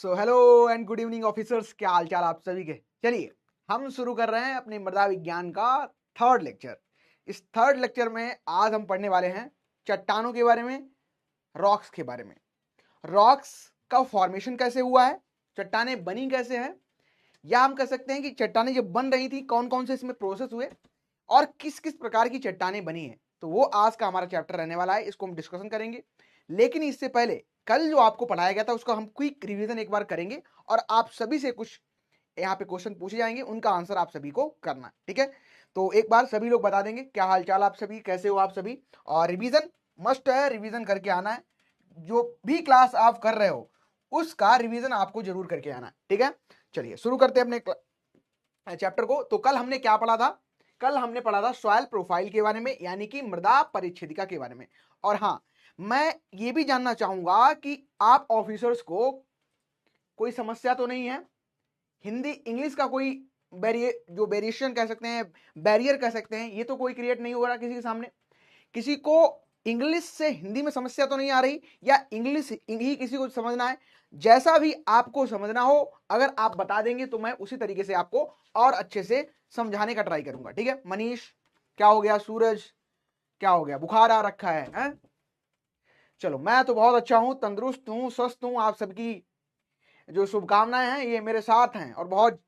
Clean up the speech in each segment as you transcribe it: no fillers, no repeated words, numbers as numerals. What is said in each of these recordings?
So hello and good evening officers, क्या हाल चाल आप सभी के। चलिए हम शुरू कर रहे हैं अपने मृदा विज्ञान का थर्ड लेक्चर। इस थर्ड लेक्चर में आज हम पढ़ने वाले हैं चट्टानों के बारे में, रॉक्स के बारे में। रॉक्स का फॉर्मेशन कैसे हुआ है, चट्टानें बनी कैसे हैं, या हम कह सकते हैं कि चट्टानें जब बन रही थी कौन कौन से इसमें प्रोसेस हुए और किस किस प्रकार की चट्टानें बनी हैं। तो वो आज का हमारा चैप्टर रहने वाला है, इसको हम डिस्कशन करेंगे। लेकिन इससे पहले कल जो आपको पढ़ाया गया था उसका हम क्विक रिवीजन एक बार करेंगे और आप सभी से कुछ यहाँ पे क्वेश्चन पूछे जाएंगे, उनका आंसर आप सभी को करना है, ठीक है। तो एक बार सभी लोग बता देंगे क्या हाल चाल आप सभी, कैसे हो आप सभी। और रिवीजन मस्ट है, रिवीजन करके आना है। जो भी क्लास आप कर रहे हो उसका रिवीजन आपको जरूर करके आना है, ठीक है। चलिए शुरू करते हैं अपने चैप्टर को। तो कल हमने क्या पढ़ा था, कल हमने पढ़ा था सॉइल प्रोफाइल के बारे में, यानी कि मृदा परिच्छेदिका के बारे में। और हाँ, मैं ये भी जानना चाहूंगा कि आप ऑफिसर्स को कोई समस्या तो नहीं है, हिंदी इंग्लिश का कोई वेरिएशन कह सकते हैं, बैरियर कह सकते हैं, ये तो कोई क्रिएट नहीं हो रहा किसी के सामने। किसी को इंग्लिश से हिंदी में समस्या तो नहीं आ रही, या इंग्लिश ही किसी को समझना है। जैसा भी आपको समझना हो अगर आप बता देंगे तो मैं उसी तरीके से आपको और अच्छे से समझाने का ट्राई करूंगा, ठीक है। मनीष क्या हो गया, सूरज क्या हो गया, बुखार आ रखा है? चलो मैं तो बहुत अच्छा हूं, तंदुरुस्त हूं, स्वस्थ हूं। आप सबकी जो शुभकामनाएं हैं ये मेरे साथ हैं और बहुत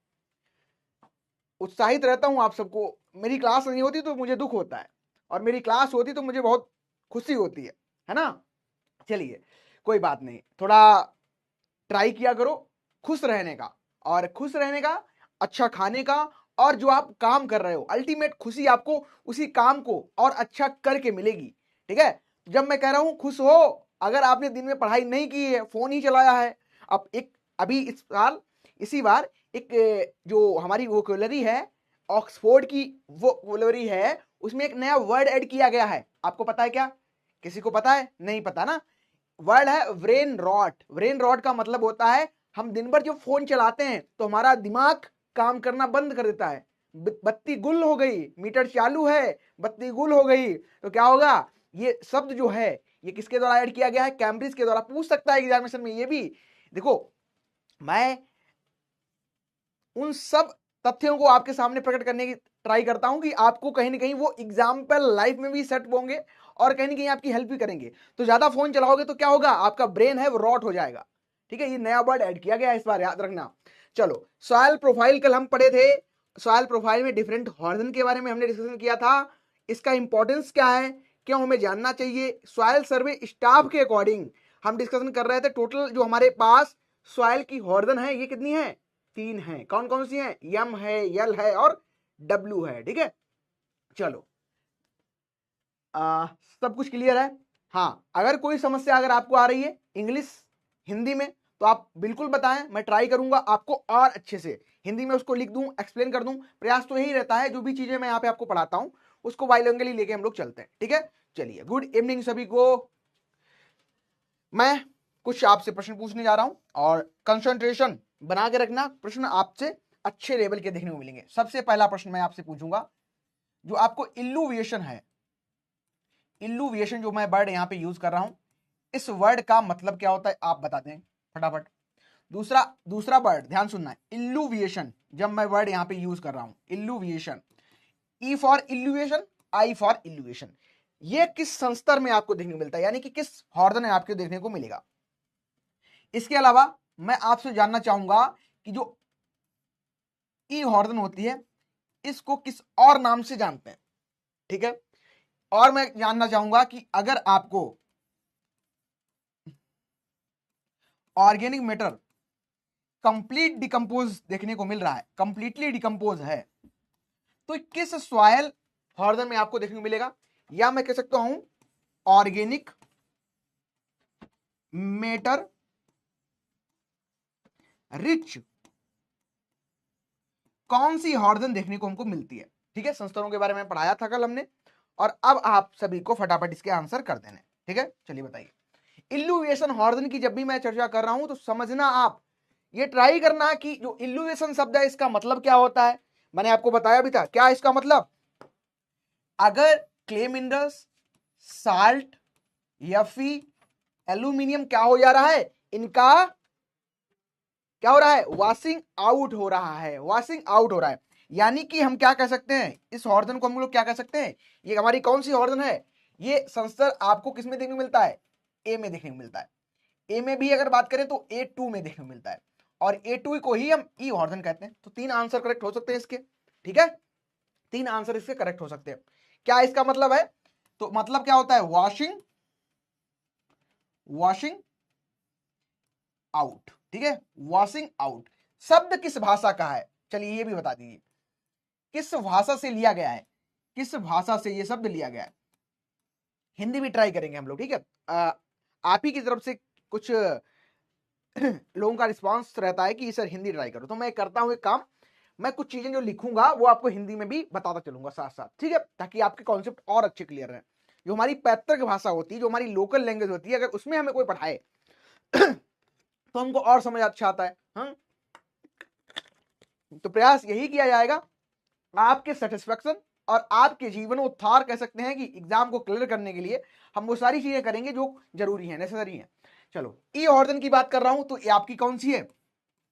उत्साहित रहता हूं आप सबको। मेरी क्लास नहीं होती तो मुझे दुख होता है, और मेरी क्लास होती तो मुझे बहुत खुशी होती है ना। चलिए कोई बात नहीं, थोड़ा ट्राई किया करो खुश रहने का, और खुश रहने का, अच्छा खाने का, और जो आप काम कर रहे हो अल्टीमेट खुशी आपको उसी काम को और अच्छा करके मिलेगी, ठीक है। जब मैं कह रहा हूं खुश हो, अगर आपने दिन में पढ़ाई नहीं की है, फोन ही चलाया है, अब एक अभी इस साल इसी बार एक जो हमारी वोकैबुलरी है, ऑक्सफोर्ड की वोकैबुलरी है, उसमें एक नया वर्ड ऐड किया गया है। आपको पता है क्या? किसी को पता है? नहीं पता ना। वर्ड है ब्रेन रॉट। ब्रेन रॉट का मतलब होता है हम दिन भर जो फोन चलाते हैं तो हमारा दिमाग काम करना बंद कर देता है। बत्ती गुल हो गई, मीटर चालू है, बत्ती गुल हो गई, तो क्या होगा? ये शब्द जो है ये किसके द्वारा ऐड किया गया है? कैम्ब्रिज के द्वारा। पूछ सकता है एग्जामिनेशन में ये भी। देखो मैं उन सब तथ्यों को आपके सामने प्रकट करने की ट्राई करता हूं कि आपको कहीं ना कहीं वो एग्जाम्पल लाइफ में भी सेट होंगे और कहीं ना कहीं आपकी हेल्प भी करेंगे। तो ज्यादा फोन चलाओगे तो क्या होगा? आपका ब्रेन है वो रॉट हो जाएगा, ठीक है। ये नया वर्ड ऐड किया गया इस बार, याद रखना। चलो सॉइल प्रोफाइल कल हम पढ़े थे। सॉइल प्रोफाइल में डिफरेंट हॉर्जन के बारे में हमने डिस्कशन किया था। इसका इंपॉर्टेंस क्या है, क्यों हमें जानना चाहिए, सॉइल सर्वे स्टाफ के अकॉर्डिंग हम डिस्कशन कर रहे थे। टोटल जो हमारे पास सॉइल की हॉर्जन है ये कितनी है? 3 है। कौन कौन सी है? यम है, यल है और डब्ल्यू है, ठीक है। चलो सब कुछ क्लियर है? हाँ, अगर कोई समस्या अगर आपको आ रही है इंग्लिश हिंदी में तो आप बिल्कुल बताएं, मैं ट्राई करूंगा आपको और अच्छे से हिंदी में उसको लिख दूं, एक्सप्लेन कर दूं। प्रयास तो यही रहता है, जो भी चीजें मैं यहाँ पे आपको पढ़ाता हूं उसको बाइलिंगुअली लेके हम लोग चलते हैं, ठीक है। चलिए गुड इवनिंग सभी को। मैं कुछ आपसे प्रश्न पूछने जा रहा हूं और कंसंट्रेशन बना के रखना, प्रश्न आपसे अच्छे लेवल के देखने को मिलेंगे। सबसे पहला प्रश्न मैं आपसे पूछूंगा, जो आपको इल्यूविएशन है, इल्यूविएशन जो मैं वर्ड यहां पे यूज कर रहा हूं, इस वर्ड का मतलब क्या होता है आप बता दें फटाफट। दूसरा दूसरा वर्ड ध्यान सुनना है, इल्यूविएशन। जब मैं वर्ड यहां पे यूज कर रहा हूं इल्यूविएशन, ई फॉर इल्यूएशन, आई फॉर इल्यूएशन, ये किस संस्तर में आपको देखने को मिलता है, यानी कि किस हॉर्जन में आपको देखने को मिलेगा। इसके अलावा मैं आपसे जानना चाहूंगा कि जो ई हॉर्जन होती है इसको किस और नाम से जानते हैं, ठीक है। और मैं जानना चाहूंगा कि अगर आपको ऑर्गेनिक मैटर कंप्लीट डिकम्पोज देखने को मिल रहा है, कंप्लीटली डिकम्पोज है, तो किस सॉइल हॉर्जन में आपको देखने को मिलेगा? या मैं कह सकता हूं ऑर्गेनिक मैटर रिच कौन सी हॉर्जन देखने को हमको मिलती है, ठीक है। संस्तरों के बारे में पढ़ाया था कल हमने, और अब आप सभी को फटाफट इसके आंसर कर देने, ठीक है। चलिए बताइए, इल्यूवेशन हॉर्जन की जब भी मैं चर्चा कर रहा हूं तो समझना, आप ये ट्राई करना कि जो इल्यूवेशन शब्द है इसका मतलब क्या होता है। मैंने आपको बताया भी था क्या इसका मतलब। अगर क्ले मिनरल्स, साल्ट, एफी, एल्यूमिनियम क्या हो जा रहा है, इनका क्या हो रहा है, वॉशिंग आउट हो रहा है, वॉशिंग आउट हो रहा है। यानी कि हम क्या कह सकते हैं, इस हॉर्जन को हम लोग क्या कह सकते हैं, ये हमारी कौन सी हॉर्जन है, ये संस्तर आपको किस में देखने को मिलता है, ए में देखने को मिलता है। ए में भी अगर बात करें तो A2 में देखने को मिलता है, और A2 को ही हम ई हॉर्जन कहते हैं। तो 3 आंसर करेक्ट हो सकते हैं इसके, ठीक है, 3 आंसर इसके करेक्ट हो सकते हैं। क्या इसका मतलब है, तो मतलब क्या होता है, वॉशिंग, वॉशिंग आउट, ठीक है, वॉशिंग आउट। शब्द किस भाषा का है, चलिए ये भी बता दीजिए, किस भाषा से लिया गया है, किस भाषा से ये शब्द लिया गया है। हिंदी भी ट्राई करेंगे हम लोग, ठीक है। आप ही की तरफ से कुछ लोगों का रिस्पांस रहता है कि सर हिंदी ट्राई करो, तो मैं करता हूं एक काम, मैं कुछ चीजें जो लिखूंगा वो आपको हिंदी में भी बताता चलूंगा साथ साथ, ठीक है, ताकि आपके कॉन्सेप्ट और अच्छे क्लियर रहे। जो हमारी पैतृक भाषा होती है, जो हमारी लोकल लैंग्वेज होती है, अगर उसमें हमें कोई पढ़ाए तो हमको और समझ अच्छा आता है। हाँ, तो प्रयास यही किया जाएगा आपके सेटिस्फेक्शन और आपके जीवनोद्धार कह सकते हैं कि एग्जाम को क्लियर करने के लिए हम वो सारी चीजें करेंगे जो जरूरी है, नेसेसरी है। चलो, ई हॉर्जन की बात कर रहा हूं, तो ये आपकी कौन सी है,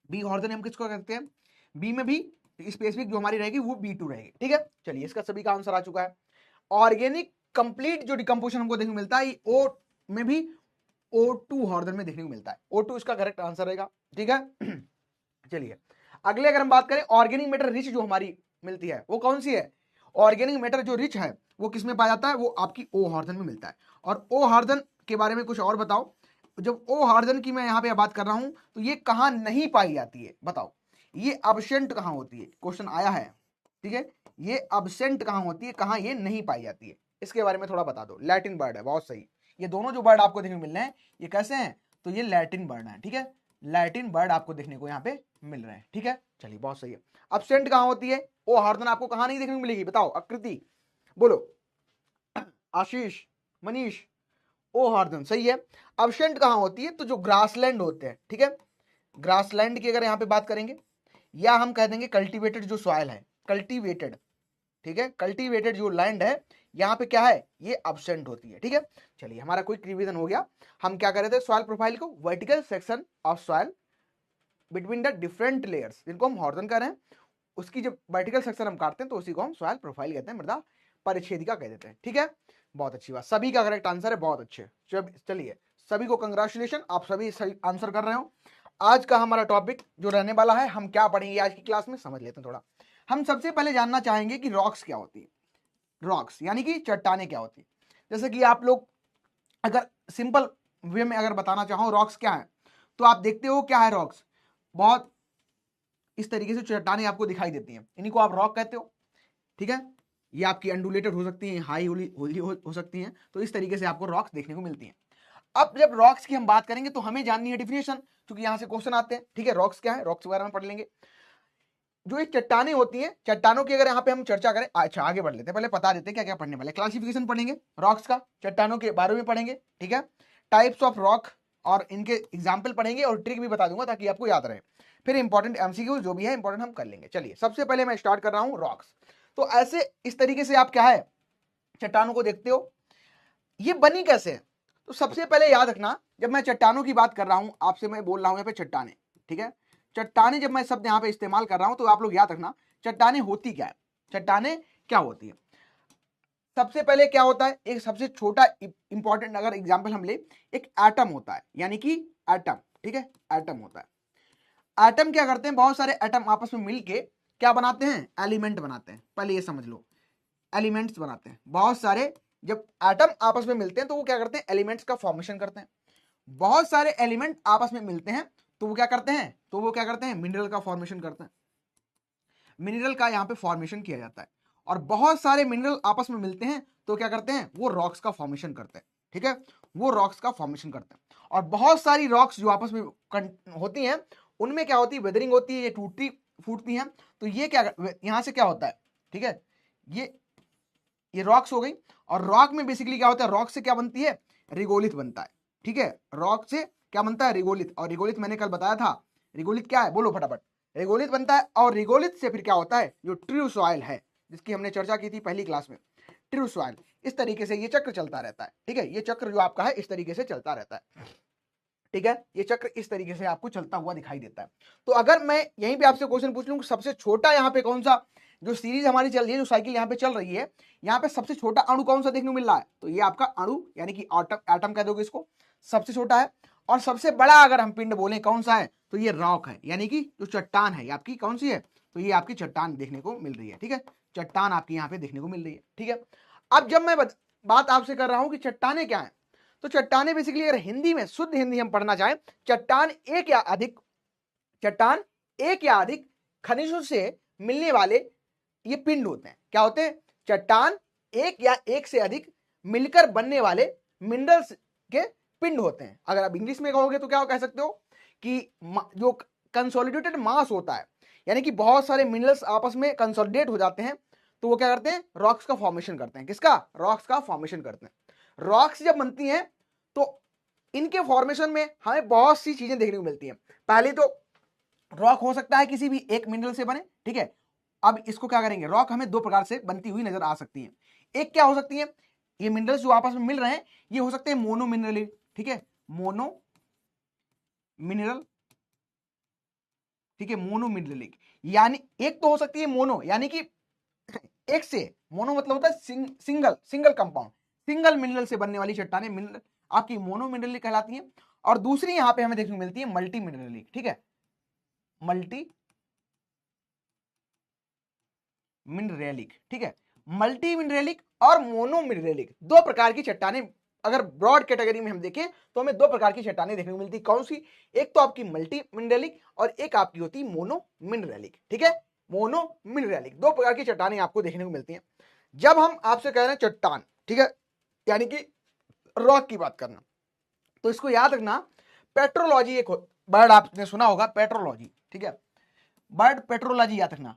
बी हॉर्जन हम किसको कहते हैं, बी में भी स्पेसिफिक जो हमारी रहेगी वो B2 रहेगी, ठीक है। चलिए, इसका सभी का आंसर आ चुका है। ऑर्गेनिक कंप्लीट जो डिकम्पोजिशन हमको देखने को मिलता है, ओ में भी O2 हॉर्जन में देखने को मिलता है, O2 इसका करेक्ट आंसर रहेगा, ठीक है। चलिए, अगले अगर हम बात करें, ऑर्गेनिक मैटर रिच जो हमारी मिलती है वो कौन सी है, ऑर्गेनिक मैटर जो रिच है वो किसमें पाया जाता है, वो आपकी O हॉर्जन में मिलता है। और O हॉर्जन के बारे में कुछ और बताओ, जब O हॉर्जन की मैं यहां पे बात कर रहा हूं, तो ये कहां नहीं पाई जाती है, बताओ, ये अब्सेंट कहां होती है, क्वेश्चन आया है, ठीक है, ये अब्सेंट कहां होती है, कहां ये नहीं पाई जाती है, इसके बारे में थोड़ा बता दो। लैटिन वर्ड है, बहुत सही, ये दोनों जो वर्ड आपको देखने को मिल रहे हैं ये कैसे हैं, तो ये लैटिन वर्ड है, ठीक है, लैटिन वर्ड आपको देखने को यहाँ पे मिल रहे हैं, ठीक है। चलिए, बहुत सही है। अब्सेंट कहां होती है, ओ हॉर्जन आपको कहां नहीं देखने को मिलेगी, बताओ, आकृति बोलो, आशीष, मनीष, ओ हॉर्जन सही है। अब्सेंट कहां होती है, तो जो ग्रासलैंड होते हैं, ठीक है, ग्रासलैंड की अगर यहाँ पे बात करेंगे, या हम कह देंगे कल्टीवेटेड जो सॉइल है, कल्टीवेटेड, ठीक है, कल्टीवेटेड जो लैंड है, यहाँ पे क्या है, ये अब्सेंट होती है, ठीक है। चलिए, हमारा क्विक रिवीजन हो गया। हम क्या कर रहे थे, सॉइल प्रोफाइल को, vertical section of soil between the different layers, जिनको हम हॉर्जन कह रहे हैं, उसकी जब वर्टिकल सेक्शन हम काटते हैं तो उसी को हम सॉइल प्रोफाइल कहते हैं, मृदा परिच्छेदिका कह देते हैं, ठीक है। बहुत अच्छी बात, सभी का करेक्ट आंसर है, बहुत अच्छे। चलिए, सभी को कंग्रेचुलेशन, आप सभी सही आंसर कर रहे हो। आज का हमारा टॉपिक जो रहने वाला है, हम क्या पढ़ेंगे आज की क्लास में, समझ लेते हैं थोड़ा। हम सबसे पहले जानना चाहेंगे कि रॉक्स क्या होती है, रॉक्स यानी कि चट्टाने क्या होती है। जैसे कि आप लोग अगर सिंपल वे में अगर बताना चाहो रॉक्स क्या है, तो आप देखते हो क्या है रॉक्स, बहुत इस तरीके से चट्टानें आपको दिखाई देती हैं, इन्हीं को आप रॉक कहते हो, ठीक है। ये आपकी अंडुलेटेड हो सकती हैं, हाई हो सकती हैं, तो इस तरीके से आपको रॉक्स देखने को मिलती हैं। अब जब रॉक्स की हम बात करेंगे तो हमें जाननी है डिफिनेशन, क्योंकि यहां से क्वेश्चन आते हैं, ठीक है। रॉक्स क्या है, रॉक्स वगैरह में पढ़ लेंगे। जो ये चट्टानें होती हैं, चट्टानों की अगर यहाँ पे हम चर्चा करें, अच्छा आगे बढ़ लेते हैं, पहले बता देते हैं क्या क्या पढ़ने वाले। क्लासिफिकेशन पढ़ेंगे रॉक्स का, चट्टानों के बारे में पढ़ेंगे, ठीक है। टाइप्स ऑफ रॉक और इनके एग्जाम्पल पढ़ेंगे, और ट्रिक भी बता दूंगा ताकि आपको याद रहे। फिर इंपॉर्टेंट एमसीक्यू जो भी है इंपॉर्टेंट हम कर लेंगे। चलिए, सबसे पहले मैं स्टार्ट कर रहा हूँ रॉक्स। तो ऐसे इस तरीके से आप क्या है, चट्टानों को देखते हो, ये बनी कैसे है। तो सबसे पहले याद रखना, जब मैं चट्टानों की बात कर रहा हूं आपसे, मैं बोल रहा हूं यहाँ पे चट्टाने, ठीक है। चट्टाने जब मैं शब्द यहाँ पे इस्तेमाल कर रहा हूं तो आप लोग याद रखना चट्टाने होती क्या है, चट्टाने क्या होती है। सबसे पहले क्या होता है, एक सबसे छोटा इंपॉर्टेंट अगर एग्जाम्पल हम ले, एक एटम होता है, यानी कि एटम, ठीक है, एटम होता है। एटम क्या करते हैं, बहुत सारे एटम आपस में मिलके क्या बनाते हैं, एलिमेंट बनाते हैं। पहले ये समझ लो, एलिमेंट्स बनाते हैं बहुत सारे। जब एटम आपस में मिलते हैं तो वो क्या करते हैं, एलिमेंट्स का फॉर्मेशन करते हैं। बहुत सारे एलिमेंट आपस में मिलते हैं तो वो क्या करते हैं, मिनरल का फॉर्मेशन करते हैं। मिनरल का यहाँ पे फॉर्मेशन किया जाता है। और बहुत सारे मिनरल आपस में मिलते हैं तो क्या करते हैं, वो रॉक्स का फॉर्मेशन करते हैं, ठीक है, वो रॉक्स का फॉर्मेशन करते हैं। और बहुत सारी रॉक्स जो आपस में होती हैं, उनमें क्या होती है, वेदरिंग होती है, ये टूटती फूटती हैं। तो ये क्या, यहां से क्या होता है, ठीक है, ये रॉक्स हो गई। और रॉक में बेसिकली क्या होता है, रॉक से क्या बनती है, रिगोलिथ बनता है, ठीक है। रॉक से क्या बनता है, रिगोलिथ। और रिगोलिथ मैंने कल बताया था, रिगोलिथ क्या है, बोलो फटाफट, रिगोलिथ बनता है। और रिगोलिथ से फिर क्या होता है, जो ट्रू सॉइल है, जिसकी हमने चर्चा की थी पहली क्लास में, ट्रू सॉइल, इस तरीके से ये चक्र चलता रहता है, ठीक है। ये चक्र जो आपका है इस तरीके से चलता रहता है। ठीक है, ये चक्र इस तरीके से आपको चलता हुआ दिखाई देता है। तो अगर मैं यहीं पे आपसे क्वेश्चन पूछ लूं कि सबसे छोटा यहाँ पे कौन सा, जो सीरीज हमारी चल रही है, जो साइकिल यहाँ पे चल रही है, यहाँ पे सबसे छोटा अणु कौन सा देखने को मिल रहा है, तो ये आपका अणु यानी कि एटम कह दोगे इसको, सबसे छोटा है। और सबसे बड़ा अगर हम पिंड बोले कौन सा है, तो ये रॉक है, यानी कि जो चट्टान है, ये आपकी कौन सी है, तो ये आपकी चट्टान देखने को मिल रही है। ठीक है, चट्टान आपकी यहाँ पे देखने को मिल रही है। ठीक है, अब जब मैं बात आपसे कर रहा हूं कि चट्टाने क्या है, तो चट्टाने बेसिकली अगर हिंदी में शुद्ध हिंदी हम पढ़ना चाहें, चट्टान एक या अधिक खनिजों से मिलने वाले ये पिंड होते हैं। क्या होते हैं, चट्टान एक या एक से अधिक मिलकर बनने वाले मिनरल्स के पिंड होते हैं। अगर आप इंग्लिश में कहोगे तो क्या कह सकते हो कि जो कंसोलिडेटेड मास होता है, यानी कि बहुत सारे मिनरल्स आपस में कंसोलिडेट हो जाते हैं, तो वो क्या करते हैं, रॉक्स का फॉर्मेशन करते हैं। किसका, रॉक्स का फॉर्मेशन करते हैं। रॉक्स जब बनती हैं तो इनके फॉर्मेशन में हमें बहुत सी चीजें देखने को मिलती हैं। पहले तो रॉक हो सकता है किसी भी एक मिनरल से बने। ठीक है, अब इसको क्या करेंगे, रॉक हमें दो प्रकार से बनती हुई नजर आ सकती है। एक क्या हो सकती है, ये मिनरल्स जो आपस में मिल रहे हैं ये हो सकते हैं मोनो मिनरल। ठीक है, मोनो मिनरल, ठीक है, मोनो मिनरलिक, यानी एक तो हो सकती है मोनो, यानी कि एक से, मोनो मतलब होता है सिंगल कंपाउंड, सिंगल मिनरल से बनने वाली चट्टानें मिनरल आपकी मोनो मिनरलिक कहलाती हैं। और दूसरी यहां पे हमें देखने को मिलती है मल्टी मिनरलिक। ठीक है, मल्टी मिनरलिक। ठीक है, मल्टी मिनरलिक और मोनो मिनरलिक, दो प्रकार की चट्टानें अगर ब्रॉड कैटेगरी में हम देखें तो हमें दो प्रकार की चट्टानें देखने को मिलती है। कौन सी, एक तो आपकी मल्टी मिनरलिक और एक आपकी होती है मोनो मिनरलिक। ठीक है, मोनो मिनरलिक, दो प्रकार की चट्टानें आपको देखने को मिलती हैं। जब हम आपसे कह रहे हैं चट्टान, ठीक है, यानी कि रॉक की बात करना, तो इसको याद रखना, पेट्रोलॉजी एक वर्ड आपने सुना होगा, पेट्रोलॉजी। ठीक है, वर्ड पेट्रोलॉजी याद रखना,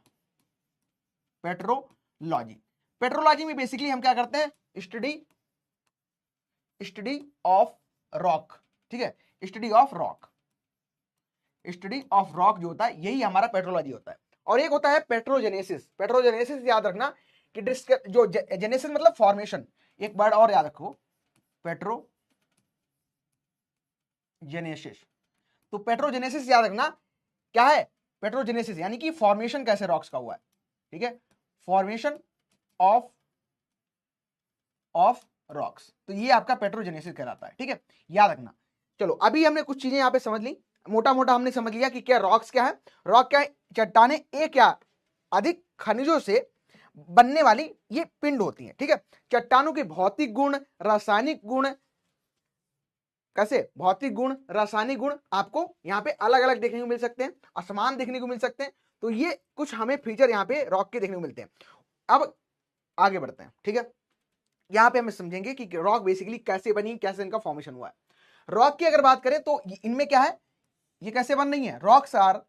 पेट्रोलॉजी। पेट्रोलॉजी में बेसिकली हम क्या करते हैं, स्टडी ऑफ रॉक। ठीक है, study of rock, study of rock जो होता है यही हमारा पेट्रोलॉजी होता है। और एक होता है पेट्रोजेनेसिस। पेट्रोजेनेसिस याद रखना कि जो जेनेसिस मतलब फॉर्मेशन, एक वर्ड और याद रखो, पेट्रोजेनेसिस। तो पेट्रोजेनेसिस याद रखना क्या है, पेट्रोजेनेसिस यानी कि फॉर्मेशन कैसे रॉक्स का हुआ है। ठीक है, फॉर्मेशन ऑफ रॉक्स, तो ये आपका पेट्रोजेनेसिस कहलाता है। ठीक है, याद रखना। चलो अभी हमने कुछ चीजें यहां पे समझ ली, मोटा मोटा हमने समझ लिया कि क्या रॉक्स क्या है। रॉक क्या है, चट्टानें एक या अधिक खनिजों से बनने वाली ये पिंड होती हैं। ठीक है, चट्टानों के भौतिक गुण, रासायनिक गुण, कैसे भौतिक गुण, रासायनिक गुण आपको यहाँ पे अलग अलग देखने को मिल सकते हैं, असमान देखने को मिल सकते हैं। तो ये कुछ हमें फीचर यहाँ पे रॉक के देखने को मिलते हैं। अब आगे बढ़ते हैं। ठीक है, यहाँ पे हम समझेंगे कि रॉक बेसिकली कैसे बनी, कैसे इनका फॉर्मेशन हुआ है। रॉक की अगर बात करें तो इनमें क्या है, ये कैसे बन रही है, rocks are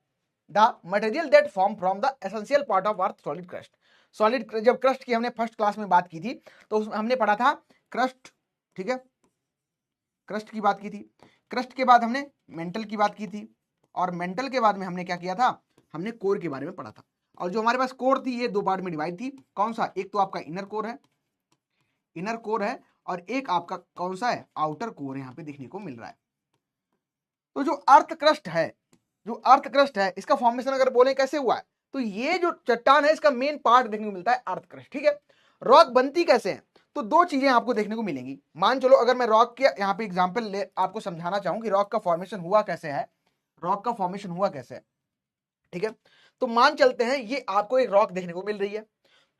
the material that form from the essential part of earth solid crust. Solid, जब क्रस्ट की हमने फर्स्ट क्लास में बात की थी तो उसमें हमने पढ़ा था क्रस्ट। ठीक है, क्रस्ट की बात की थी, क्रस्ट के बाद हमने मेंटल की बात की थी, और मेंटल के बाद में हमने क्या किया था, हमने कोर के बारे में पढ़ा था। और जो हमारे पास कोर थी ये दो पार्ट में डिवाइड थी। कौन सा, एक तो आपका इनर कोर है, और एक आपका कौन सा है, आउटर कोर यहाँ पे देखने को मिल रहा है। तो जो अर्थ क्रस्ट है, इसका फॉर्मेशन अगर बोले कैसे हुआ है, तो ये जो चट्टान है इसका मेन पार्ट देखने को मिलता है अर्थ क्रस्ट। ठीक है, रॉक बनती कैसे है, तो दो चीजें आपको देखने को मिलेंगी। मान चलो अगर मैं रॉक के यहाँ पे एग्जांपल ले आपको समझाना चाहूँ कि रॉक का फॉर्मेशन हुआ कैसे है, ठीक है, तो मान चलते हैं ये आपको एक रॉक देखने को मिल रही है।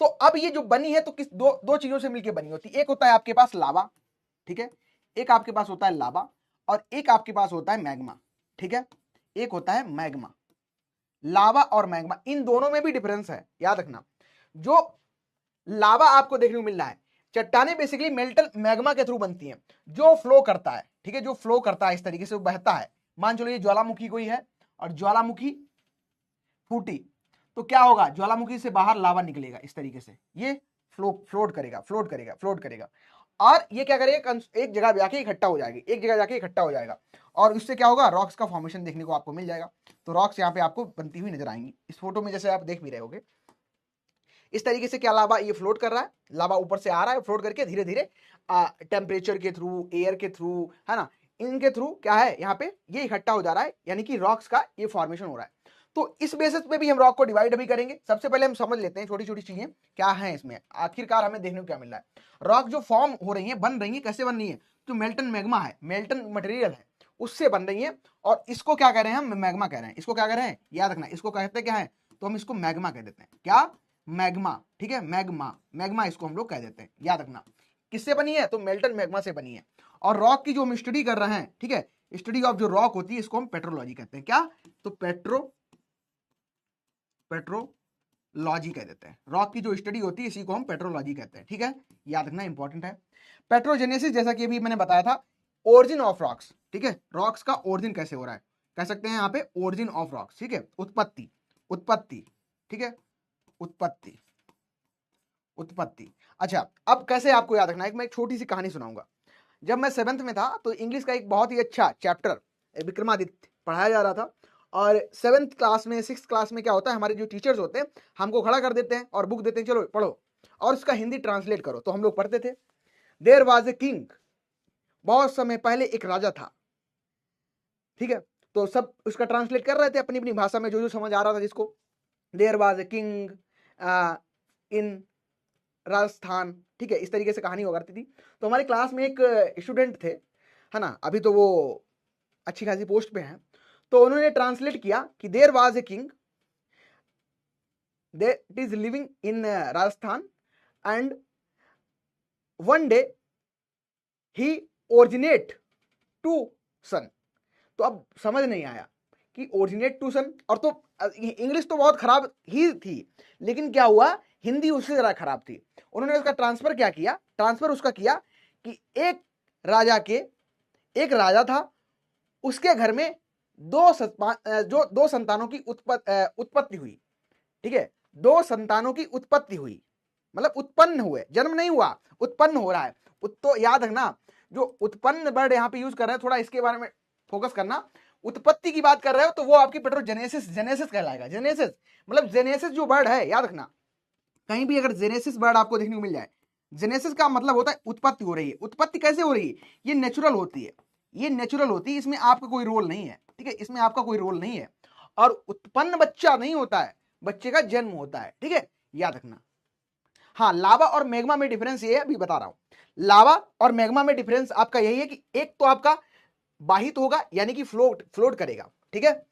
तो अब ये जो बनी है तो किस दो चीजों से मिलकर बनी होती है। एक होता है आपके पास लावा, ठीक है, एक आपके पास होता है लावा, और एक आपके पास होता है मैग्मा। ठीक है, एक होता है मैग्मा, लावा और मैग्मा, इन दोनों में भी डिफरेंस है, याद रखना। जो लावा आपको देखने को मिल रहा है, चट्टानें बेसिकली मेल्टल मैग्मा के थ्रू बनती हैं, जो फ्लो करता है। ठीक है, जो फ्लो करता है इस तरीके से, वो बहता है। मान चलो ये ज्वालामुखी कोई है और ज्वालामुखी फूटी, तो क्या होगा, ज्वालामुखी से बाहर लावा निकलेगा इस तरीके से, ये फ्लोट करेगा, और ये क्या करेगा, एक जगह जाके इकट्ठा हो जाएगा, और उससे क्या होगा, रॉक्स का फॉर्मेशन देखने को आपको मिल जाएगा। तो रॉक्स यहाँ पे आपको बनती हुई नजर आएंगी इस फोटो में, जैसे आप देख भी रहे होगे। इस तरीके से क्या लावा ये फ्लोट कर रहा है, लावा ऊपर से आ रहा है, फ्लोट करके धीरे धीरे टेम्परेचर के थ्रू, एयर के थ्रू, है ना, इनके थ्रू क्या है यहाँ पे ये इकट्ठा हो जा रहा है, यानी कि रॉक्स का ये फॉर्मेशन हो रहा है। तो इस बेसिस पे भी हम रॉक को डिवाइड अभी करेंगे। सबसे पहले हम समझ लेते हैं छोटी छोटी चीजें क्या है इसमें, आखिरकार हमें देखने को क्या मिल रहा है। रॉक जो फॉर्म हो रही है, बन रही है, कैसे बन रही है, जो मेल्टन मैग्मा है, मेल्टन मटेरियल है, उससे बन रही है। और इसको क्या कह रहे हैं हम, मैग्मा कह रहे हैं। इसको क्या कह रहे हैं, याद रखना, इसको कहते हैं क्या है, तो हम इसको मैग्मा कह देते हैं। क्या, मैग्मा, ठीक है, मैग्मा, मैग्मा इसको हम लोग कह देते हैं, याद रखना। किससे बनी है, तो मेल्टन मैग्मा से बनी है। और रॉक की जो हम स्टडी कर रहे हैं, ठीक है, स्टडी ऑफ जो रॉक होती है, इसको हम पेट्रोलॉजी कहते हैं। क्या, तो पेट्रोलॉजी कह देते हैं। रॉक की जो स्टडी होती है इसी को हम पेट्रोलॉजी कहते हैं, ठीक है, याद रखना, इंपॉर्टेंट है। पेट्रोजेनेसिस, जैसा कि अभी मैंने बताया था, ओरिजिन ऑफ रॉक्स, ठीक है, रॉक्स का ओरिजिन कैसे हो रहा है, कह सकते हैं यहाँ पे ओरिजिन ऑफ रॉक्स, ठीक है, उत्पत्ति, उत्पत्ति, ठीक है, उत्पत्ति, उत्पत्ति। अच्छा, अब कैसे आपको याद रखना है, मैं एक छोटी सी कहानी सुनाऊंगा। जब मैं 7th में था तो इंग्लिश का एक बहुत ही अच्छा चैप्टर विक्रमादित्य पढ़ाया जा रहा था। और 7th क्लास में, 6th क्लास में क्या होता है, हमारे जो टीचर्स होते हैं हमको खड़ा कर देते हैं और बुक देते हैं, चलो पढ़ो और उसका हिंदी ट्रांसलेट करो। तो हम लोग पढ़ते थे, देयर वाज ए किंग, बहुत समय पहले एक राजा था, ठीक है। तो सब उसका ट्रांसलेट कर रहे थे अपनी अपनी भाषा में, जो जो समझ आ रहा था जिसको। There was a king in Rajasthan, ठीक है, इस तरीके से कहानी हुआ करती थी। तो हमारी क्लास में एक स्टूडेंट थे, है ना, अभी तो वो अच्छी खासी पोस्ट पे हैं। तो उन्होंने ट्रांसलेट किया कि there was a king that is living in Rajasthan and one day he originate to son. तो अब समझ नहीं आया कि ओरिजिनेट टू सन, और तो इंग्लिश तो बहुत खराब ही थी, लेकिन क्या हुआ, हिंदी उससे ज्यादा खराब थी। उन्होंने उसका ट्रांसफर क्या किया, ट्रांसफर उसका किया कि एक राजा के, एक राजा था, उसके घर में दो संतानों की उत्पत्ति हुई, ठीक है, दो संतानों की उत्पत्ति हुई, मतलब उत्पन्न हुए, जन्म नहीं हुआ, उत्पन्न हो रहा है। तो याद रखना, जो उत्पन्न वर्ड यहाँ पे यूज कर रहे हैं, थोड़ा इसके बारे में फोकस करना। उत्पत्ति की बात कर रहे हो तो वो आपकी पेट्रोजेनेसिस, जेनेसिस कहलाएगा, जेनेसिस, मतलब जेनेसिस जो वर्ड है, याद रखना, कहीं भी अगर जेनेसिस वर्ड आपको देखने को मिल जाए, जेनेसिस का मतलब होता है उत्पत्ति हो रही है। उत्पत्ति कैसे हो रही है, ये नेचुरल होती है, ये नेचुरल होती है, इसमें आपका कोई रोल नहीं है, ठीक है, इसमें आपका कोई रोल नहीं है। और उत्पन्न बच्चा नहीं होता है, बच्चे का जन्म होता है, ठीक है, याद रखना। हाँ, लावा और मैग्मा में डिफरेंस ये है, अभी बता रहा हूं। लावा और मैग्मा में डिफरेंस आपका यही है कि एक तो आपका बाहित होगा, यानी कि फ्लोट फ्लोट करेगा, ठीक है।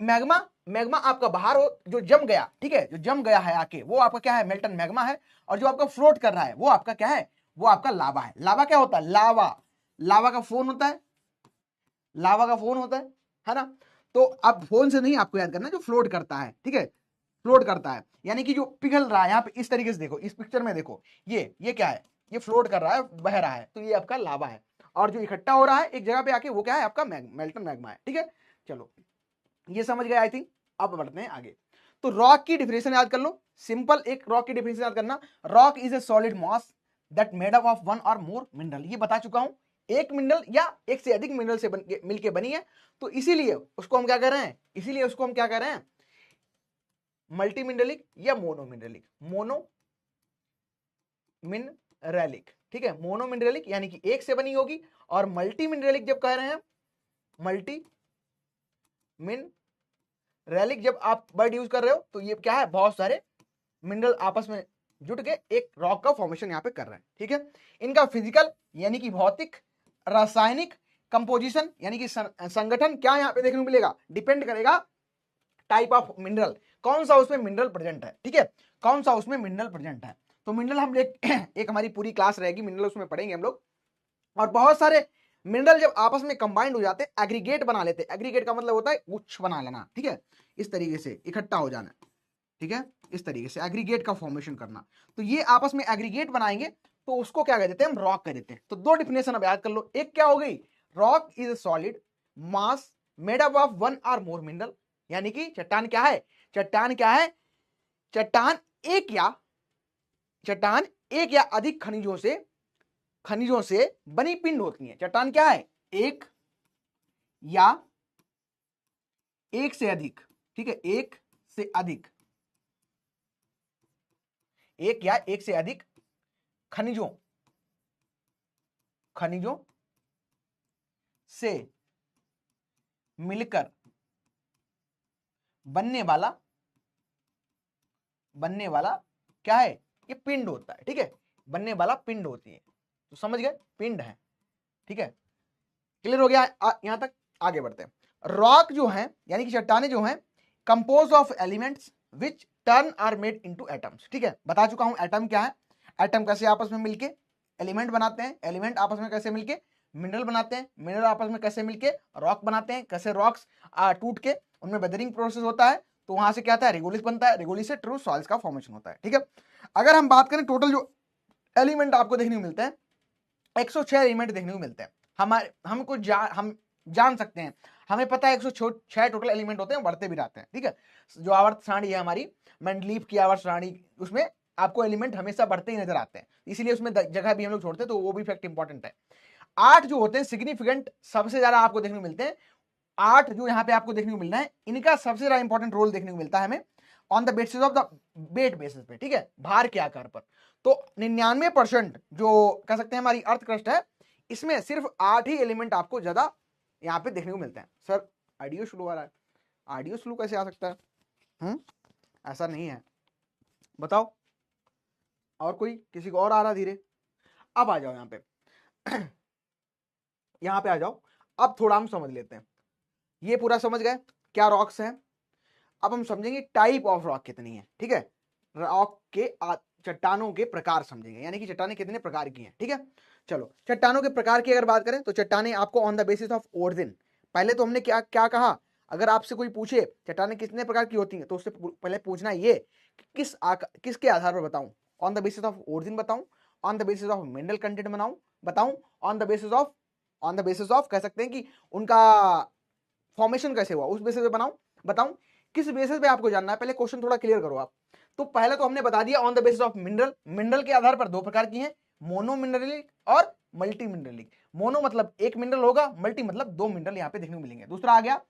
मैग्मा, मैग्मा आपका बाहर हो, जो जम गया, ठीक है, जो जम गया है आके, वो आपका क्या है, मेल्टन मैग्मा है। और जो आपका फ्लोट कर रहा है वो आपका क्या है, वो आपका लावा है। लावा क्या होता है, लावा, लावा का फोन होता है, लावा का फोन होता है ना। तो अब फोन से नहीं आपको याद करना, जो फ्लोट करता है, ठीक है, फ्लोट करता है, यानी कि जो पिघल रहा है। यहाँ पे इस तरीके से देखो, इस पिक्चर में देखो, ये क्या है, ये फ्लोट कर रहा है, बह रहा है, तो ये आपका लावा है। और जो इकट्ठा हो रहा है एक जगह पे आके, वो क्या है, आपका मेल्टन मैग्मा है, ठीक है। चलो, ये समझ गए आई थिंक। अब बढ़ते हैं आगे। तो रॉक की डिफिनेशन याद कर लो, सिंपल एक रॉक की डिफिनेशन याद करना, rock is a solid mass that made up of one और मोर मिनरल। ये बता चुका हूं, एक मिनरल या एक से अधिक मिनरल से मिलके बनी है। तो इसीलिए उसको हम क्या कह रहे हैं, इसीलिए उसको हम क्या कह रहे हैं, मल्टी मिनरलिक या मोनो मिनरलिक, मोनो मिनरलिक, ठीक है, मोनो मिनरलिक यानी कि एक से बनी होगी। और मल्टी मिनरलिक जब कह रहे हैं, मल्टी मिनरलिक जब आप वर्ड यूज कर रहे हो, तो ये क्या है, बहुत सारे मिनरल आपस में जुट के एक रॉक का फॉर्मेशन यहाँ पे कर रहे हैं, ठीक है। इनका फिजिकल यानी कि भौतिक, रासायनिक कंपोजिशन यानी कि संगठन क्या यहाँ पे देखने को मिलेगा, डिपेंड करेगा टाइप ऑफ मिनरल, कौन सा उसमें मिनरल प्रेजेंट है, ठीक है, कौन सा उसमें मिनरल प्रेजेंट है। तो मिनरल हम एक हमारी पूरी क्लास रहेगी मिनरल, उसमें पढ़ेंगे हम लोग। और बहुत सारे मिनरल जब आपस में कंबाइंड हो जाते हैं, एग्रीगेट बना लेते हैं। एग्रीगेट का मतलब होता है गुच्छ बना लेना, ठीक है, इस तरीके से इकट्ठा हो जाना, ठीक है, इस तरीके से एग्रीगेट का फॉर्मेशन करना। तो ये आपस में एग्रीगेट बनाएंगे, तो उसको क्या कह देते हैं, हम रॉक कह देते हैं। तो दो डिफिनेशन अब याद कर लो, एक क्या हो गई, rock is a solid mass made up of one और मोर मिनरल, यानी कि चट्टान क्या है, चट्टान क्या है, चट्टान एक या, चट्टान एक या अधिक खनिजों से बनी पिंड होती है। चट्टान क्या है, एक या एक से अधिक, ठीक है, एक से अधिक, एक या एक से अधिक खनिजों खनिजों से मिलकर बनने वाला क्या है, ये पिंड होता है। ठीक है, बनने वाला पिंड होती है, तो समझ गए, पिंड है। ठीक है, क्लियर हो गया यहां तक। आगे बढ़ते हैं। रॉक जो है यानी कि चट्टाने जो हैं compose of elements which turn are made into atoms. ठीक है, बता चुका हूं एटम क्या है, एटम कैसे आपस में मिलके एलिमेंट बनाते हैं, एलिमेंट आपस में कैसे मिलके मिनरल बनाते हैं, मिनरल आपस में कैसे मिलके रॉक बनाते हैं, कैसे रॉक्स टूट के उनमें वेदरिंग प्रोसेस होता है, तो वहां से क्या आता है, रेगोलिस बनता है, रेगोलिस से ट्रू सॉइल्स का फॉर्मेशन होता है। ठीक है, अगर हम बात करें टोटल जो एलिमेंट आपको देखने को मिलते हैं, 106 एलिमेंट देखने को मिलते हैं। हम जान सकते हैं, हमें पता है 106 टोटल एलिमेंट होते हैं, बढ़ते भी रहते हैं। ठीक है, जो आवर्त सारणी है हमारी मेंडलीफ की आवर्त सारणी, उसमें आपको एलिमेंट हमेशा बढ़ते ही नजर आते हैं, इसीलिए उसमें जगह भी हम लोग छोड़ते हैं, तो वो भी फैक्ट इंपॉर्टेंट है। 8 जो होते हैं सिग्निफिकेंट सबसे ज्यादा आपको देखने को मिलते हैं, 8 जो यहाँ पे आपको देखने को मिल रहा है, इनका सबसे ज्यादा इंपॉर्टेंट रोल देखने को मिलता है हमें on the basis of the weight basis पे। ठीक है, भार के आकार पर। तो 99% जो कह सकते हैं हमारी अर्थ क्रस्ट है, इसमें सिर्फ 8 ही एलिमेंट आपको ज्यादा यहाँ पे देखने को मिलते हैं। सर ऑडियो स्लो आ रहा है, ऑडियो स्लो कैसे आ सकता है? ऐसा नहीं है, बताओ और कोई, किसी को और आ रहा धीरे? अब आ जाओ यहाँ पे यहाँ पे आ जाओ। अब थोड़ा हम समझ लेते हैं, ये पूरा समझ गए क्या रॉक्स हैं। अब हम समझेंगे टाइप ऑफ रॉक कितनी है। ठीक है, रॉक के चट्टानों के प्रकार समझेंगे, यानी कि चट्टानें कितने प्रकार की हैं। ठीक है, चलो चट्टानों के प्रकार की अगर बात करें तो चट्टानें आपको on the basis of origin, पहले तो हमने क्या क्या कहा, अगर आपसे कोई पूछे चट्टानें कितने प्रकार की होती हैं, तो उससे पहले पूछना ये कि किसके आधार पर बताऊं, on the basis of origin बताऊं, on the basis of mineral content बताऊं, ऑन द बेसिस ऑफ कह सकते हैं कि उनका फॉर्मेशन कैसे हुआ, उस बेसिस पे बताऊं, किस बेसिस पे आपको जानना है, पहले क्वेश्चन थोड़ा क्लियर करो आप। तो पहले तो हमने बता दिया on the basis of mineral, mineral के आधार पर 2 प्रकार की हैं, मोनो मिनरलिक और मल्टी मिनरलिक। मोनो मतलब एक मिनरल होगा, मल्टी मतलब 2 मिनरल यहाँ पे देखने को मिलेंगे। दूसरा आ गया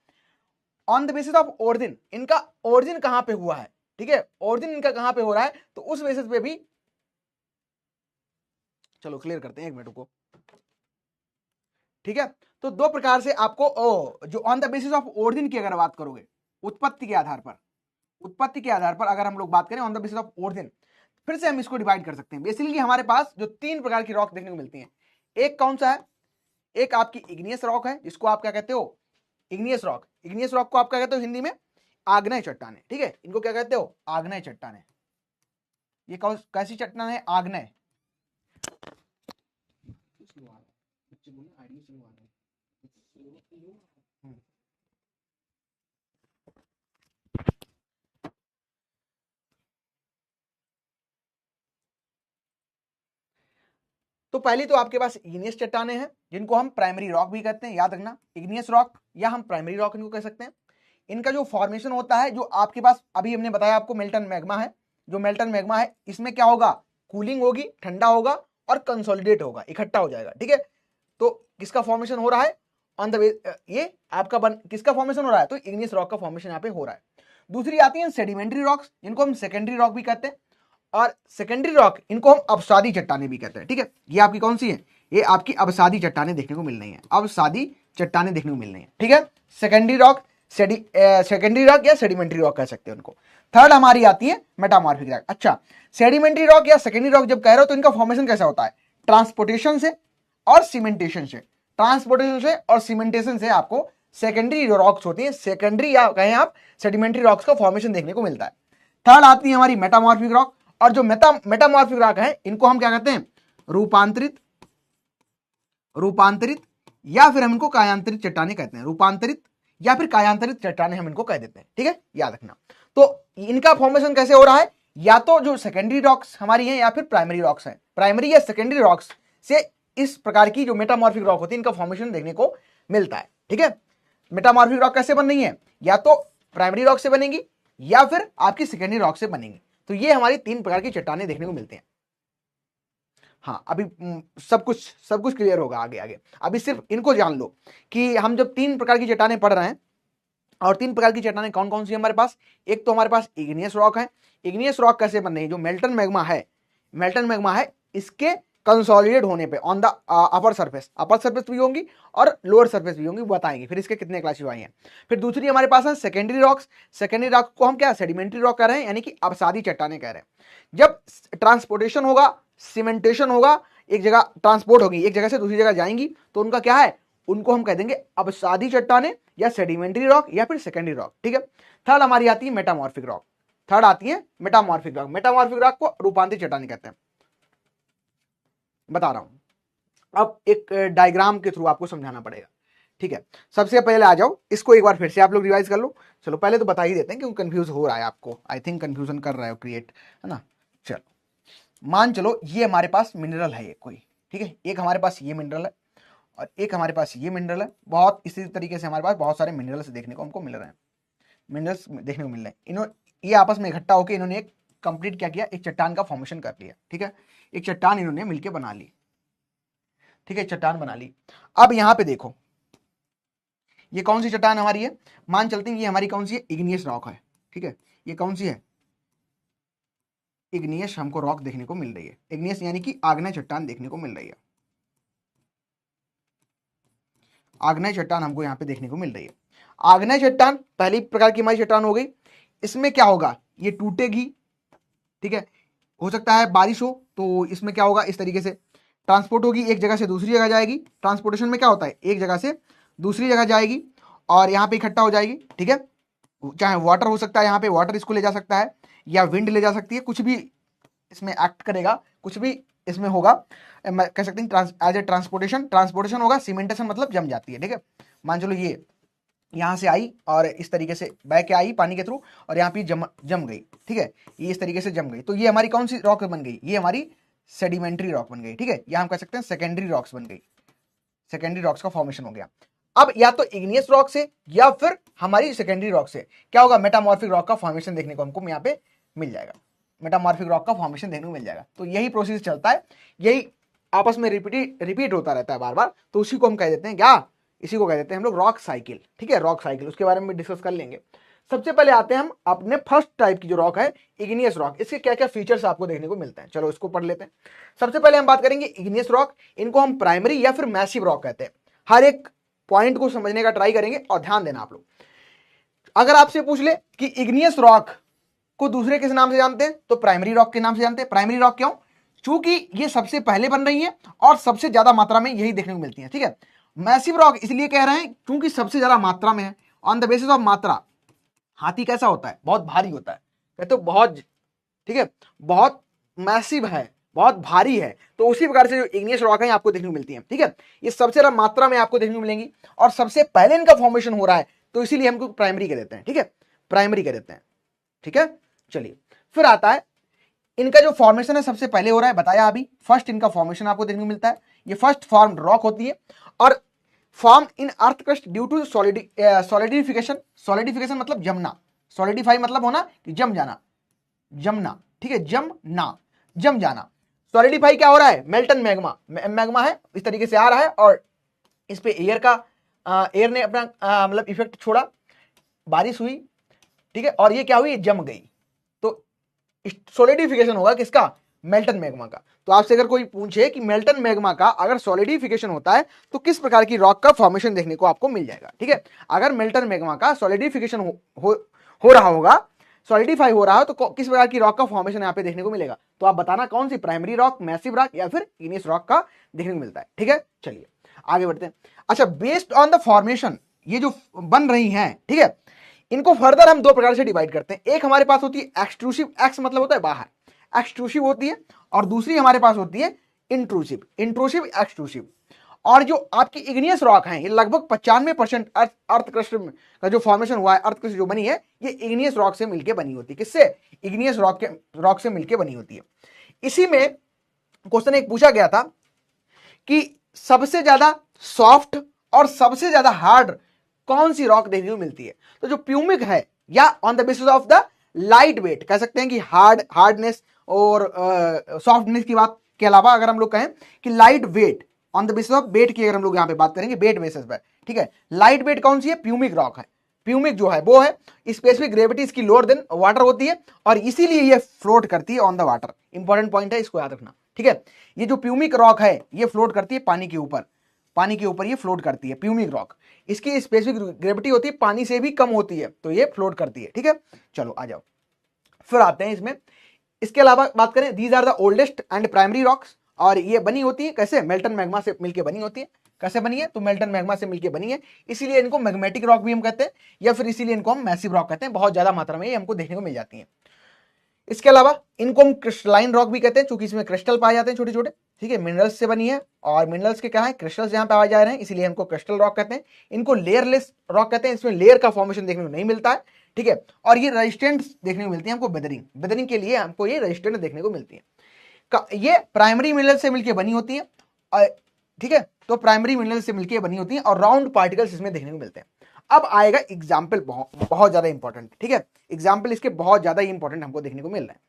on the basis of origin, इनका ओरिजिन कहां पे हुआ है। ठीक है, ओरिजिन इनका कहां पे हो रहा है, तो उस बेसिस पे भी चलो क्लियर करते हैं, 1 मिनट को। ठीक है, तो 2 प्रकार से आपको जो on the basis of origin की अगर बात करोगे, उत्पत्ति के आधार पर अगर हम लोग बात करें on the basis of origin, फिर से हम इसको डिवाइड कर सकते हैं। बेसिकली हमारे पास जो 3 प्रकार की रॉक देखने को मिलती हैं, एक कौन सा है, एक आपकी इग्नियस रॉक है, जिसको आप क्या कहते हो, इग्नियस रॉक। इग्नियस रॉक को आप क्या कहते हो हिंदी में, आग्नेय चट्टाने। ठीक है, इनको क्या कहते हो, आग्नेय चट्टाने। ये कैसी चट्टान है, आग्नेय। तो पहली तो आपके पास इग्नियस चट्टाने हैं, जिनको हम प्राइमरी रॉक भी कहते हैं, याद रखना, इग्नियस रॉक या हम प्राइमरी रॉक इनको कह सकते हैं। इनका जो फॉर्मेशन होता है, जो आपके पास अभी हमने बताया आपको मेल्टन मैग्मा है, जो मेल्टन मैग्मा है इसमें क्या होगा, कूलिंग होगी, ठंडा होगा और कंसोलिडेट होगा, इकट्ठा हो जाएगा। ठीक है, तो किसका फॉर्मेशन हो रहा है ऑन द ये आपका किसका फॉर्मेशन हो रहा है, तो इग्नियस रॉक का फॉर्मेशन यहाँ पे हो रहा है। दूसरी आती है सेडिमेंट्री रॉक्स, जिनको हम सेकेंडरी रॉक भी कहते हैं, और सेकेंडरी रॉक इनको हम अवसादी चट्टाने भी कहते हैं। ठीक है, ये आपकी कौन सी है, ये आपकी अवसादी चट्टाने देखने को मिल रही है, अवसादी चट्टाने देखने को मिल रही है। ठीक है, सेकेंडरी रॉक, सेकेंडरी रॉक या सेडिमेंट्री रॉक कह सकते हैं उनको। थर्ड हमारी आती है मेटामॉर्फिक रॉक। अच्छा, सेडिमेंट्री रॉक या सेकेंडरी रॉक जब कह रहे हो तो इनका फॉर्मेशन कैसा होता है, ट्रांसपोर्टेशन से और सीमेंटेशन से, ट्रांसपोर्टेशन से और सीमेंटेशन से आपको सेकेंडरी रॉक्स होती है, सेकेंडरी या कहें आप सेडिमेंट्री रॉक्स का फॉर्मेशन देखने को मिलता है। थर्ड आती है हमारी मेटामॉर्फिक रॉक, और जो मेटामॉर्फिक रॉक है इनको हम क्या कहते हैं, रूपांतरित या फिर हम इनको कायांतरित चट्टाने कहते हैं, रूपांतरित या फिर कायांतरित चट्टाने हम इनको कह देते हैं। ठीक है, याद रखना। तो इनका फॉर्मेशन कैसे हो रहा है, या तो जो सेकेंडरी रॉक्स हमारी हैं या फिर प्राइमरी रॉक्स हैं, प्राइमरी या सेकेंडरी रॉक्स से इस प्रकार की जो मेटामॉर्फिक रॉक होती है इनका फॉर्मेशन देखने को मिलता है। ठीक है, मेटामॉर्फिक रॉक कैसे बन रही है, या तो प्राइमरी रॉक से बनेगी या फिर आपकी सेकेंडरी रॉक से बनेगी। तो ये हमारी 3 प्रकार की चट्टानें देखने को मिलती हैं। हाँ, अभी सब कुछ क्लियर होगा आगे आगे। अभी सिर्फ इनको जान लो कि हम जब 3 प्रकार की चट्टानें पढ़ रहे हैं, और 3 प्रकार की चट्टानें कौन कौन सी है हमारे पास, एक तो हमारे पास इग्नियस रॉक है। इग्नियस रॉक कैसे बन रही है, जो मेल्टन मैग्मा है, इसके कंसोलिडेट होने पे ऑन द अपर सरफेस भी होंगी और लोअर सरफेस भी होंगी, बताएंगे फिर इसके कितने क्लासिफाई हैं। फिर दूसरी हमारे पास है सेकेंडरी रॉक्स। सेकेंडरी रॉक को हम क्या सेडिमेंट्री रॉक कह रहे हैं, यानी कि अवसादी चट्टाने कह रहे हैं। जब ट्रांसपोर्टेशन होगा, सीमेंटेशन होगा, एक जगह ट्रांसपोर्ट होगी, एक जगह से दूसरी जगह जाएंगी, तो उनका क्या है, उनको हम कह देंगे अवसादी चट्टाने या सेडिमेंट्री रॉक या फिर सेकेंडरी रॉक। ठीक है। थर्ड हमारी आती है मेटामॉर्फिक रॉक। थर्ड आती है मेटामॉर्फिक रॉक। मेटामॉर्फिक रॉक को रूपांतरित चट्टाने कहते हैं, बता रहा हूं। अब एक डायग्राम के थ्रू आपको समझाना पड़ेगा। ठीक है, सबसे पहले आ जाओ, इसको एक बार फिर से आप लोग रिवाइज कर लो। चलो पहले तो बता ही देते हैं क्योंकि कंफ्यूज हो रहा है आपको, आई थिंक कंफ्यूजन कर रहे हो क्रिएट, है ना। चलो मान चलो ये हमारे पास मिनरल है एक कोई, ठीक है, एक हमारे पास ये मिनरल है और एक हमारे पास ये मिनरल है। बहुत इसी तरीके से हमारे पास बहुत सारे मिनरल्स देखने को हमको मिल रहे हैं, मिनरल्स देखने को मिल रहे हैं। इन्होंने ये आपस में इकट्ठा होकर इन्होंने एक कंप्लीट क्या किया, एक चट्टान का फॉर्मेशन कर लिया। ठीक है, एक चट्टान इन्होंने मिलकर बना ली। ठीक है, चट्टान बना ली। अब यहां पे देखो ये कौन सी चट्टान हमारी है, मान चलते हैं ये हमारी कौन सी है, इग्नियस रॉक है। ठीक है, ये कौन सी है, इग्नियस हमको रॉक देखने को मिल रही है। इग्नियस यानी कि आग्नेय चट्टान देखने को मिल रही है, आग्नेय चट्टान हमको यहाँ पे देखने को मिल रही है। आग्नेय चट्टान पहली प्रकार की हमारी चट्टान हो गई। इसमें क्या होगा, ये टूटेगी। ठीक है, हो सकता है बारिश हो तो इसमें क्या होगा, इस तरीके से ट्रांसपोर्ट होगी, एक जगह से दूसरी जगह जाएगी। ट्रांसपोर्टेशन में क्या होता है, एक जगह से दूसरी जगह जाएगी और यहाँ पे इकट्ठा हो जाएगी। ठीक है, चाहे वाटर हो सकता है, यहाँ पे वाटर इसको ले जा सकता है या विंड ले जा सकती है, कुछ भी इसमें एक्ट करेगा, कुछ भी इसमें होगा, कह सकते हैं एज ए ट्रांसपोर्टेशन होगा। सीमेंटेशन मतलब जम जाती है। ठीक है, मान चलो ये यहाँ से आई और इस तरीके से बह के आई पानी के थ्रू और यहाँ पे जम गई। ठीक है, ये इस तरीके से जम गई, तो ये हमारी कौन सी रॉक बन गई, ये हमारी सेडिमेंट्री रॉक बन गई। ठीक है, या हम कह सकते हैं सेकेंडरी रॉक्स बन गई, सेकेंडरी रॉक्स का फॉर्मेशन हो गया। अब या तो इग्नियस रॉक से या फिर हमारी सेकेंडरी रॉक से क्या होगा, मेटामॉर्फिक रॉक का फॉर्मेशन देखने को हमको यहाँ पे मिल जाएगा, मेटामॉर्फिक रॉक का फॉर्मेशन देखने को मिल जाएगा। तो यही प्रोसेस चलता है, यही आपस में रिपीट होता रहता है बार बार, तो उसी को हम कह देते हैं क्या, इसी को कह देते हैं हम लोग रॉक साइकिल। ठीक है, रॉक साइकिल, उसके बारे में भी डिस्कस कर लेंगे। सबसे पहले आते हैं हम अपने फर्स्ट टाइप की जो रॉक है, इग्नियस रॉक। इसके क्या क्या फीचर्स आपको देखने को मिलते हैं, चलो इसको पढ़ लेते हैं। सबसे पहले हम बात करेंगे इग्नियस रॉक। इनको हम प्राइमरी या फिर मैसिव रॉक कहते हैं। हर एक पॉइंट को समझने का ट्राई करेंगे और ध्यान देना आप लोग। अगर आपसे पूछ ले कि इग्नियस रॉक को दूसरे किस नाम से जानते हैं, तो प्राइमरी रॉक के नाम से जानते हैं। प्राइमरी रॉक क्यों, चूंकि ये सबसे पहले बन रही है और सबसे ज्यादा मात्रा में यही देखने को मिलती है। ठीक है, मैसिव रॉक इसलिए कह रहे हैं क्योंकि सबसे ज्यादा मात्रा में है, ऑन द बेसिस ऑफ मात्रा। हाथी कैसा होता है, बहुत भारी होता है, कहते तो बहुत, ठीक है, बहुत मैसिव है, बहुत भारी है, तो उसी प्रकार से जो इग्नियस रॉक है आपको देखने को मिलती है। ठीक है, ये सबसे ज्यादा मात्रा में आपको देखने को मिलेंगी और सबसे पहले इनका फॉर्मेशन हो रहा है, तो इसीलिए हमको प्राइमरी कह देते हैं। ठीक है, प्राइमरी कह देते हैं। ठीक है, चलिए फिर आता है इनका जो फॉर्मेशन है सबसे पहले हो रहा है, बताया अभी, फर्स्ट इनका फॉर्मेशन आपको देखने को मिलता है। ये फर्स्ट फॉर्म रॉक होती है और form in earth crust due to solidification. Solidification मतलब जमना, सॉलिडिफाई मतलब होना कि जम जाना, जमना। ठीक है, जम जाना। सॉलिडिफाई क्या हो रहा है, मेल्टन मैग्मा, मैग्मा है इस तरीके से आ रहा है और इस पे एयर ने अपना मतलब इफेक्ट छोड़ा, बारिश हुई। ठीक है, और ये क्या हुई, जम गई, तो सॉलिडिफिकेशन होगा किसका, मेल्टन मैग्मा का। तो आपसे अगर कोई पूछे कि मेल्टन मैग्मा का अगर सॉलिडिफिकेशन होता है तो किस प्रकार की रॉक का फॉर्मेशन देखने को आपको मिल जाएगा। ठीक है, अगर मेल्टन मैग्मा का सॉलिडिफिकेशन हो रहा होगा, सॉलिडिफाई हो रहा है, तो किस प्रकार की रॉक का फॉर्मेशन यहाँ पे देखने को मिलेगा, तो आप बताना कौन सी, प्राइमरी रॉक, मैसिव रॉक या फिर इग्नियस रॉक का देखने को मिलता है। ठीक है, चलिए आगे बढ़ते हैं। अच्छा, बेस्ड ऑन द फॉर्मेशन ये जो बन रही हैं, ठीक है, इनको फर्दर हम दो प्रकार से डिवाइड करते हैं। एक हमारे पास होती है एक्सट्रूसिव, एक्स मतलब होता है बाहर, एक्सट्रूसिव होती है, और दूसरी हमारे पास होती है इंट्रूसिव, इंट्रूसिव एक्सट्रूसिव। और जो आपकी इग्नियस रॉक है, ये लगभग 95% अर्थ क्रस्ट का जो फॉर्मेशन हुआ है, अर्थ क्रस्ट जो बनी है, ये इग्नियस रॉक से मिलकर बनी होती है। किससे, इग्नियस रॉक से मिलकर बनी होती है। इसी में क्वेश्चन एक पूछा गया था कि सबसे ज्यादा सॉफ्ट और सबसे ज्यादा हार्ड कौन सी रॉक देखने को मिलती है, तो जो प्यूमिक है, या on the basis of the light weight, कह सकते हैं कि हार्डनेस और सॉफ्टनेस की बात के अलावा अगर हम लोग कहें कि light weight, on the basis of weight की अगर हम लोग यहां पे बात करेंगे, वेट बेसिस पर। ठीक है, लाइट वेट कौन सी है, प्यूमिक रॉक है। प्यूमिक जो है वो है स्पेसिफिक ग्रेविटी इसकी लोअर देन वाटर होती है और इसीलिए ये फ्लोट करती है on the water. Important point है, इसको याद रखना। ठीक है। ये जो प्यूमिक रॉक है ये फ्लोट करती है पानी के ऊपर, पानी के ऊपर ये फ्लोट करती है प्यूमिक रॉक। इसकी स्पेसिफिक ग्रेविटी होती है पानी से भी कम होती है, तो ये फ्लोट करती है। ठीक है, चलो आ जाओ, फिर आते हैं इसमें। इसके अलावा बात करें, these are the oldest and primary rocks, और ये बनी होती है कैसे, मेल्टन मैग्मा से मिलकर बनी होती है। कैसे बनी है, तो मेल्टन मैग्मा से मिलकर बनी है, इसीलिए इनको मैग्मेटिक रॉक भी हम कहते हैं, या फिर इसीलिए इनको हम मैसिव रॉक कहते हैं। बहुत ज्यादा मात्रा में ये हमको देखने को मिल जाती है। इसके अलावा इनको हम क्रिस्टलाइन रॉक भी कहते हैं, क्योंकि इसमें क्रिस्टल पाए जाते हैं छोटे छोटे। ठीक है, मिनरल्स से बनी है, और मिनरल्स के क्या है, क्रिस्टल्स यहाँ पे पाए जा रहे हैं, इसीलिए इनको क्रिस्टल रॉक कहते हैं। इनको लेयरलेस रॉक कहते हैं, इसमें लेयर का फॉर्मेशन देखने को नहीं मिलता है। ठीक है, और ये रेजिस्टेंट देखने को मिलती है हमको वेदरिंग, वेदरिंग के लिए हमको ये रेजिस्टेंट देखने को मिलती है। ये प्राइमरी मिनरल से मिलकर बनी होती है। ठीक है, तो प्राइमरी मिनरल से मिलकर बनी होती है, और राउंड पार्टिकल्स इसमें देखने को मिलते हैं। अब आएगा एग्जाम्पल, बहुत ज्यादा इंपॉर्टेंट। ठीक है, एग्जाम्पल इसके बहुत ज्यादा इंपॉर्टेंट हमको देखने को मिल रहा है।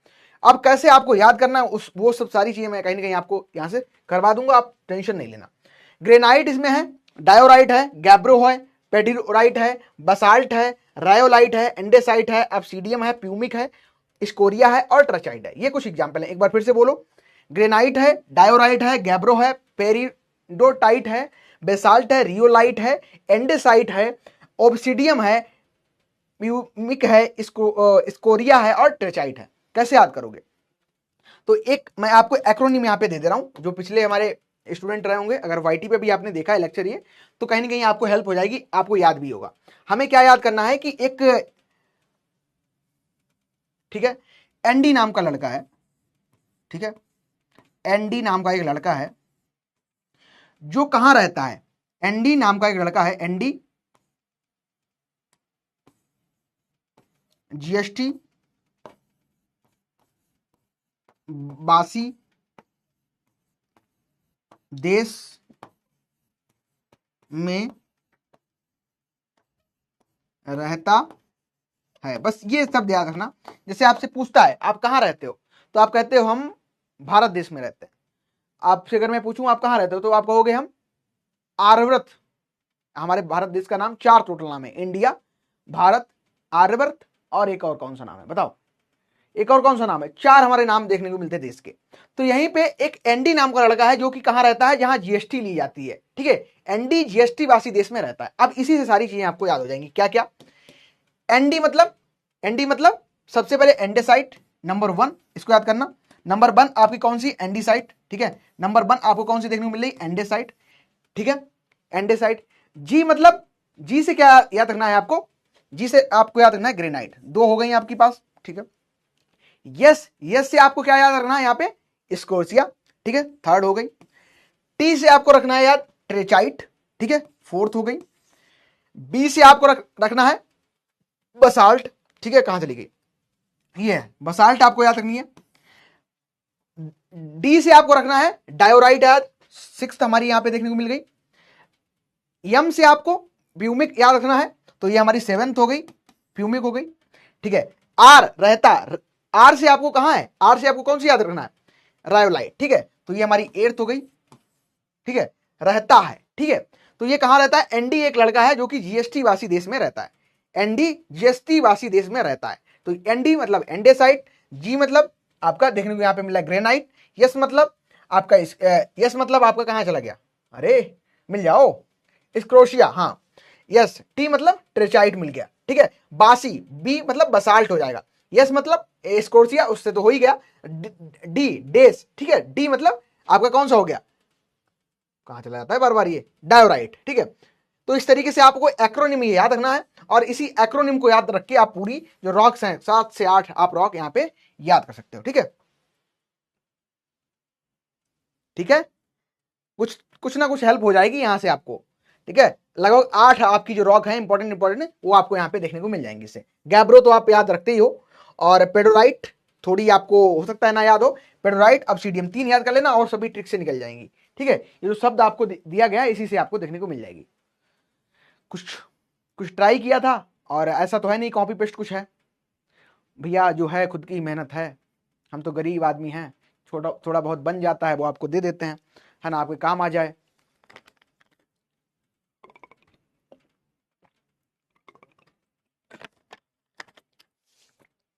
अब कैसे आपको याद करना है उस वो सब सारी चीजें मैं कहीं ना कहीं आपको यहां से करवा दूंगा, आप टेंशन नहीं लेना। ग्रेनाइट इसमें है, डायोराइट है, गैब्रो है, पेडिराइट है, बसाल्ट है, रायोलाइट है, एंडेसाइट है, ऑब्सीडियम है, प्यूमिक है, स्कोरिया है और ट्रचाइट है। ये कुछ एग्जाम्पल है, एक बार फिर से बोलो। ग्रेनाइट है, डायोराइट है, गैब्रो है, पेरिडोटाइट है, बेसाल्ट है, रियोलाइट है, एंडेसाइट है, ऑब्सीडियम है, प्यूमिक है, स्कोरिया है और ट्रचाइट है। कैसे याद करोगे, तो एक मैं आपको एक्रोनिम यहां पे दे दे रहा हूं, जो पिछले हमारे स्टूडेंट रहे होंगे, अगर वाईटी पे भी आपने देखा है लेक्चर ये, तो कहीं ना कहीं आपको हेल्प हो जाएगी, आपको याद भी होगा। हमें क्या याद करना है कि एक, ठीक है, एनडी नाम का लड़का है। ठीक है, एनडी नाम का एक लड़का है जो कहां रहता है, एनडी नाम का एक लड़का है, एनडी, जीएसटी वासी देश में रहता है। बस ये सब याद रखना। जैसे आपसे पूछता है आप कहां रहते हो, तो आप कहते हो हम भारत देश में रहते हैं। आपसे अगर मैं पूछूं आप कहां रहते हो, तो आप कहोगे हम आर्यव्रत। हमारे भारत देश का नाम 4 टोटल नाम है, इंडिया, भारत, आर्यव्रत और एक और कौन सा नाम है बताओ, एक और कौन सा नाम है, 4 हमारे नाम देखने को मिलते हैं देश के। तो यहीं पे एक एनडी नाम का लड़का है जो कि कहां रहता है, जहां जीएसटी ली जाती है। ठीक है, एनडी जीएसटी वासी देश में रहता है। अब इसी से सारी चीजें आपको याद हो जाएंगी। क्या क्या, एनडी मतलब, एनडी मतलब सबसे पहले एंडेसाइट, नंबर 1 इसको याद करना। नंबर 1 आपकी कौन सी, एंडीसाइट। ठीक है, नंबर 1 आपको कौन सी देखने को मिल रही, एंडेसाइट। ठीक है, एंडेसाइट। जी मतलब, जी से क्या याद रखना है आपको, जी से आपको याद रखना है ग्रेनाइट। 2 हो गई आपके पास। ठीक है, यस, यस से आपको क्या याद रखना है यहाँ पे, स्कोर्सिया। ठीक है, 3rd हो गई। टी से आपको रखना है याद ट्रेचाइट। ठीक है, 4th हो गई। बी से आपको रखना है बसाल्ट। ठीक है, कहां चली गई, ये है बसाल्ट, आपको याद रखनी है। डी से आपको रखना है डायोराइट, याद 6th हमारी यहां पे देखने को मिल गई। यम से आपको प्यूमिक याद रखना है, तो ये हमारी 7th हो गई, प्यूमिक हो गई। ठीक है, आर रहता, आर से आपको कहां है, आर से आपको कौन सी याद रखना है, रायोलाइट। ठीक है, तो ये हमारी 8th हो गई। ठीक है, रहता है। ठीक है, तो ये कहां रहता है, एनडी एक लड़का है जो कि जीएसटी वासी देश में रहता है, एनडी जीएसटी वासी देश में रहता है। तो एनडी मतलब एंडेसाइट, जी मतलब आपका देखने को यहां पे मिला ग्रेनाइट, यस मतलब आपका यस मतलब आपका कहां चला गया, अरे मिल जाओ, स्क्रोशिया, हाँ यस। टी मतलब ट्रेचाइट मिल गया। ठीक है, बासी, बी मतलब बसाल्ट हो जाएगा, यस मतलब स्क्रोशिया, उससे तो हो ही गया। डी डेस। ठीक है, डी मतलब आपका कौन सा हो गया, कहां चला जाता है बार बार ये, डायोराइट। ठीक है, तो इस तरीके से आपको एक्रोनिम ये याद रखना है, और इसी एक्रोनिम को याद रख के आप पूरी जो रॉक्स हैं 7 से 8 आप रॉक यहां पे याद कर सकते हो। ठीक है, ठीक है, कुछ कुछ ना कुछ हेल्प हो जाएगी यहां से आपको। ठीक है, लगभग 8 आपकी जो रॉक है इंपॉर्टेंट इंपॉर्टेंट वो आपको यहाँ पे देखने को मिल जाएंगे। इससे गैब्रो तो आप याद रखते ही हो, और पेडोराइट थोड़ी आपको हो सकता है ना याद हो, पेडोराइट ऑब्सीडियम 3 याद कर लेना और सभी ट्रिक से निकल जाएंगी। ठीक है, ये जो शब्द आपको दिया गया है इसी से आपको देखने को मिल जाएगी। कुछ कुछ ट्राई किया था, और ऐसा तो है नहीं कॉपी पेस्ट कुछ है भैया, जो है खुद की मेहनत है, हम तो गरीब आदमी हैं, छोटा थोड़ा बहुत बन जाता है वो आपको दे देते हैं, है ना, आपके काम आ जाए।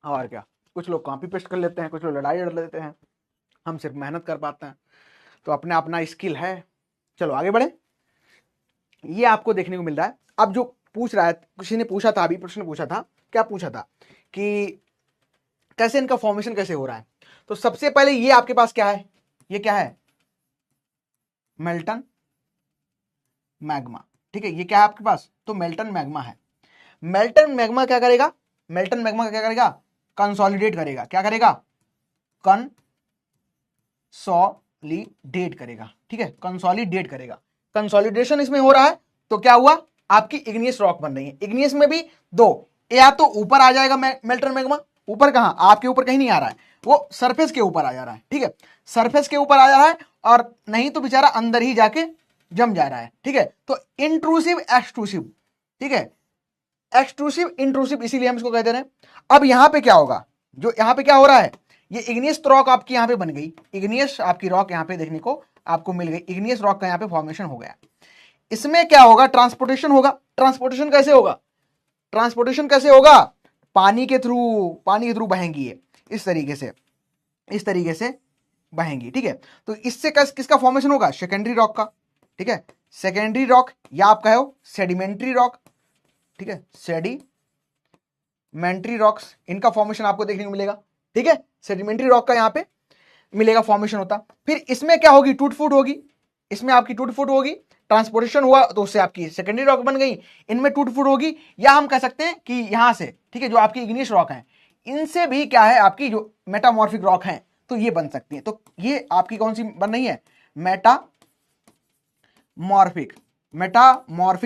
और क्या, कुछ लोग कॉपी पेस्ट कर लेते हैं, कुछ लोग लड़ाई लड़ लेते हैं, हम सिर्फ मेहनत कर पाते हैं, तो अपना अपना स्किल है। चलो आगे बढ़े। ये आपको देखने को मिल रहा है। अब जो पूछ रहा है, किसी ने पूछा था, अभी प्रश्न पूछा था, क्या पूछा था कि कैसे इनका फॉर्मेशन कैसे हो रहा है। तो सबसे पहले ये आपके पास क्या है, ये क्या है, मेल्टन मैग्मा। ठीक है, ये क्या है आपके पास, तो मेल्टन मैग्मा है। मेल्टन मैग्मा क्या करेगा, मेल्टन मैग्मा क्या करेगा, कंसोलिडेट करेगा। क्या करेगा, कंसोलिडेट करेगा। ठीक है, कंसोलिडेट करेगा। कंसोलिडेशन इसमें हो रहा है, तो क्या हुआ, आपकी इग्नियस रॉक बन रही है। इग्नियस में भी दो, या तो ऊपर आ जाएगा मेल्टन मैग्मा, ऊपर कहां, आपके ऊपर कहीं नहीं आ रहा है, वो सरफेस के ऊपर आ जा रहा है। ठीक है, सरफेस के ऊपर आ जा रहा है, और नहीं तो बेचारा अंदर ही जाके जम जा रहा है। ठीक है, तो इंट्रूसिव एक्सट्रूसिव। ठीक है, एक्सट्रूसिव इंट्रूसिव, इसीलिए हम इसको कहते हैं। अब यहां पे क्या होगा, जो यहां पे क्या हो रहा है, ये इग्नियस रॉक आपकी यहां पे बन गई, इग्नियस आपकी रॉक यहां पे देखने को आपको मिल गई, इग्नियस रॉक का यहां पे फॉर्मेशन हो गया। इसमें क्या होगा, ट्रांसपोर्टेशन होगा। ट्रांसपोर्टेशन कैसे होगा, ट्रांसपोर्टेशन कैसे होगा, पानी के थ्रू बहेंगी ये, इस तरीके से बहेंगी। ठीक है, तो इससे किसका फॉर्मेशन होगा, सेकेंडरी रॉक का। ठीक है, सेकेंडरी रॉक या आप कहो सेडिमेंट्री रॉक। ठीक है, सेडिमेंट्री रॉक्स, इनका फॉर्मेशन आपको देखने को मिलेगा। ठीक है, सेडिमेंट्री रॉक का यहां पे मिलेगा फॉर्मेशन होता। फिर इसमें क्या होगी, टूट फूट होगी, इसमें आपकी टूट फूट होगी, ट्रांसपोर्टेशन हुआ तो उससे आपकी सेकेंडरी रॉक बन गई, इनमें टूट फूट होगी। या हम कह सकते हैं कि यहां से, ठीक है, जो आपकी इग्नियस रॉक है, इनसे भी क्या है, आपकी जो मेटामॉर्फिक रॉक है, तो ये बन सकती है। तो ये आपकी कौन सी बन रही है, मेटामॉर्फिक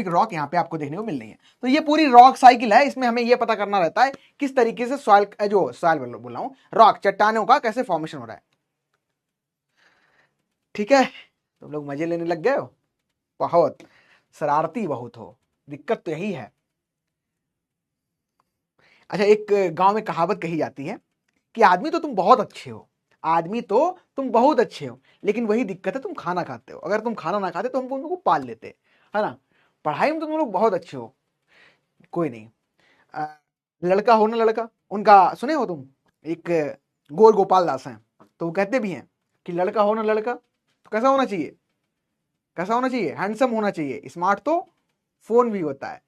रॉक यहां पे आपको देखने को मिल रही है। तो ये पूरी रॉक साइकिल है, इसमें हमें ये पता करना रहता है किस तरीके से सॉइल बोल रहा हूं, रॉक चट्टानों का कैसे फॉर्मेशन हो रहा है। ठीक है, तुम लोग मजे लेने लग गए हो, बहुत शरारती बहुत हो, दिक्कत तो यही है। अच्छा, एक गांव में कहावत कही जाती है कि आदमी तो तुम बहुत अच्छे हो, आदमी तो तुम बहुत अच्छे हो, लेकिन वही दिक्कत है तुम खाना खाते हो। अगर तुम खाना ना खाते तो हम तुमको पाल लेते, है ना। पढ़ाई में तो तुम लोग बहुत अच्छे हो, कोई नहीं। लड़का हो ना, लड़का उनका सुने हो तुम, एक गौर गोपाल दास हैं, तो वो कहते भी हैं कि लड़का हो ना लड़का, तो कैसा होना चाहिए, कैसा होना चाहिए, हैंडसम होना चाहिए। स्मार्ट तो फोन भी होता है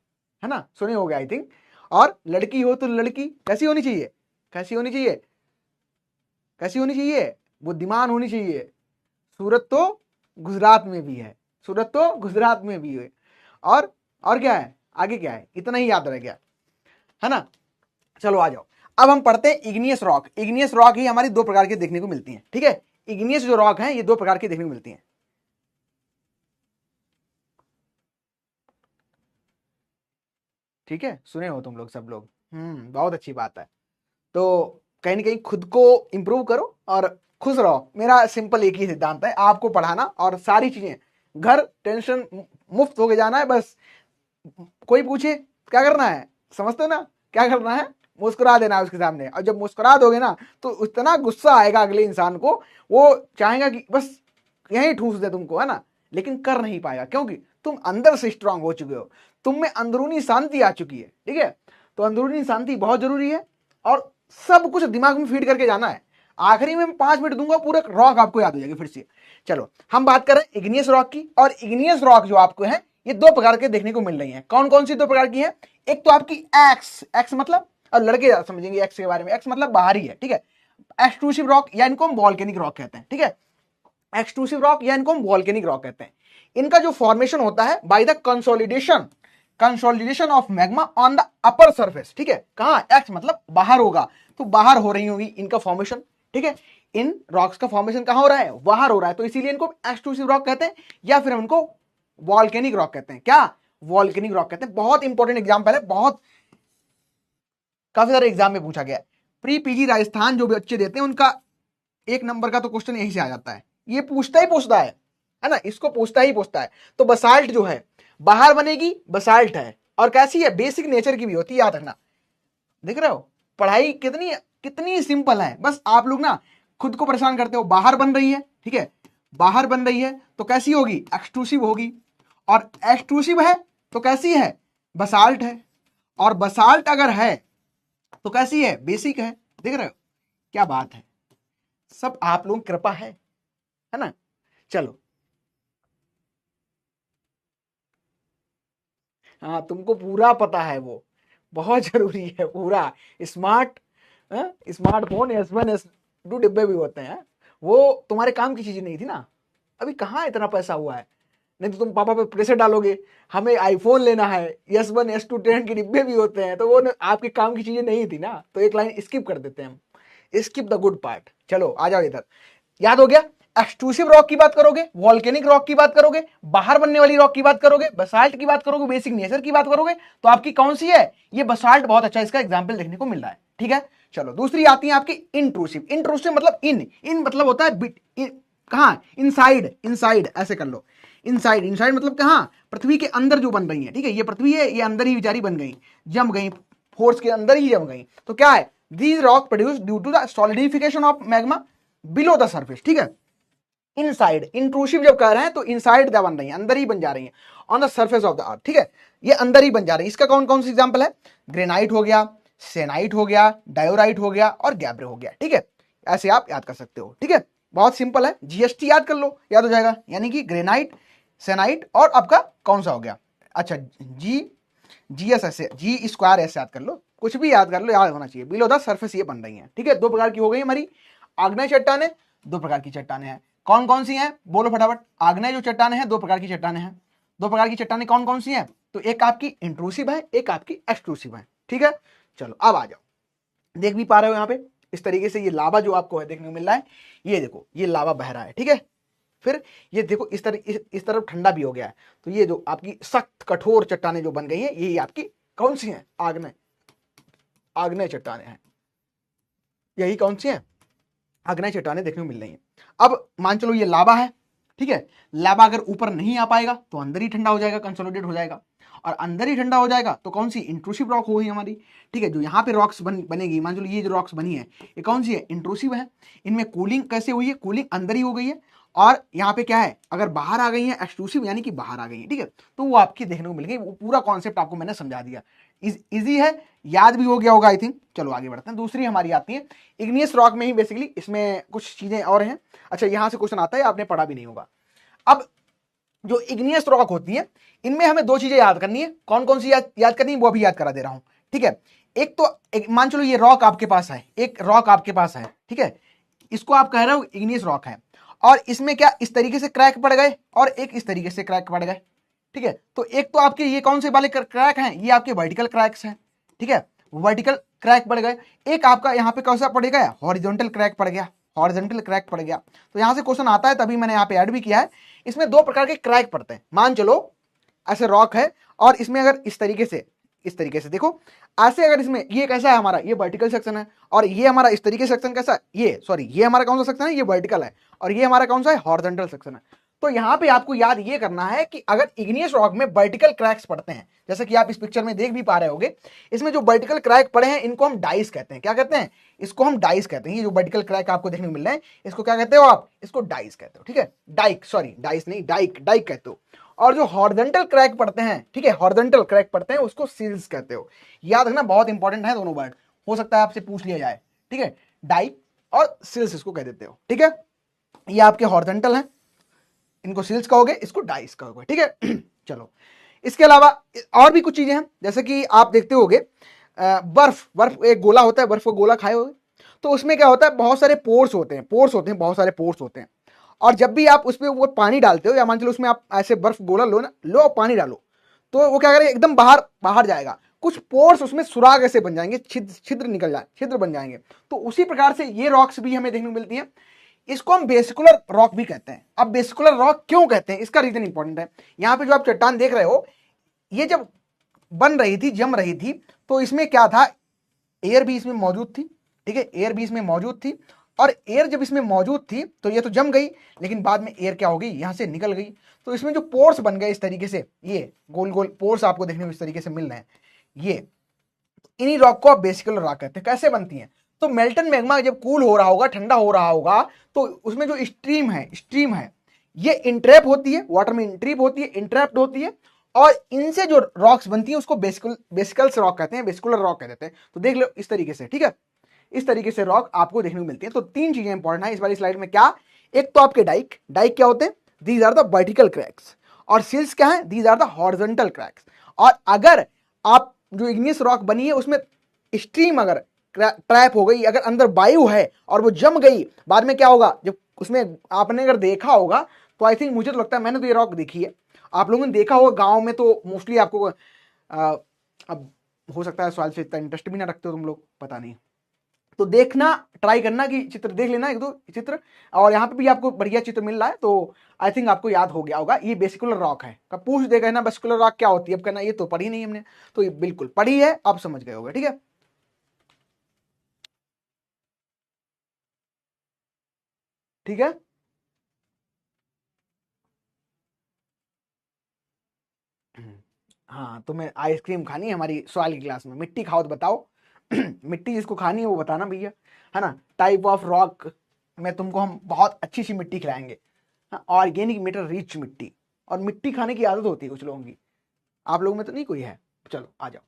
ना, सुने होगे आई थिंक। और लड़की हो तो लड़की कैसी होनी चाहिए, कैसी होनी चाहिए, कैसी होनी चाहिए, बुद्धिमान होनी चाहिए। सूरत तो गुजरात में भी है, सूरत तो गुजरात में भी है। और क्या है, आगे क्या है, इतना ही याद रह गया, है ना। चलो आ जाओ, अब हम पढ़ते हैं इग्नियस रॉक। इग्नियस रॉक ही हमारी दो प्रकार की देखने को मिलती है। ठीक है, इग्नियस जो रॉक है ये दो प्रकार की देखने को मिलती है। ठीक है, सुने हो तुम लोग सब लोग, बहुत अच्छी बात है। तो कहीं ना कहीं खुद को इंप्रूव करो और खुश रहो। मेरा सिंपल एक ही सिद्धांत है, आपको पढ़ाना और सारी चीजें घर टेंशन मुफ्त होके जाना है बस। कोई पूछे क्या करना है, समझते हो ना, क्या करना है, मुस्कुरा देना है उसके सामने। और जब मुस्कुरा दोगे ना तो इतना गुस्सा आएगा अगले इंसान को, वो चाहेगा कि बस यहीं ठूस दे तुमको, है ना, लेकिन कर नहीं पाएगा क्योंकि तुम अंदर से स्ट्रांग हो चुके हो, तुम में अंदरूनी शांति आ चुकी है। ठीक है, तो अंदरूनी शांति बहुत जरूरी है, और सब कुछ दिमाग में फीड करके जाना है। आखिरी में 5 मिनट दूंगा, पूरा रॉक आपको याद हो जाएगी फिर से। चलो हम बात करें इग्नियस रॉक की, और इग्नियस रॉक जो आपको है ये दो प्रकार के देखने को मिल रही है। कौन कौन सी दो प्रकार की है, एक तो आपकी एक्स मतलब, अब लड़के समझेंगे एक्स के बारे में, एक्स मतलब बाहरी है। ठीक है, एक्सट्रूसिव रॉक या इनको हम वॉल्केनिक रॉक कहते हैं। ठीक है, एक्सट्रूसिव रॉक या इनको हम वॉल्केनिक रॉक कहते हैं। इनका जो फॉर्मेशन होता है by the consolidation of magma on the upper surface. ठीक है, कहां, एक्स मतलब बाहर होगा, तो बाहर हो रही होगी इनका फॉर्मेशन। ठीक है, इन रॉक्स का फॉर्मेशन कहां हो रहा है, बाहर हो रहा है, तो इसीलिए इनको एक्सट्रूसिव रॉक कहते हैं, या फिर हम इनको वॉल्केनिक रॉक कहते हैं। क्या, वॉल्केनिक रॉक कहते हैं। बहुत इंपॉर्टेंट एग्जाम्पल है, बहुत काफी सारे एग्जाम में पूछा गया है। प्री पीजी राजस्थान जो भी बच्चे देते हैं उनका 1 नंबर का तो क्वेश्चन यहीं से आ जाता है। ये पूछता है ना, इसको पूछता है। तो बसाल्ट जो है बाहर बनेगी, बसाल्ट है, और कैसी है, बेसिक नेचर की भी होती है, याद रखना। देख रहे हो पढ़ाई कितनी कितनी सिंपल है, बस आप लोग ना खुद को परेशान करते हो। बाहर बन रही है, ठीक है, बाहर बन रही है तो कैसी होगी, एक्सट्रूसिव होगी, और एक्सट्रूसिव है तो कैसी है, बसाल्ट है, और बसाल्ट अगर है तो कैसी है, बेसिक है। देख रहे हो क्या बात है, सब आप लोगों की कृपा है ना। चलो, हाँ तुमको पूरा पता है, वो बहुत जरूरी है पूरा। स्मार्ट स्मार्टफोन S1 S2 डिब्बे भी होते हैं, वो तुम्हारे काम की चीजें नहीं थी ना। अभी कहाँ इतना पैसा हुआ है, नहीं तो तुम पापा पे प्रेशर डालोगे हमें आईफोन लेना है, S1 S2 ट्रेन के डिब्बे भी होते हैं, तो वो आपके काम की चीजें नहीं थी ना, तो एक लाइन स्किप कर देते हैं हम, स्किप द गुड पार्ट। चलो आ जाओ इधर, याद हो गया। एक्सट्रूसिव रॉक की बात करोगे, वॉल्केनिक रॉक की बात करोगे, बाहर बनने वाली रॉक की बात करोगे, बसाल्ट की बात करोगे, बेसिक नेचर की बात करोगे, तो आपकी कौन सी है, ये बसाल्ट बहुत अच्छा इसका एग्जाम्पल देखने को मिल रहा है। ठीक है, चलो दूसरी आती है आपकी इंट्रूसिव। इंट्रूसिव मतलब इन मतलब होता है कहाँ, इनसाइड, इनसाइड ऐसे कर लो, इनसाइड, इनसाइड मतलब कहाँ, पृथ्वी के अंदर जो बन रही है। ठीक है, ये पृथ्वी है, ये अंदर ही बेचारी बन गई, जम गई, फोर्स के अंदर ही जम गई। तो क्या है, these rock produce due to the solidification of magma below the surface. ठीक है, इनसाइड, इंट्रूसिव जब कह रहे हैं तो इनसाइड बन रही है, अंदर ही बन जा रही है, on the surface of the अर्थ। ठीक है, ये अंदर ही बन जा रही है। इसका कौन कौन सा एग्जांपल है, ग्रेनाइट हो गया, सेनाइट हो गया, डायोराइट हो गया और गैब्रे हो गया। ठीक है, ऐसे आप याद कर सकते हो। ठीक है, बहुत सिंपल है, जीएसटी याद कर लो, याद हो जाएगा। यानी कि ग्रेनाइट, सेनाइट और आपका कौन सा हो गया, अच्छा जीएस ऐसे, जी स्क्वायर ऐसे याद कर लो, कुछ भी याद कर लो, याद होना चाहिए। बिलो द सर्फेस ये बन रही है। ठीक है, दो प्रकार की हो गई हमारी आग्नेय चट्टाने, दो प्रकार की चट्टाने हैं। कौन कौन सी हैं, बोलो फटाफट। आग्नेय जो चट्टाने हैं, दो प्रकार की चट्टाने हैं। दो प्रकार की चट्टाने कौन कौन सी हैं, तो एक आपकी इंट्रूसिव है, एक आपकी एक्सट्रूसिव है। ठीक है, चलो अब आ जाओ, देख भी पा रहे हो यहाँ पे इस तरीके से ये लावा जो आपको है देखने को मिल रहा है, ये देखो ये लावा बह रहा है। ठीक है, फिर ये देखो इस तरफ ठंडा भी हो गया है, तो ये जो आपकी सख्त कठोर चट्टाने जो बन गई हैं, ये आपकी कौन सी हैं, आग्नेय, आग्नेय चट्टाने हैं। यही कौन सी हैं, आग्नेय चट्टाने देखने को मिल रही हैं। अब मान चलो ये लावा है, ठीक है, लावा अगर ऊपर नहीं आ पाएगा तो अंदर ही ठंडा हो जाएगा, कंसोलिडेट हो जाएगा, और अंदर ही ठंडा हो जाएगा तो कौन सी, इंट्रूसिव रॉक होगी हमारी। ठीक है, जो यहाँ पे रॉक्स बनेगी, मान चलो ये जो रॉक्स बनी है ये कौन सी है, इंट्रूसिव है। इनमें कूलिंग कैसे हुई है, कूलिंग अंदर ही हो गई है, और यहाँ पे क्या है, अगर बाहर आ गई है एक्सक्लूसिव यानी कि बाहर आ गई है। ठीक है, तो वो आपकी देखने को मिल गई, वो पूरा कॉन्सेप्ट आपको मैंने समझा दिया, इजी है, याद भी हो गया होगा आई थिंक। चलो आगे बढ़ते हैं, दूसरी हमारी आती है इग्नियस रॉक में ही, बेसिकली इसमें कुछ चीजें और हैं। अच्छा, यहां से क्वेश्चन आता है, आपने पढ़ा भी नहीं होगा। अब जो इग्नियस रॉक होती है, इनमें हमें दो चीजें याद करनी है, कौन कौन सी याद करनी है वो अभी याद करा दे रहा हूं। ठीक है, एक तो मान चलो ये रॉक आपके पास है, एक रॉक आपके पास है, ठीक है, इसको आप कह रहे हो इग्नियस रॉक है, और इसमें क्या इस तरीके से क्रैक पड़ गए और एक इस तरीके से क्रैक पड़ गए। ठीक है, तो एक तो आपके ये कौन से वाले क्रैक हैं, ये आपके वर्टिकल क्रैक्स हैं। ठीक है, वर्टिकल क्रैक पड़ गए। एक आपका यहाँ पे कैसा पड़ गया, हॉरिजॉन्टल क्रैक पड़ गया, हॉरिजॉन्टल क्रैक पड़ गया। तो यहां से क्वेश्चन आता है, तभी मैंने यहाँ पे ऐड भी किया है। इसमें दो प्रकार के क्रैक पड़ते हैं, मान चलो ऐसे रॉक है, और इसमें अगर इस तरीके से देखो, ऐसे अगर इसमें ये कैसा है हमारा, ये वर्टिकल सेक्शन है, और ये हमारा इस तरीके से सेक्शन कैसा है, ये हमारा कौन सा सेक्शन है, ये वर्टिकल है, और ये हमारा कौन सा है, हॉरिजॉन्टल सेक्शन है। तो यहां पे आपको याद ये करना है कि अगर इग्नियस रॉक में वर्टिकल क्रैक्स पड़ते हैं, जैसे कि आप इस पिक्चर में देख भी पा रहे होगे, इसमें जो वर्टिकल क्रैक पड़े हैं इनको हम डाइस कहते हैं। क्या कहते हैं, इसको हम डाइस कहते हैं। ये जो वर्टिकल क्रैक आपको देखने को मिल रहे हैं, इसको क्या कहते हो आप, इसको डाइस कहते हो। ठीक है, डाइस नहीं, डाइक कहते हो। और जो हॉरिजॉन्टल क्रैक पड़ते हैं, ठीक है, हॉरिजॉन्टल क्रैक पड़ते हैं उसको सील्स कहते हो। याद रखना, बहुत इंपॉर्टेंट है दोनों वर्ड, हो सकता है आपसे पूछ लिया जाए। ठीक है, डाइक और सील्स इसको कह देते हो। ठीक है, ये आपके हॉरिजॉन्टल हैं, इनको सील्स कहोगे, इसको डाइस कहोगे। ठीक है चलो, इसके अलावा और भी कुछ चीजें हैं, जैसे कि आप देखते होगे बर्फ एक गोला होता है, बर्फ को गोला खाए होगे, तो उसमें क्या होता है, बहुत सारे पोर्स होते हैं, बहुत सारे पोर्स होते हैं। और जब भी आप उसमें वो पानी डालते हो, या मान चलो उसमें आप ऐसे बर्फ गोला लो ना, लो पानी डालो, तो वो क्या करेगा, एकदम बाहर जाएगा, कुछ पोर्स उसमें सुराग ऐसे बन जाएंगे, छिद्र बन जाएंगे। तो उसी प्रकार से ये रॉक्स भी हमें देखने को मिलती हैं, इसको हम बेसिकुलर रॉक भी कहते हैं। अब बेसिकुलर रॉक क्यों कहते हैं, इसका रीजन इंपॉर्टेंट है। यहां पे जो आप चट्टान देख रहे हो, ये जब बन रही थी, जम रही थी, तो इसमें क्या था, एयर भी इसमें मौजूद थी। ठीक है, एयर भी इसमें मौजूद थी, और एयर जब इसमें मौजूद थी तो ये तो जम गई, लेकिन बाद में एयर क्या हो गई, यहां से निकल गई। तो इसमें जो पोर्स बन गए इस तरीके से, ये गोल गोल पोर्स आपको देखने को इस तरीके से मिल रहे हैं, ये इन्हीं रॉक को आप बेसिकुलर रॉक कहते हैं। कैसे बनती हैं, तो मेल्टन मैग्मा जब कूल हो रहा होगा, ठंडा हो रहा होगा, तो उसमें जो स्ट्रीम है ये इंट्रैप होती है, वाटर में इंट्रैप होती है, इंट्रैप्ड होती है, और इनसे जो रॉक्स बनती हैं उसको बेसिकल्स रॉक कहते हैं, बेसिकुलर रॉक कहते हैं। तो देख लो इस तरीके से, ठीक है, इस तरीके से रॉक आपको देखने को मिलती है। तो तीन चीजें इंपॉर्टेंट है इस वाली स्लाइड में। क्या? एक तो आपके डाइक, डाइक क्या होते हैं? These are the vertical cracks. और सिल्स क्या है? These are the horizontal cracks. और अगर आप जो इग्नियस रॉक बनी है उसमें स्ट्रीम अगर ट्रैप हो गई, अगर अंदर वायु है और वो जम गई, बाद में क्या होगा? जब उसमें आपने अगर देखा होगा तो आई थिंक, मुझे तो लगता है मैंने तो ये रॉक देखी है, आप लोगों ने देखा होगा गांव में, तो मोस्टली आपको अब हो सकता है सवाल से इतना इंटरेस्ट भी ना रखते हो तुम लोग, पता नहीं, तो देखना, ट्राई करना कि चित्र देख लेना एक दो चित्र, और यहाँ पे भी आपको बढ़िया चित्र मिल रहा है तो आई थिंक आपको याद हो गया होगा। ये बेसिकुलर रॉक है। कब पूछ देगा ना बेसिकुलर रॉक क्या होती है, अब कहना ये तो पढ़ी नहीं हमने, तो ये बिल्कुल पढ़ी है, आप समझ गए होगे। ठीक है, ठीक है। हाँ, तुम्हें आइसक्रीम खानी है हमारी सवाल की क्लास में, मिट्टी खाओ तो बताओ। मिट्टी जिसको खानी है वो बताना भैया, है ना। टाइप ऑफ रॉक में तुमको हम बहुत अच्छी सी मिट्टी खिलाएंगे, ऑर्गेनिक मैटर रिच मिट्टी। और मिट्टी खाने की आदत होती है कुछ लोगों की, आप लोगों में तो नहीं कोई है। चलो आ जाओ,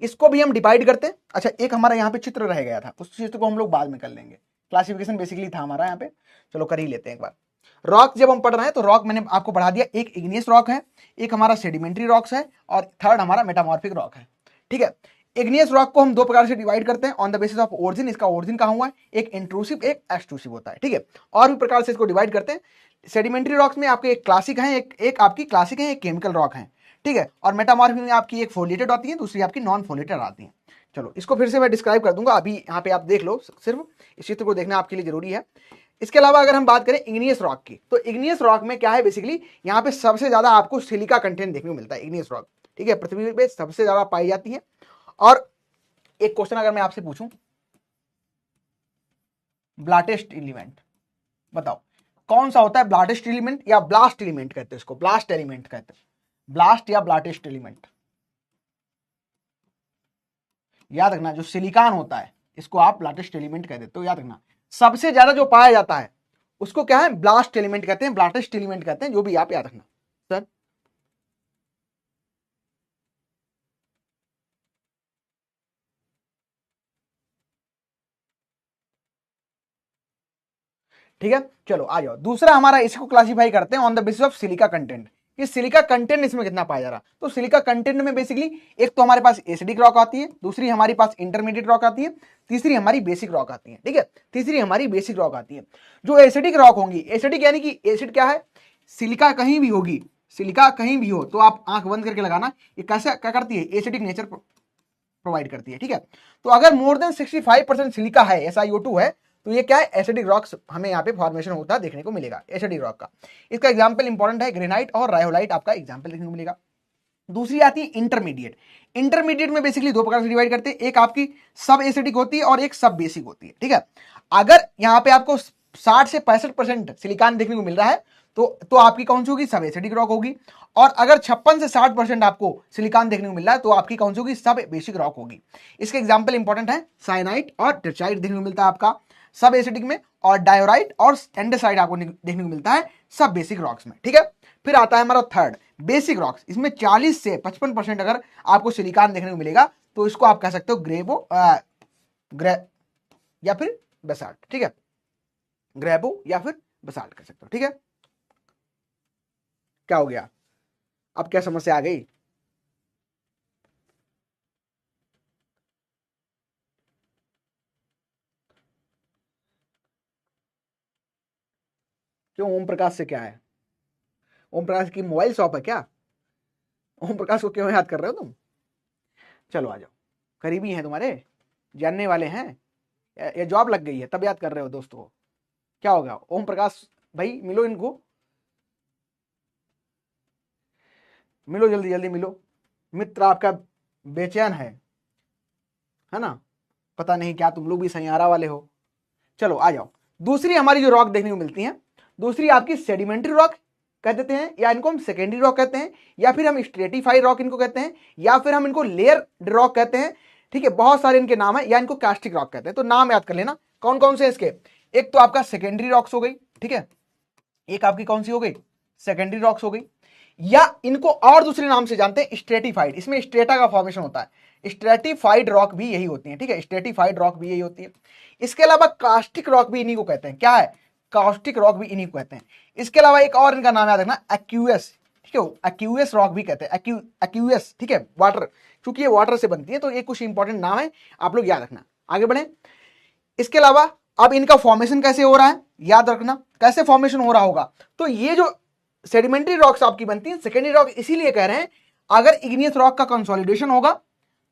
इसको भी हम डिवाइड करते हैं। अच्छा, एक हमारा यहाँ पे चित्र रह गया था, उस चित्र को हम लोग बाद में कर लेंगे, क्लासिफिकेशन बेसिकली था हमारा यहाँ पे। चलो कर ही लेते हैं एक बार। रॉक जब हम पढ़ रहे हैं तो रॉक मैंने आपको बढ़ा दिया, एक इग्नियस रॉक है, एक हमारा सेडिमेंट्री रॉक्स है, और थर्ड हमारा मेटामॉर्फिक रॉक है। ठीक है, इग्नियस रॉक को हम दो प्रकार से डिवाइड करते हैं on the basis of origin. इसका ओरिजिन कहाँ हुआ है? एक इंट्रूसिव, एक एक्सट्रूसिव होता है। ठीक है, और भी प्रकार से इसको डिवाइड करते हैं। सेडिमेंट्री रॉक्स में आपके एक क्लासिक है, एक आपकी क्लासिक है, एक केमिकल रॉक है। ठीक है, और मेटामॉर्फिक में आपकी एक फोलिएटेड आती है, दूसरी आपकी नॉन फोलिएटेड आती है। चलो इसको फिर से मैं डिस्क्राइब कर दूंगा, अभी यहाँ पे आप देख लो, सिर्फ इस चित्र को देखना आपके लिए जरूरी है। इसके अलावा अगर हम बात करें इग्नियस रॉक की, तो इग्नियस रॉक में क्या है? बेसिकली यहाँ पे सबसे ज्यादा आपको सिलिका कंटेंट देखने को मिलता है इग्नियस रॉक। ठीक है, पृथ्वी पे सबसे ज्यादा पाई जाती है। और एक क्वेश्चन अगर मैं आपसे पूछूं, ब्लाटेस्ट एलिमेंट बताओ कौन सा होता है? ब्लाटेस्ट एलिमेंट या ब्लास्ट एलिमेंट कहते हैं इसको, ब्लास्ट एलिमेंट कहते हैं, ब्लास्ट या ब्लाटेस्ट एलिमेंट। याद रखना, जो सिलिकॉन होता है इसको आप ब्लाटेस्ट एलिमेंट कहते हैं, तो याद रखना सबसे ज्यादा जो पाया जाता है उसको क्या है? ब्लास्ट एलिमेंट कहते हैं, ब्लाटेस्ट एलिमेंट कहते हैं, जो भी आप याद रखना। सर ठीक है, चलो आ जाओ। दूसरा हमारा, इसको क्लासिफाई करते हैं on the basis of silica content, कि सिलिका कंटेंट इसमें कितना पाया जा रहा। तो सिलिका कंटेंट में बेसिकली एक तो हमारे पास एसिडिक रॉक आती है, दूसरी हमारे पास इंटरमीडिएट रॉक आती है, तीसरी हमारी बेसिक रॉक आती है। ठीक है, तीसरी हमारी बेसिक रॉक आती है। जो एसिडिक रॉक होंगी, एसिडिक यानी कि एसिड क्या है? सिलिका कहीं भी होगी, सिलिका कहीं भी हो तो आप आंख बंद करके लगाना, ये कैसे क्या करती है? एसिडिक नेचर प्रोवाइड करती है। ठीक है, तो अगर मोर देन 65% सिलिका है, SiO2 है, तो ये क्या है? एसिडिक रॉक्स हमें यहाँ पे फॉर्मेशन होता देखने को मिलेगा एसिडिक रॉक का। इसका एग्जांपल इंपॉर्टेंट है, ग्रेनाइट और रायोलाइट आपका एग्जांपल देखने को मिलेगा। दूसरी आती है इंटरमीडिएट। इंटरमीडिएट में बेसिकली दो प्रकार से डिवाइड करते हैं, एक आपकी सब एसिडिक होती है और एक सब बेसिक होती है। ठीक है, अगर यहाँ पे आपको 60 से 65% सिलिकॉन देखने को मिल रहा है तो आपकी कौन सी होगी? सब एसिडिक रॉक होगी। और अगर 56 से 60% आपको सिलिकॉन देखने को मिल रहा है तो आपकी कौन सी होगी? सब बेसिक रॉक होगी। इसके एग्जाम्पल इंपॉर्टेंट है, साइनाइट और टेट्राइट देखने को मिलता है आपका सब एसिडिक में, और डायोराइट और एंडेसाइट आपको देखने को मिलता है सब बेसिक रॉक्स में। ठीक है, फिर आता है हमारा थर्ड बेसिक रॉक्स। इसमें 40 से 55% अगर आपको सिलिकॉन देखने को मिलेगा तो इसको आप कह सकते हो ग्रेबो या फिर बेसाल्ट। ठीक है, ग्रेबो या फिर बेसाल्ट कह सकते हो। ठीक है, क्या हो गया? अब क्या समस्या आ गई? क्यों, ओम प्रकाश से क्या है? ओम प्रकाश की मोबाइल शॉप है क्या? ओम प्रकाश को क्यों याद कर रहे हो तुम? चलो आ जाओ, करीबी हैं तुम्हारे, जानने वाले हैं, या जॉब लग गई है तब याद कर रहे हो दोस्तों को? क्या होगा? ओम प्रकाश भाई मिलो, इनको मिलो, जल्दी जल्दी मिलो। मित्र आपका बेचैन है ना? पता नहीं क्या तुम लोग भी सैयारा वाले हो। चलो आ जाओ, दूसरी हमारी जो रॉक देखने को मिलती है, दूसरी आपकी सेडिमेंट्री रॉक कह देते हैं, या इनको हम सेकेंडरी रॉक कहते हैं, या फिर हम स्ट्रेटिफाइड रॉक इनको कहते हैं, या फिर हम इनको लेयर रॉक कहते हैं। ठीक है, बहुत सारे इनके नाम है, या इनको कास्टिक रॉक कहते हैं। तो नाम याद कर लेना कौन कौन से इसके। एक तो आपका सेकेंडरी रॉक्स हो गई, ठीक है, एक आपकी कौन सी हो गई? सेकेंडरी रॉक्स हो गई। या इनको और दूसरे नाम से जानते हैं स्ट्रेटिफाइड, इसमें स्ट्रेटा का फॉर्मेशन होता है। स्ट्रेटिफाइड रॉक भी यही होती है, ठीक है, स्ट्रेटिफाइड रॉक भी यही होती है। इसके अलावा कास्टिक रॉक भी इन्हीं को कहते हैं। क्या है? कास्टिक रॉक भी इन्हीं को कहते हैं। इसके अलावा एक और इनका नाम याद रखना, एक्यूएस, ठीक है, एक्यूएस रॉक भी कहते हैं, एक्यूएस, ठीक है, वाटर, क्योंकि ये वाटर से बनती है, तो ये कुछ इंपॉर्टेंट नाम है, आप लोग याद रखना। आगे बढ़े। इसके अलावा अब इनका फॉर्मेशन कैसे हो रहा है, याद रखना कैसे फॉर्मेशन हो रहा होगा। तो ये जो सेडिमेंट्री रॉक्स आपकी बनती है, सेकेंडरी रॉक इसीलिए कह रहे हैं, अगर इग्नियस रॉक का कंसोलिडेशन होगा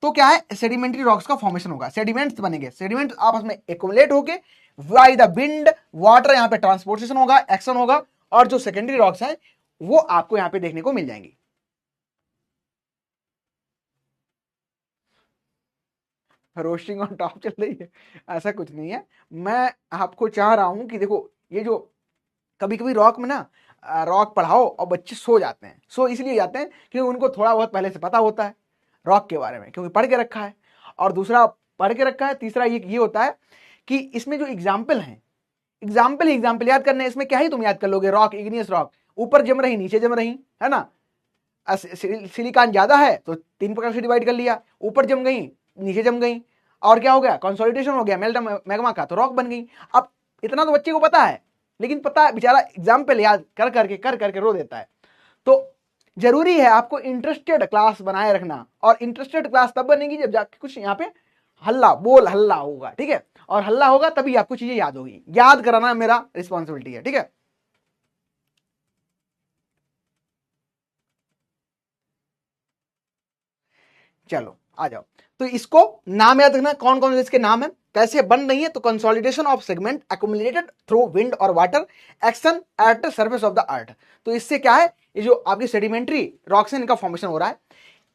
तो क्या है, सेडिमेंट्री रॉक्स का फॉर्मेशन होगा, सेडिमेंट्स बनेंगे, सेडिमेंट्स आपस में एक्युमुलेट होके बाय द विंड वाटर यहां पे ट्रांसपोर्टेशन होगा, एक्शन होगा, और जो सेकेंडरी रॉक्स हैं वो आपको यहां पे देखने को मिल जाएंगी। रोस्टिंग ऑन टॉप चल रही है, ऐसा कुछ नहीं है। मैं आपको चाह रहा हूं कि देखो, ये जो कभी कभी रॉक में ना रॉक पढ़ाओ और बच्चे सो जाते हैं, सो इसलिए जाते हैं क्योंकि उनको थोड़ा बहुत पहले से पता होता है रॉक के बारे में, क्योंकि पढ़ के रखा है, और दूसरा पढ़ के रखा है, तीसरा ये होता है कि इसमें जो एग्जाम्पल हैं, एग्जाम्पल याद करने, इसमें क्या ही तुम याद कर लोगे, रॉक, इग्नियस रॉक, ऊपर जम रही नीचे जम रही, है ना, सिलिकॉन ज्यादा है तो 3 प्रकार से डिवाइड कर लिया, ऊपर जम गई नीचे जम गई, और क्या हो गया, कंसोलिडेशन हो गया मेल्टन मैग्मा का, तो रॉक बन गई। अब इतना तो बच्चे को पता है, लेकिन पता है बेचारा एग्जाम्पल याद कर करके रो देता है। तो जरूरी है आपको इंटरेस्टेड क्लास बनाए रखना, और इंटरेस्टेड क्लास तब बनेगी जब जाके कुछ यहाँ पे हल्ला होगा, ठीक है, और हल्ला होगा तभी आपको चीजें याद होगी, याद कराना मेरा रिस्पॉन्सिबिलिटी है, ठीक है। चलो आ जाओ, तो इसको नाम याद रखना, कौन कौन से इसके नाम है, कैसे बन रही है, तो consolidation of segment accumulated through wind और water, action at the surface of the earth. तो इससे क्या है, ये जो आपकी सेडिमेंट्री रॉक्स है इनका फॉर्मेशन हो रहा है।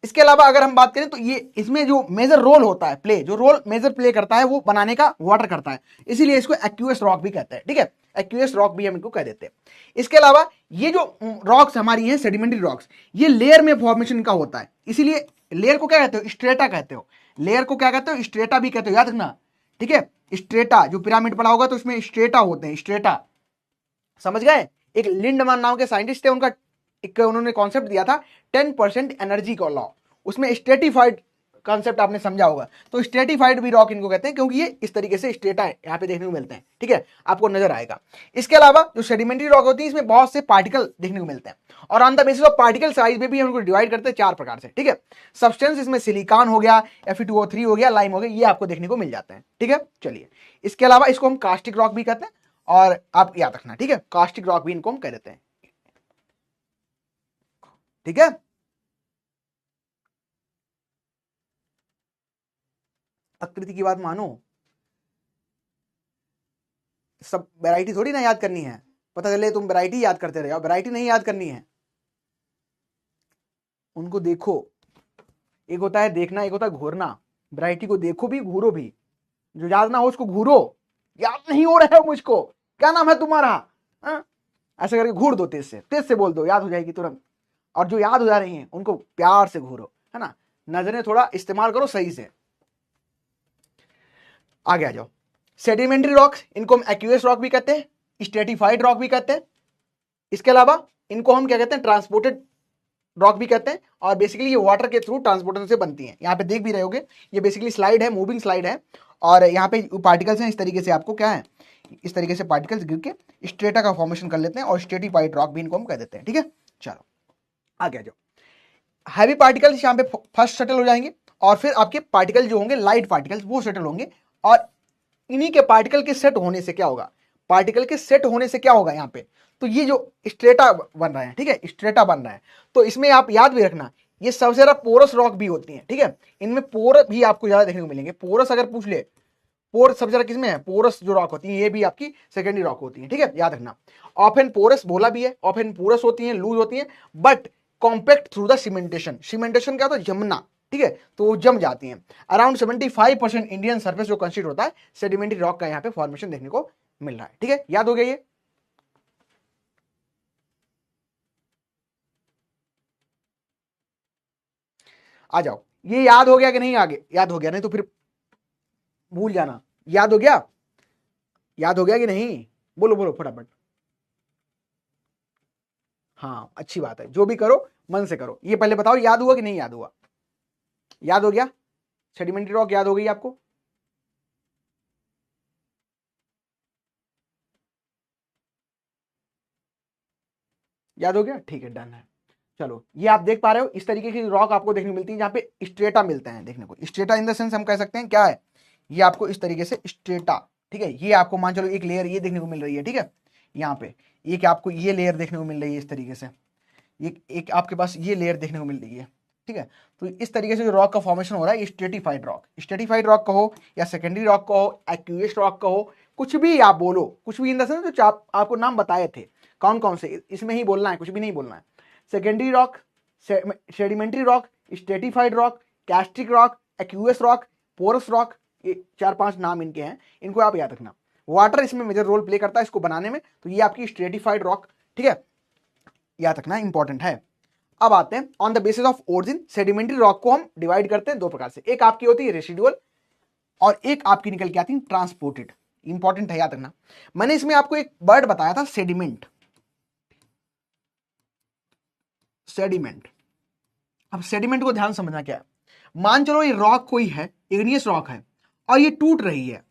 इसके अलावा अगर हम बात करें तो ये इसमें जो मेजर रोल होता है, प्ले, जो रोल मेजर प्ले करता है वो बनाने का वाटर करता है, इसीलिए इसको एक्यूएस रॉक भी कहते हैं, ठीक है, एक्यूएस रॉक भी हम इनको कह देते हैं। इसके अलावा ये जो रॉक्स हमारी हैं सेडिमेंट्री रॉक्स, ये लेयर में फॉर्मेशन का होता है, इसीलिए लेयर को क्या कहते हो, स्ट्रेटा कहते हो, लेयर को क्या कहते हो, स्ट्रेटा भी कहते हो, याद रखना, ठीक है। स्ट्रेटा, जो पिरामिड पढ़ा होगा तो इसमें स्ट्रेटा होते हैं, स्ट्रेटा, समझ गए। एक लिंडमैन नाम के साइंटिस्ट थे, उनका एक उन्होंने कॉन्सेप्ट दिया था 10% एनर्जी का लॉ, उसमें स्ट्रेटिफाइड कॉन्सेप्ट आपने समझा होगा। तो स्ट्रेटिफाइड भी रॉक इनको कहते हैं, क्योंकि ये इस तरीके से स्ट्रेटा है, यहाँ पे देखने को मिलते हैं, ठीक है, आपको नजर आएगा। इसके अलावा जो सेडिमेंट्री रॉक होती है इसमें बहुत से पार्टिकल देखने को मिलते हैं, और on the basis of particle size में भी हम उनको डिवाइड करते हैं 4 प्रकार से, ठीक है। सब्सटेंस, इसमें सिलिकॉन हो गया, Fe2O3 हो गया, लाइम हो गया, ये आपको देखने को मिल जाते हैं, ठीक है। चलिए, इसके अलावा इसको हम कास्टिक रॉक भी कहते हैं, और आप याद रखना, ठीक है, कास्टिक रॉक भी इनको हम कह देते हैं, ठीक है। आकृति की बात मानो, सब वैरायटी थोड़ी ना याद करनी है, पता चले तुम वैरायटी याद करते रहे, वैरायटी नहीं याद करनी है, उनको देखो, एक होता है देखना, एक होता है घूरना, वैरायटी को देखो भी घूरो भी, जो याद ना हो उसको घूरो, याद नहीं हो रहा है मुझको, क्या नाम है तुम्हारा, ऐसे करके घूर दो, तेज से बोल दो, याद हो जाएगी तुरंत। और जो याद हो जा रही हैं उनको प्यार से घूरो, है ना, नजरें थोड़ा इस्तेमाल करो सही से। आगे आ जाओ, सेडिमेंट्री रॉक्स, इनको हम एक्यूएस रॉक भी कहते हैं, स्ट्रेटिफाइड रॉक भी कहते हैं। इसके अलावा इनको हम क्या कहते हैं, ट्रांसपोर्टेड रॉक भी कहते हैं, और बेसिकली ये वाटर के थ्रू ट्रांसपोर्टेशन से बनती हैं। यहाँ पे देख भी रहे होगे, ये बेसिकली स्लाइड है, मूविंग स्लाइड है, और यहाँ पे पार्टिकल्स हैं, इस तरीके से आपको क्या है, इस तरीके से पार्टिकल्स गिर के स्ट्रेटा का फॉर्मेशन कर लेते हैं, और स्ट्रेटिफाइड रॉक भी इनको हम कह देते हैं, ठीक है। चलो आगे आ जाओ, हैवी पार्टिकल्स यहाँ पे फर्स्ट सेटल हो जाएंगे, और फिर आपके पार्टिकल जो होंगे लाइट पार्टिकल्स वो सेटल होंगे, और इन्हीं के पार्टिकल के सेट होने से क्या होगा, पार्टिकल के सेट होने से क्या होगा यहाँ पे, तो ये जो स्ट्रेटा बन रहा है, ठीक है, स्ट्रेटा बन रहा है। तो इसमें आप याद भी रखना, ये सबसे ज्यादा पोरस रॉक भी होती है, ठीक है, इनमें पोर भी आपको ज्यादा देखने को मिलेंगे। पोरस अगर पूछ ले, पोर सबसे ज्यादा किसमें है, पोरस जो रॉक होती है ये भी आपकी सेकेंडरी रॉक होती है, ठीक है, याद रखना। ऑफन पोरस बोला भी है, ऑफन पोरस होती है, लूज होती है, but compact through the cementation, cementation क्या होता है, जमना, ठीक है, तो वो जम जाती हैं। अराउंड 75% इंडियन सर्फेस जो कंसिडर होता है सेडिमेंट्री रॉक का यहाँ पे फॉर्मेशन देखने को मिल रहा है, ठीक है, याद हो गया ये। आ जाओ, ये याद हो गया कि नहीं, आगे याद हो गया, नहीं तो फिर भूल जाना, याद हो गया, याद हो गया कि नहीं, बोलो बोलो फटाफट। हाँ अच्छी बात है, जो भी करो मन से करो। ये पहले बताओ याद हुआ कि नहीं याद हुआ, याद हो गया, सेडिमेंट्री रॉक याद हो गई आपको? याद हो गया, ठीक है, डन है। चलो, ये आप देख पा रहे हो, इस तरीके की रॉक आपको देखने को मिलती है जहां पे स्ट्रेटा मिलते हैं देखने को। स्ट्रेटा इन द सेंस हम कह सकते हैं क्या है, ये आपको इस तरीके से स्ट्रेटा, ठीक है, ये आपको मान चलो एक लेयर ये देखने को मिल रही है, ठीक है, यहाँ पे एक आपको ये लेयर देखने को मिल रही है इस तरीके से, ये एक आपके पास ये लेयर देखने को मिल रही है, ठीक है। तो इस तरीके से जो रॉक का फॉर्मेशन हो रहा है, स्ट्रेटिफाइड रॉक, स्ट्रेटिफाइड रॉक कहो या सेकेंडरी रॉक कहो, एक्यूएस रॉक कहो, कुछ भी आप बोलो, कुछ भी इन द सेंस जो आपको नाम बताए थे कौन कौन से, इसमें ही बोलना है, कुछ भी नहीं बोलना है। Secondary rock, sedimentary rock, stratified rock, clastic rock, aqueous rock, porous rock, ये 4-5 नाम इनके हैं, इनको आप याद रखना। वाटर इसमें मेजर रोल प्ले करता है इसको बनाने में, तो ये आपकी स्ट्रेटिफाइड रॉक, ठीक है, याद रखना इंपॉर्टेंट है। अब आते हैं on the basis of origin, sedimentary rock को हम डिवाइड करते हैं दो प्रकार से, एक आपकी होती है रेसिडुअल और एक आपकी निकल के आती है ट्रांसपोर्टेड। इंपॉर्टेंट है, याद रखना। मैंने इसमें आपको एक वर्ड बताया था सेडिमेंट, सेडिमेंट। अब सेडिमेंट को ध्यान समझना क्या है, मान चलो ये रॉक कोई है, इग्नियस रॉक है, और ये टूट रही है।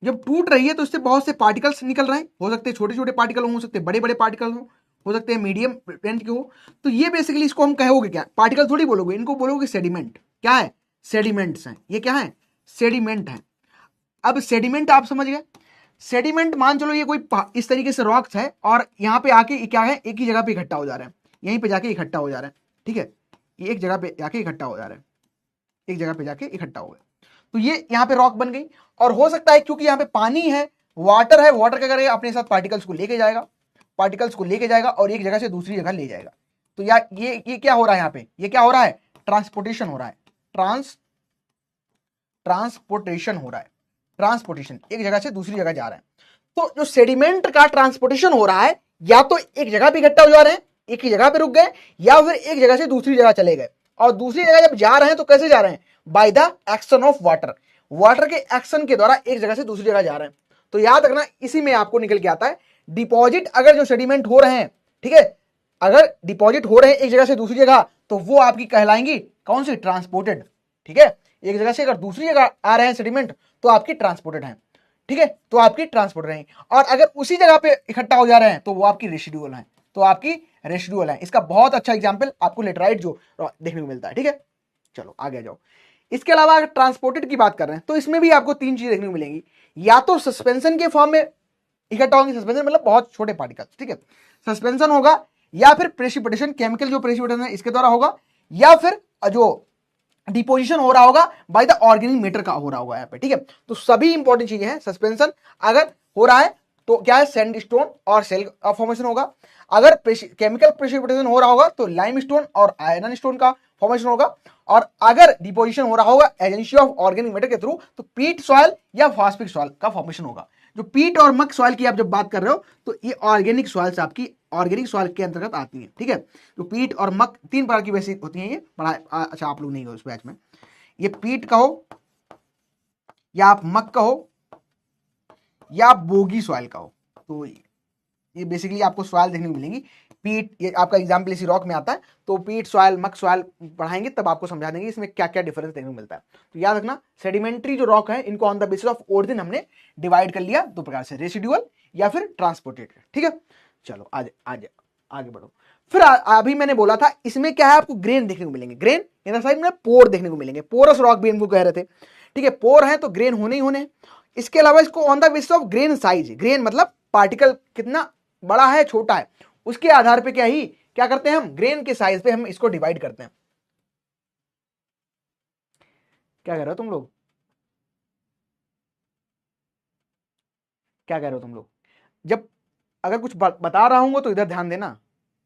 जब टूट रही है तो इससे बहुत से पार्टिकल्स निकल रहे हैं, हो सकते हैं छोटे छोटे पार्टिकल हो सकते हैं बड़े बड़े पार्टिकल हो सकते हैं मीडियम लेंथ के हो। तो ये बेसिकली इसको हम कहोगे क्या, पार्टिकल थोड़ी बोलोगे, इनको बोलोगे सेडिमेंट। क्या है, सेडिमेंट्स हैं, ये क्या है, सेडिमेंट है। अब सेडिमेंट आप समझ गए, सेडिमेंट मान चलो ये कोई इस तरीके से रॉक्स है और यहाँ पे आके क्या है, एक ही जगह पे इकट्ठा हो जा रहे हैं, यहीं पे जाके इकट्ठा हो जा रहे हैं, ठीक है, ये एक जगह पे जाके इकट्ठा हो जा रहे हैं, एक जगह पे जाके इकट्ठा हो गए, तो ये यहाँ पे रॉक बन गई। और हो सकता है क्योंकि यहाँ पे पानी है, वाटर है, वाटर क्या करेगा, अपने साथ पार्टिकल्स को लेके जाएगा, पार्टिकल्स को लेके जाएगा और एक जगह से दूसरी जगह ले जाएगा। तो यार ये क्या हो रहा है यहाँ पे, ये क्या हो रहा है, ट्रांसपोर्टेशन हो रहा है, ट्रांसपोर्टेशन हो रहा है, ट्रांसपोर्टेशन, एक जगह से दूसरी जगह जा रहा है। तो जो सेडिमेंट का ट्रांसपोर्टेशन हो रहा है, या तो एक जगह पे इकट्ठा हो जा रहे हैं, एक ही जगह पे रुक गए, या फिर एक जगह से दूसरी जगह चले गए। और दूसरी जगह जब जा रहे हैं तो कैसे जा रहे हैं, by the action of water, water के एक्शन के द्वारा एक जगह से दूसरी जगह जा रहे हैं। तो याद रखना, इसी में आपको निकल के आता है डिपॉजिट। अगर जो सेडिमेंट हो रहे हैं, ठीक है, अगर डिपॉजिट हो रहे हैं एक जगह से दूसरी जगह, तो वो आपकी कहलाएंगी कौन सी, ट्रांसपोर्टेड, ठीक है। एक जगह से अगर दूसरी जगह आ रहे हैं सेडिमेंट तो आपकी ट्रांसपोर्टेड है, ठीक है, तो आपकी ट्रांसपोर्टेड है। और अगर उसी जगह पे इकट्ठा हो जा रहे हैं तो वो आपकी रेसिडुअल है, तो आपकी रेसिडुअल है। इसका बहुत अच्छा एग्जांपल आपको लेटराइट जो देखने को मिलता है, ठीक है। चलो आगे जाओ। इसके अलावा अगर ट्रांसपोर्टेड की बात कर रहे हैं तो इसमें भी आपको 3 चीजें देखने को मिलेंगी, या तो सस्पेंशन के फॉर्म में इकट्ठा होंगे, सस्पेंशन मतलब बहुत छोटे पार्टिकल्स, ठीक है, सस्पेंशन होगा, या फिर प्रेसिपिटेशन, केमिकल जो प्रेसिपिटेशन है इसके द्वारा होगा, या फिर जो डिपोजिशन हो रहा होगा बाय द ऑर्गेनिक मैटर का हो रहा होगा यहाँ पे, ठीक है। तो सभी इंपॉर्टेंट चीजें हैं। सस्पेंशन अगर हो रहा है तो क्या है, सैंडस्टोन और सेल का फॉर्मेशन होगा। अगर केमिकल प्रेसिपिटेशन हो रहा होगा तो लाइमस्टोन और आयरन स्टोन का फॉर्मेशन होगा। और अगर डिपोजिशन हो रहा होगा एजेंसी ऑफ ऑर्गेनिक मैटर के थ्रू तो पीट सॉइल या फॉस्फिक सॉइल का फॉर्मेशन होगा। जो पीट और मक सॉइल की आप जब बात कर रहे हो तो ये ऑर्गेनिक सॉइल्स आपकी ऑर्गेनिक सॉइल के अंतर्गत आती है, ठीक है। तो पीट और मक 3 प्रकार की वैसी होती हैं, ये बड़ा अच्छा आप लोग नहीं हो उस बैच में। ये पीट कहो या आप मक कहो या आप बोगी सॉइल कहो, तो ये बेसिकली आपको सॉइल देखने को मिलेंगी। पीट, ये आपका एग्जाम्पल इसी रॉक में आता है, तो पीट सॉइल मक सॉइल पढ़ाएंगे तब आपको समझा देंगे इसमें क्या क्या डिफरेंस देखने को मिलता है। तो याद रखना, सेडिमेंट्री जो रॉक है इनको on the basis of origin हमने डिवाइड कर लिया 2 प्रकार से, रेसिडुअल या फिर ट्रांसपोर्टेड, ठीक है। चलो आगे बढ़ो। फिर अभी मैंने बोला था इसमें क्या है, आपको ग्रेन देखने को मिलेंगे, ग्रेन इधर साइड में पोर देखने को मिलेंगे, पोरस रॉक भी इनको कह रहे थे, ठीक है। पोर है तो ग्रेन होने ही होने। इसके अलावा इसको on the basis of grain size, grain मतलब पार्टिकल कितना बड़ा है छोटा है, उसके आधार पे क्या करते हैं हम, ग्रेन के साइज पे हम इसको डिवाइड करते हैं। क्या कह रहे हो तुम लोग, क्या कह रहे हो तुम लोग? जब अगर कुछ बता रहा हूं तो इधर ध्यान देना,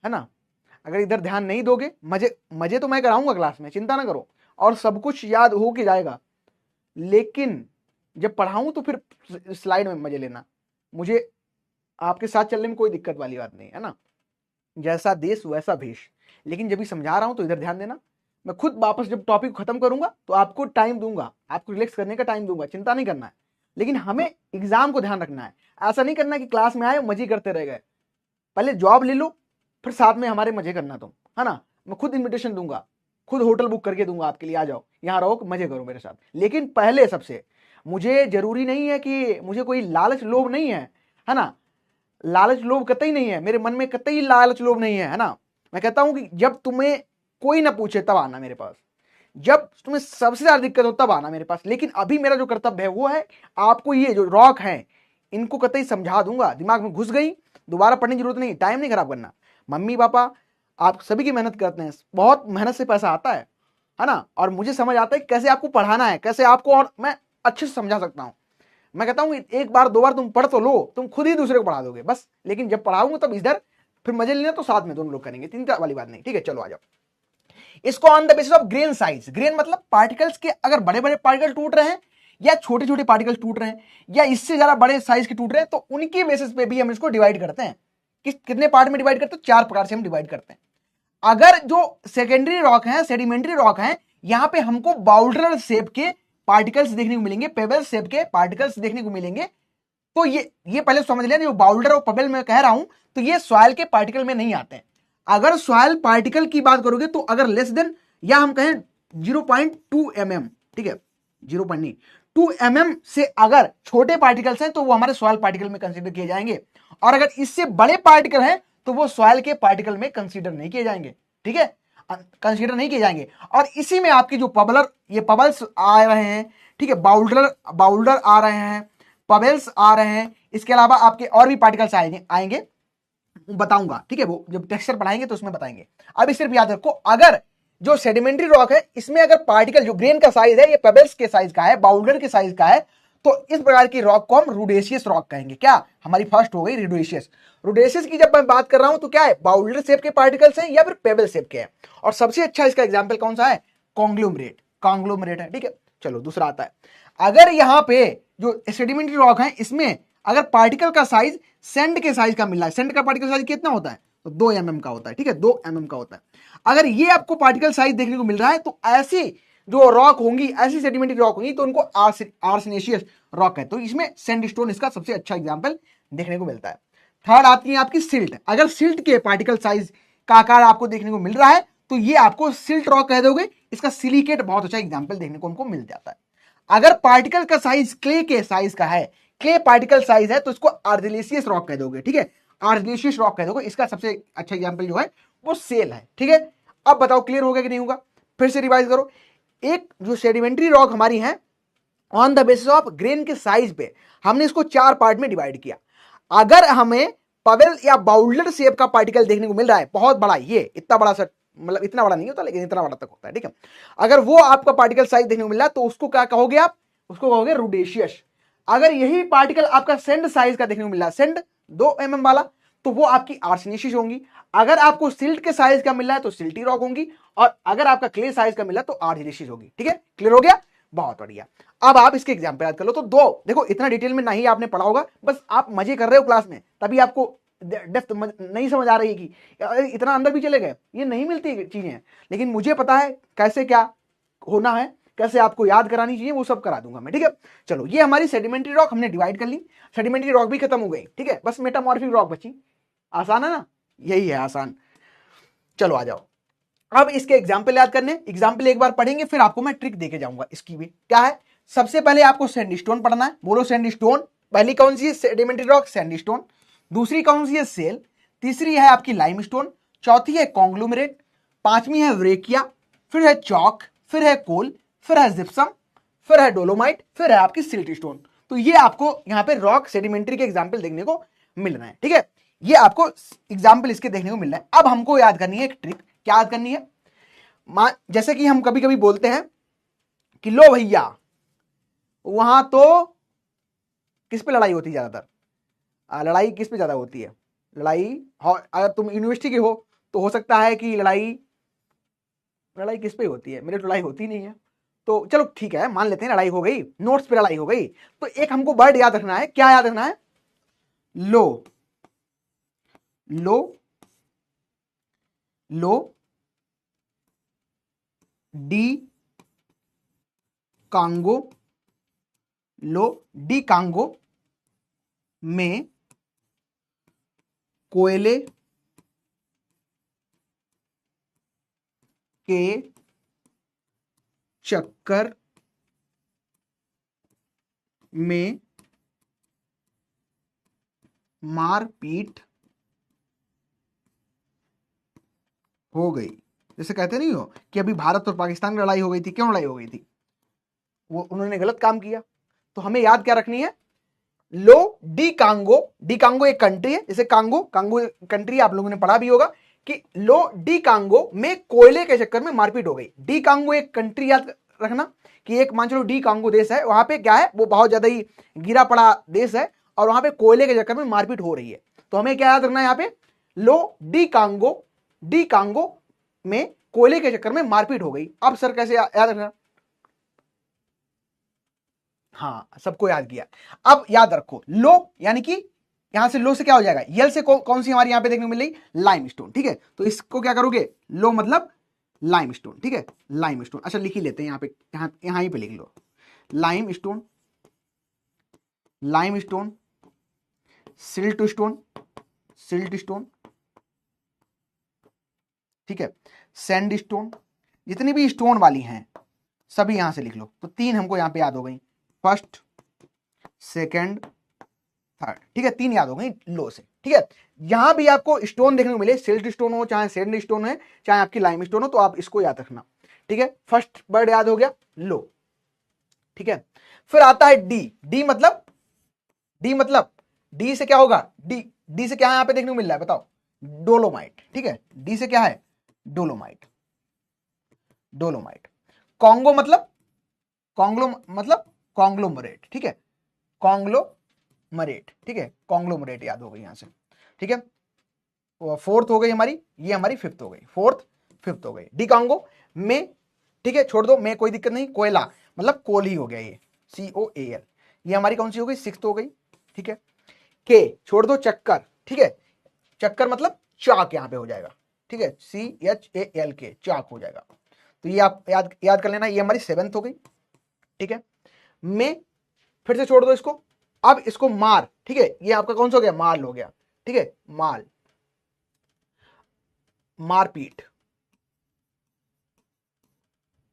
है ना। अगर इधर ध्यान नहीं दोगे, मजे तो मैं कराऊंगा क्लास में, चिंता ना करो, और सब कुछ याद हो के जाएगा, लेकिन जब पढ़ाऊं तो फिर स्लाइड में मजे लेना। मुझे आपके साथ चलने में कोई दिक्कत वाली बात नहीं है ना, जैसा देश वैसा भेष। लेकिन जब भी समझा रहा हूं तो इधर ध्यान देना। मैं खुद वापस जब टॉपिक खत्म करूंगा तो आपको टाइम दूंगा, आपको रिलैक्स करने का टाइम दूंगा, चिंता नहीं करना है। लेकिन हमें एग्जाम को ध्यान रखना है, ऐसा नहीं करना कि क्लास में आए मजे करते रह गए। पहले जॉब ले लो, फिर साथ में हमारे मजे करना तुम, है ना। मैं खुद इन्विटेशन दूंगा, खुद होटल बुक करके दूंगा आपके लिए, आ जाओ, यहाँ रहो, मजे करो मेरे साथ। लेकिन पहले सबसे मुझे जरूरी नहीं है कि मुझे कोई लालच लोभ नहीं है ना, लालच लोभ कतई नहीं है मेरे मन में, कतई लालच लोभ नहीं है ना। मैं कहता हूं कि जब तुम्हें कोई ना पूछे तब आना मेरे पास, जब तुम्हें सबसे ज्यादा दिक्कत हो तब आना मेरे पास। लेकिन अभी मेरा जो कर्तव्य है वो है आपको ये जो रॉक है इनको कतई समझा दूंगा, दिमाग में घुस गई, दोबारा पढ़ने की जरूरत नहीं, टाइम नहीं खराब करना। मम्मी पापा आप सभी की मेहनत करते हैं, बहुत मेहनत से पैसा आता है ना, और मुझे समझ आता है कैसे आपको पढ़ाना है, कैसे आपको, और मैं अच्छे से समझा सकता हूं। मैं कहता हूं एक बार दो बार तुम पढ़ तो लो, तुम खुद ही दूसरे को पढ़ा दोगे बस। लेकिन जब पढ़ाऊंगा तब इधर फिर मजे लेना तो साथ में दोनों लोग करेंगे, चिंता वाली बात नहीं। ठीक है, चलो आ जाओ। इसको on the basis of grain size, grain मतलब पार्टिकल्स के अगर बड़े बड़े पार्टिकल टूट रहे हैं या छोटे छोटे पार्टिकल्स टूट रहे हैं या इससे ज्यादा बड़े साइज के टूट रहे हैं तो उनकी बेसिस पे भी हम इसको डिवाइड करते हैं। कितने पार्ट में डिवाइड करते हैं? 4 प्रकार से हम डिवाइड करते हैं। अगर जो सेकेंडरी रॉक है, सेडिमेंट्री रॉक है, यहां पे हमको बाउल्डर शेप के पार्टिकल्स देखने को मिलेंगे, पेबल शेप के पार्टिकल्स देखने को मिलेंगे। तो ये पहले समझ लें, जो बाउल्डर और पेबल में कह रहा हूं तो ये सॉइल के पार्टिकल में नहीं आते हैं। अगर सॉइल पार्टिकल की बात करोगे तो अगर लेस देन या हम कहें 0.2 mm, ठीक है 0.2 mm से अगर छोटे पार्टिकल्स हैं तो वो हमारे सॉइल पार्टिकल में कंसीडर किए जाएंगे, और अगर इससे बड़े पार्टिकल हैं तो वो सॉइल के पार्टिकल में कंसीडर नहीं किए जाएंगे। ठीक है, कंसीडर नहीं किए जाएंगे। और इसी में आपकी जो पबलर, ये पबल्स आ रहे हैं, ठीक है, बाउल्डर आ रहे हैं, पबल्स आ रहे हैं, इसके अलावा आपके और भी पार्टिकल्स आएंगे बताऊंगा। ठीक है, वो जब टेक्सचर पढ़ाएंगे तो उसमें बताएंगे। अब सिर्फ याद रखो, अगर जो सेडिमेंट्री रॉक है इसमें अगर पार्टिकल जो ग्रेन का साइज है ये पेबल्स के साइज का है, बाउल्डर के साइज का है, तो इस प्रकार की रॉक को हम रूडेशियस रॉक कहेंगे। क्या हमारी फर्स्ट हो गई रूडेशियस। रूडेशियस की जब मैं बात कर रहा हूं तो क्या है, बाउल्डर शेप के पार्टिकल्स हैं या फिर पेबल शेप के हैं। और सबसे अच्छा इसका एग्जाम्पल कौन सा है? कॉन्ग्लोमरेट, कॉन्ग्लोमरेट है। ठीक है, चलो दूसरा आता है। अगर यहां पे जो सेडिमेंट्री रॉक है इसमें अगर पार्टिकल का साइज सैंड के साइज का मिल रहा है, सैंड का पार्टिकल साइज कितना होता है? तो 2 mm का होता है। ठीक है, 2 mm का होता है। अगर ये आपको पार्टिकल साइज देखने को मिल रहा है तो ऐसी जो रॉक होंगी, ऐसी सेडिमेंट्री रॉक होंगी तो उनको आर्सेनेशियस रॉक है। तो इसमें सैंडस्टोन इसका सबसे अच्छा एग्जांपल देखने को मिलता है। थर्ड आती है आपकी सिल्ट। अगर सिल्ट के पार्टिकल साइज का आकार आपको देखने को मिल रहा है तो ये आपको सिल्ट रॉक कह दोगे। इसका सिलिकेट बहुत अच्छा एग्जाम्पल देखने को उनको मिल जाता है। अगर पार्टिकल का साइज क्ले के साइज का है, क्ले पार्टिकल साइज है, तो इसको आर्जिलेशियस रॉक कह दोगे। ठीक है, आर्जिलेशियस रॉक कह दोगे। इसका सबसे अच्छा एग्जांपल जो है वो सेल है। ठीक है, अब बताओ क्लियर हो गया कि नहीं होगा? फिर से रिवाइज करो। एक जो सेडिमेंट्री रॉक हमारी है on the basis of grain के साइज पे हमने इसको 4 पार्ट में डिवाइड किया। अगर हमें पवेल या बाउल्डर शेप का पार्टिकल देखने को मिल रहा है, बहुत बड़ा, ये इतना बड़ा सा, मतलब इतना बड़ा नहीं होता लेकिन इतना बड़ा तक होता है। ठीक है, अगर वो आपका पार्टिकल साइज देखने को मिल रहा है तो उसको क्या कहोगे आप? उसको कहोगे रूडेशियस। अगर यही पार्टिकल आपका सेंड साइज का देखने को मिल रहा है, सेंड 2 mm वाला, तो वो आपकी आर्सेनेशियस होंगी। अगर आपको सिल्ट के साइज का मिल रहा है तो सिल्टी रॉक होंगी, और अगर आपका क्ले साइज का मिल रहा है तो आर्जिलेशियस होगी। ठीक है, क्लियर हो गया? बहुत बढ़िया। अब आप इसके एग्जाम्पल याद कर लो। तो दो देखो, इतना डिटेल में नहीं आपने पढ़ा होगा, बस आप मजे कर रहे हो क्लास में, तभी आपको डेप्थ नहीं समझ आ रही है कि इतना अंदर भी चले गए। ये नहीं मिलती चीजें, लेकिन मुझे पता है कैसे क्या होना है, कैसे आपको याद करानी चाहिए, वो सब करा दूंगा मैं। ठीक है, चलो ये हमारी सेडिमेंट्री रॉक हमने डिवाइड कर ली, सेडिमेंट्री रॉक भी खत्म हो गई। ठीक है, बस मेटामॉर्फिक रॉक बची। आसान है ना? यही है आसान। चलो आ जाओ, अब इसके एग्जाम्पल याद करने। एग्जाम्पल एक बार पढ़ेंगे फिर आपको मैं ट्रिक देके जाऊंगा। इसकी भी क्या है, सबसे पहले आपको सैंडस्टोन पढ़ना है। बोलो सैंडस्टोन। पहली कौन सी है? Sedimentary rock, sandstone. दूसरी कौन सी है? सेल। तीसरी है आपकी लाइमस्टोन। चौथी है कॉन्ग्लोमरेट। पांचवी है व्रेकिया। फिर है चौक। फिर है कोल। फिर है जिप्सम। फिर है डोलोमाइट। फिर है आपकी सिल्टस्टोन। तो ये आपको यहाँ पे रॉक सेडिमेंट्री के एग्जाम्पल देखने को मिल रहे हैं। ठीक है, ये आपको एग्जाम्पल इसके देखने को मिल रहा है। अब हमको याद करनी है एक ट्रिक। क्या याद करनी है? जैसे कि हम कभी कभी बोलते हैं कि लो भैया, वहां तो किस पे लड़ाई होती है ज्यादातर? लड़ाई किस पे ज्यादा होती है? लड़ाई अगर तुम यूनिवर्सिटी के हो तो हो सकता है कि लड़ाई किस पे होती है? मेरे तो लड़ाई होती नहीं है। तो चलो ठीक है, मान लेते हैं लड़ाई हो गई, नोट्स पे लड़ाई हो गई। तो एक हमको वर्ड याद रखना है। क्या याद रखना है? लो। लो, लो, डी कांगो, लो डी कांगो में कोयले के चक्कर में मारपीट हो गई। जैसे कहते नहीं हो कि अभी भारत और पाकिस्तान की लड़ाई हो गई थी, क्यों लड़ाई हो गई थी? वो उन्होंने गलत काम किया। तो हमें याद क्या रखनी है? लो डी कांगो, डी कांगो एक कंट्री है, जैसे कांगो, कांगो कंट्री आप लोगों ने पढ़ा भी होगा कि लो डी कांगो में कोयले के चक्कर में मारपीट हो गई। डी कांगो एक कंट्री याद रखना कि एक मान चलो डी कांगो देश है, वहां पे क्या है, वो बहुत ज्यादा ही गिरा पड़ा देश है और वहां पे कोयले के चक्कर में मारपीट हो रही है। तो हमें क्या याद रखना है यहाँ पे? लो डी कांगो में कोयले के चक्कर में मारपीट हो गई। अब सर कैसे याद रखना? हाँ, सबको याद किया। अब याद रखो लो, यानी कि यहां से लो से क्या हो जाएगा? यल से कौन सी हमारी यहां पे देखने को मिल रही? लाइमस्टोन। ठीक है, तो इसको क्या करोगे? लो मतलब लाइमस्टोन। ठीक है, लाइमस्टोन। अच्छा लिख ही लेते हैं यहां पे, यहां ही पे लिख लो लाइमस्टोन, लाइमस्टोन, सिल्टस्टोन, सिल्टस्टोन, ठीक है, सैंडस्टोन। जितनी भी स्टोन वाली हैं सभी यहां से लिख लो। तो तीन हमको यहां पे याद हो गई, फर्स्ट, सेकंड, थर्ड। ठीक है, तीन याद हो गई लो से। ठीक है, यहां भी आपको स्टोन देखने को मिले, सिल्ट स्टोन हो चाहे सैंड स्टोन है चाहे आपकी लाइम स्टोन हो, तो आप इसको याद रखना। ठीक है, फर्स्ट वर्ड याद हो गया लो। ठीक है, फिर आता है डी। डी मतलब, डी मतलब, डी से क्या होगा? डी, डी से क्या है यहां पे देखने को मिल रहा है बताओ? डोलोमाइट। ठीक है, डी से क्या है? Dolomite, dolomite. कॉन्गो मतलब, कॉन्ग्लो मतलब कॉन्ग्लोमरेट। ठीक है, कॉन्ग्लोमरेट। ठीक है, कॉन्ग्लोमरेट याद हो गई यहां से। ठीक है, फोर्थ हो गई हमारी, ये हमारी फिफ्थ हो गई, फोर्थ फिफ्थ हो गई। डी कांगो में, ठीक है छोड़ दो, में कोई दिक्कत नहीं, कोयला मतलब कोल ही हो गया, ये COAL। ये हमारी कौन सी हो गई? सिक्स्थ हो गई। ठीक है, के छोड़ दो, चक्कर। ठीक है, चक्कर मतलब चाक यहां पे हो जाएगा। ठीक है, CHALK, चाक हो जाएगा। तो ये आप याद याद कर लेना, ये हमारी सेवेंथ हो गई। ठीक है, में फिर से छोड़ दो इसको। अब इसको मार। ठीक है, ये आपका कौन सा हो गया? माल हो गया। ठीक है, माल, मारपीट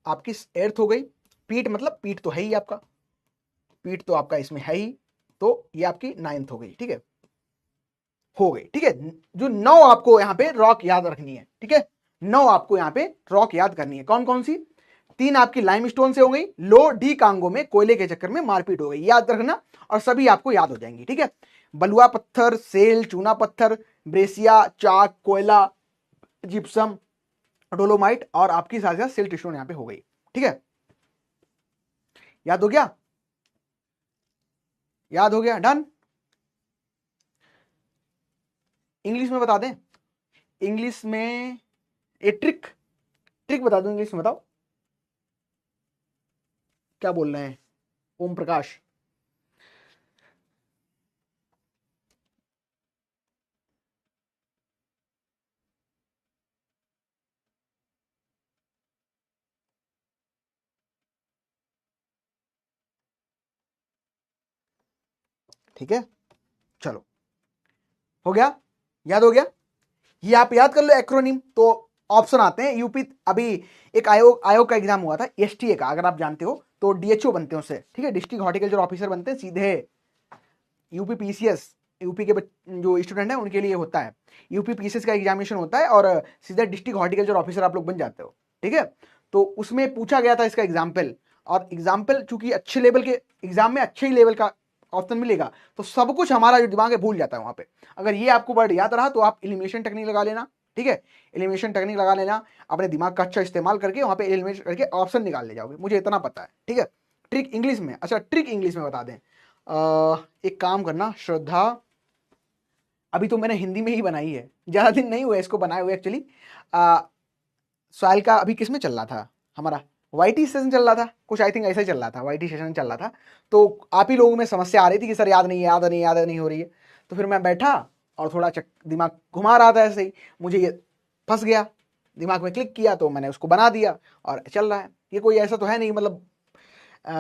आपकी एर्थ हो गई। पीठ मतलब पीठ तो है ही आपका, पीठ तो आपका इसमें है ही, तो ये आपकी नाइन्थ हो गई। ठीक है, हो गई। ठीक है, जो 9 आपको यहां पे रॉक याद रखनी है। ठीक है, 9 आपको यहां पे रॉक याद करनी है। कौन कौन सी? 3 आपकी लाइमस्टोन से हो गई, लो डी कांगो में कोयले के चक्कर में मारपीट हो गई, याद रखना, और सभी आपको याद हो जाएंगी। ठीक है, बलुआ पत्थर, सेल, चूना पत्थर, ब्रेसिया, चाक, कोयला, जिप्सम, डोलोमाइट और आपकी साथ साथ सिल्ट स्टोन यहां पे हो गई। ठीक है, याद हो गया? याद हो गया, डन। इंग्लिश में बता दें? इंग्लिश में ए ट्रिक, ट्रिक बता दो इंग्लिश में, बताओ क्या बोल रहे हैं ओम प्रकाश? ठीक है, चलो हो गया, याद हो गया। ये आप याद कर लो एक्रोनिम। तो ऑप्शन आते हैं यूपी, अभी एक आयोग का एग्जाम हुआ था STA का, अगर आप जानते हो तो DHO बनते हैं उससे। ठीक है, डिस्ट्रिक्ट हॉर्टिकल्चर ऑफिसर बनते हैं सीधे। यूपी PCS, यूपी के जो स्टूडेंट है उनके लिए होता है, यूपी PCS का एग्जामिनेशन होता है और सीधा डिस्ट्रिक्ट हॉर्टिकल्चर ऑफिसर आप लोग बन जाते हो। ठीक है, तो उसमें पूछा गया था इसका एग्जाम्पल, और एग्जाम्पल चूंकि अच्छे लेवल के एग्जाम में अच्छे ही लेवल का ऑप्शन मिलेगा, तो सब कुछ हमारा जो दिमाग है भूल जाता है वहां पे। अगर ये आपको वर्ड याद रहा तो आप एलिमिनेशन टेक्निक लगा लेना। ठीक है, एलिमिनेशन टेक्निक लगा लेना, अपने दिमाग का अच्छा इस्तेमाल करके वहां पे एलिमिनेट करके ऑप्शन निकाल ले जाओगे, मुझे इतना पता है। ठीक है, ट्रिक इंग्लिश में, अच्छा ट्रिक इंग्लिश में बता दें। एक काम करना श्रद्धा, अभी तो मैंने हिंदी में ही बनाई है, ज्यादा दिन नहीं हुए इसको बनाए हुए एक्चुअली। सवाल का अभी किस में चल रहा था हमारा? YT सेशन चल रहा था कुछ, आई थिंक ऐसा ही चल रहा था, YT सेशन चल रहा था। तो आप ही लोगों में समस्या आ रही थी कि सर याद नहीं, याद नहीं, याद नहीं हो रही है। तो फिर मैं बैठा और थोड़ा दिमाग घुमा रहा था ऐसे ही, मुझे ये फंस गया, दिमाग में क्लिक किया, तो मैंने उसको बना दिया और चल रहा है। ये कोई ऐसा तो है नहीं, मतलब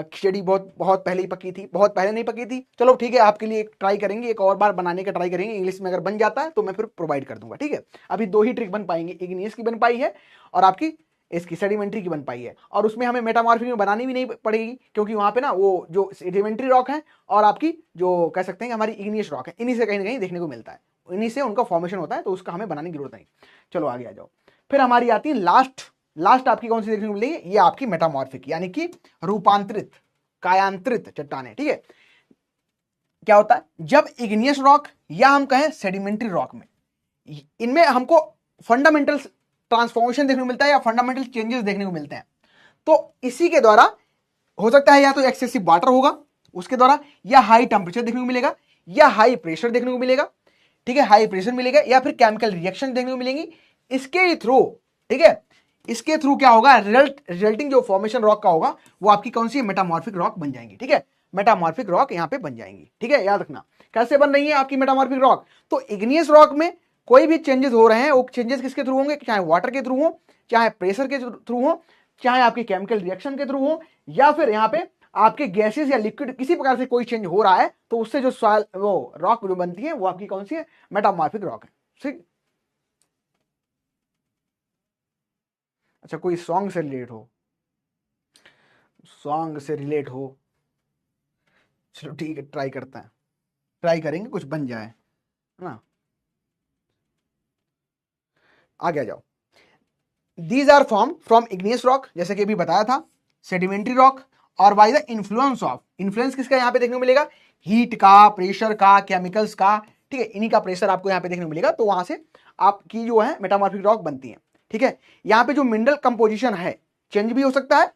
खिचड़ी बहुत बहुत पहले ही पकी थी, बहुत पहले नहीं पकी थी। चलो ठीक है, आपके लिए एक ट्राई करेंगे, एक और बार बनाने का ट्राई करेंगे इंग्लिश में, अगर बन जाता है तो मैं फिर प्रोवाइड कर दूंगा। ठीक है, अभी 2 ही ट्रिक बन पाएंगे, एक इंग्लिश की बन पाई है और आपकी इसकी सेडिमेंट्री की बन पाई है, और उसमें हमें मेटामॉर्फिक में बनानी भी नहीं पड़ेगी, क्योंकि वहां पे ना वो जो सेडिमेंट्री रॉक है और आपकी जो कह सकते हैं कि हमारी इग्नियस रॉक है, इन्हीं से कहीं ना कहीं देखने को मिलता है, इन्हीं से उनका फॉर्मेशन होता है, तो उसका हमें बनाने की जरूरत नहीं। चलो आगे आ जाओ। फिर हमारी आती है लास्ट आपकी कौन सी देखने को मिलेगी, ये आपकी मेटामॉर्फिक, यानी कि रूपांतरित, कायांतरित चट्टाने। ठीक है, क्या होता है जब इग्नियस रॉक या हम कहें सेडिमेंट्री रॉक में, इनमें हमको फंडामेंटल ट्रांसफॉर्मेशन देखने को मिलता है या फंडामेंटल चेंजेस देखने को मिलते हैं, तो इसी के द्वारा हो सकता है या तो एक्सेसिव वाटर होगा उसके द्वारा, या हाई टेम्परेचर देखने को मिलेगा, या हाई प्रेशर देखने को मिलेगा। ठीक है, हाई प्रेशर मिलेगा, या फिर केमिकल रिएक्शन देखने को मिलेंगी इसके थ्रू। ठीक है, इसके थ्रू क्या होगा, रिजल्टिंग जो फॉर्मेशन रॉक का होगा वो आपकी कौन सी मेटामॉर्फिक रॉक बन जाएंगी। ठीक है, मेटामॉर्फिक रॉक यहां पे बन जाएंगी। ठीक है, याद रखना कैसे बन रही है आपकी मेटामॉर्फिक रॉक। तो इग्नियस रॉक में कोई भी चेंजेस हो रहे हैं, वो चेंजेस किसके थ्रू होंगे, चाहे वाटर के थ्रू हो, चाहे प्रेशर के थ्रू हो, चाहे आपकी केमिकल रिएक्शन के थ्रू हो, या फिर यहां पे आपके गैसेस या लिक्विड किसी प्रकार से कोई चेंज हो रहा है, तो उससे जो सॉइल वो रॉक जो बनती है वो आपकी कौन सी है, मेटामॉर्फिक रॉक है। ठीक, अच्छा कोई सॉन्ग से रिलेट हो, सॉन्ग से रिलेट हो, चलो ठीक है ट्राई करते हैं, ट्राई करेंगे कुछ बन जाए, है ना। आगे आ जाओ। These are form from igneous rock, जैसे कि अभी बताया था, सेडिमेंट्री रॉक, और by the influence of, influence किसका यहां पे देखने को मिलेगा, हीट का, प्रेशर का, केमिकल्स का। ठीक है, इन्हीं का प्रेशर आपको यहां पे देखने को मिलेगा, तो वहां से आपकी जो है मेटामॉर्फिक रॉक बनती है। ठीक है, यहां पे जो मिनरल कंपोजिशन है चेंज भी हो सकता है,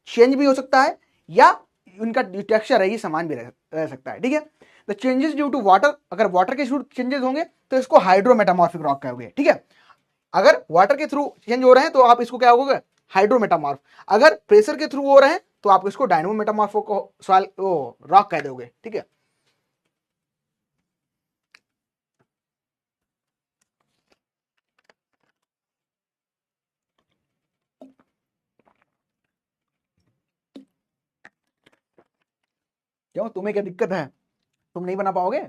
चेंज भी हो सकता है, या उनका टेक्सचर है ये समान भी रह सकता है। ठीक है, the changes due to water, अगर वाटर के थ्रू चेंजेस होंगे तो इसको हाइड्रोमेटामॉर्फिक रॉक कहोगे। ठीक है, अगर वाटर के थ्रू चेंज हो रहे हैं तो आप इसको क्या होगा, हाइड्रोमेटामॉर्फ। अगर प्रेशर के थ्रू हो रहे हैं तो आप इसको डायनोमेटामॉर्फो को सॉइल रॉक कह दोगे। ठीक है, क्यों तुम्हें क्या दिक्कत है, तुम नहीं बना पाओगे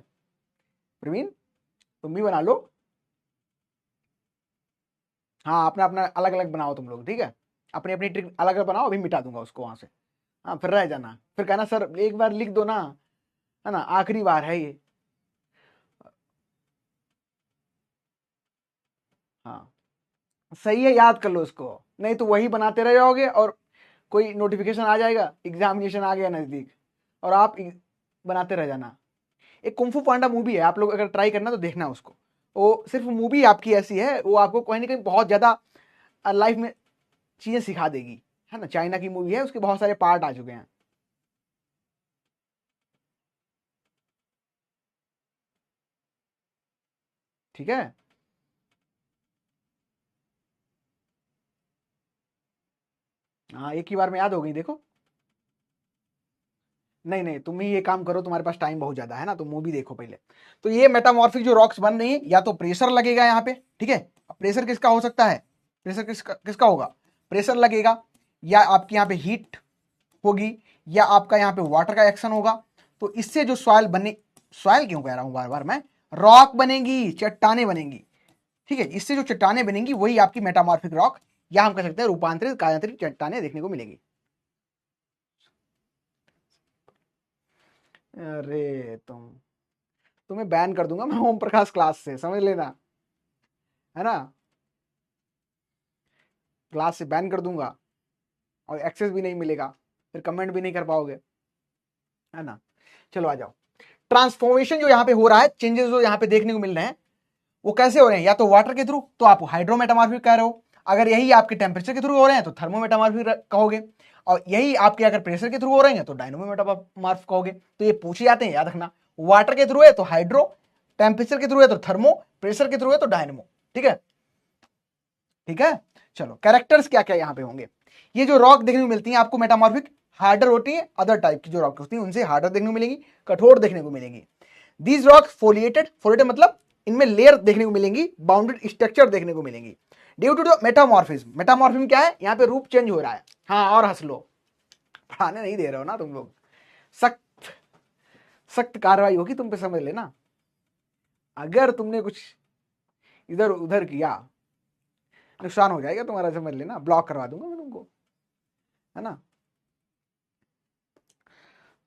प्रवीण, तुम भी बना लो। हाँ, अपना अपना अलग अलग बनाओ तुम लोग। ठीक है, अपनी अपनी ट्रिक अलग अलग बनाओ, अभी मिटा दूंगा उसको वहां से। हाँ, फिर रह जाना, फिर कहना सर एक बार लिख दो ना, है ना, आखिरी बार है ये। हाँ सही है, याद कर लो इसको, नहीं तो वही बनाते रह जाओगे और कोई नोटिफिकेशन आ जाएगा, एग्जामिनेशन आ गया नजदीक, और आप बनाते रह जाना। एक कुंफू पांडा मूवी है, आप लोग अगर ट्राई करना तो देखना उसको, वो सिर्फ मूवी आपकी ऐसी है, वो आपको कहीं ना कहीं बहुत ज्यादा लाइफ में चीजें सिखा देगी, है ना। चाइना की मूवी है, उसके बहुत सारे पार्ट आ चुके हैं। ठीक है, हाँ एक ही बार में याद हो गई देखो। नहीं नहीं, तुम ही ये काम करो, तुम्हारे पास टाइम बहुत ज्यादा है ना, तो मूवी देखो पहले। तो ये मेटामॉर्फिक जो रॉक्स बन रही है, या तो प्रेशर लगेगा यहाँ पे। ठीक है, प्रेशर किसका हो सकता है, प्रेशर किसका किसका होगा, प्रेशर लगेगा, या आपकी यहाँ पे हीट होगी, या आपका यहाँ पे वाटर का एक्शन होगा। तो इससे जो सॉइल बने, सॉइल क्यों कह रहा हूं बार बार मैं, रॉक बनेगी, चट्टाने बनेंगी। ठीक है, इससे जो चट्टाने बनेंगी वही आपकी मेटामॉर्फिक रॉक, या हम कह सकते हैं रूपांतरित कायांतरित चट्टाने देखने को मिलेगी। अरे तुम्हें बैन कर दूंगा मैं ओम प्रकाश क्लास से, समझ लेना, है ना, क्लास से बैन कर दूंगा, और एक्सेस भी नहीं मिलेगा, फिर कमेंट भी नहीं कर पाओगे, है ना। चलो आ जाओ। ट्रांसफॉर्मेशन जो यहाँ पे हो रहा है, चेंजेस जो यहाँ पे देखने को मिल रहे हैं, वो कैसे हो रहे हैं, या तो वाटर के थ्रू तो आप हाइड्रोमेटामॉर्फिक कह रहे हो, अगर यही आपके टेम्परेचर के थ्रू हो रहे हैं तो थर्मोमेटामॉर्फिक कहोगे, और यही आपके अगर प्रेशर के थ्रू हो रहे हैं तो डायनोमोमेटामॉर्फिक कहोगे। तो ये पूछे जाते हैं, याद रखना, वाटर के थ्रू है तो हाइड्रो, टेम्परेचर के थ्रू है तो थर्मो, प्रेशर के थ्रू है तो डायनमो। ठीक है, ठीक है। चलो कैरेक्टर्स क्या क्या यहाँ पे होंगे, ये जो रॉक देखने को मिलती है आपको मेटामॉर्फिक, हार्डर होती है, अदर टाइप की जो रॉक होती है उनसे हार्डर देखने को मिलेंगी, कठोर देखने को मिलेंगी। दीज रॉक्स फोलिएटेड, फोलिएटेड मतलब इनमें लेयर देखने को मिलेंगी, बाउंडेड स्ट्रक्चर देखने को मिलेंगी। Due to the metamorphism, metamorphism क्या है, यहाँ पे रूप चेंज हो रहा है। हाँ और हंस लो, पढ़ाने नहीं दे रहे हो ना तुम लोग, सख्त सख्त कार्रवाई होगी तुम पे, समझ लेना, अगर तुमने कुछ इधर उधर किया नुकसान हो जाएगा तुम्हारा, समझ लेना, ब्लॉक करवा दूंगा मैं तुमको, है ना।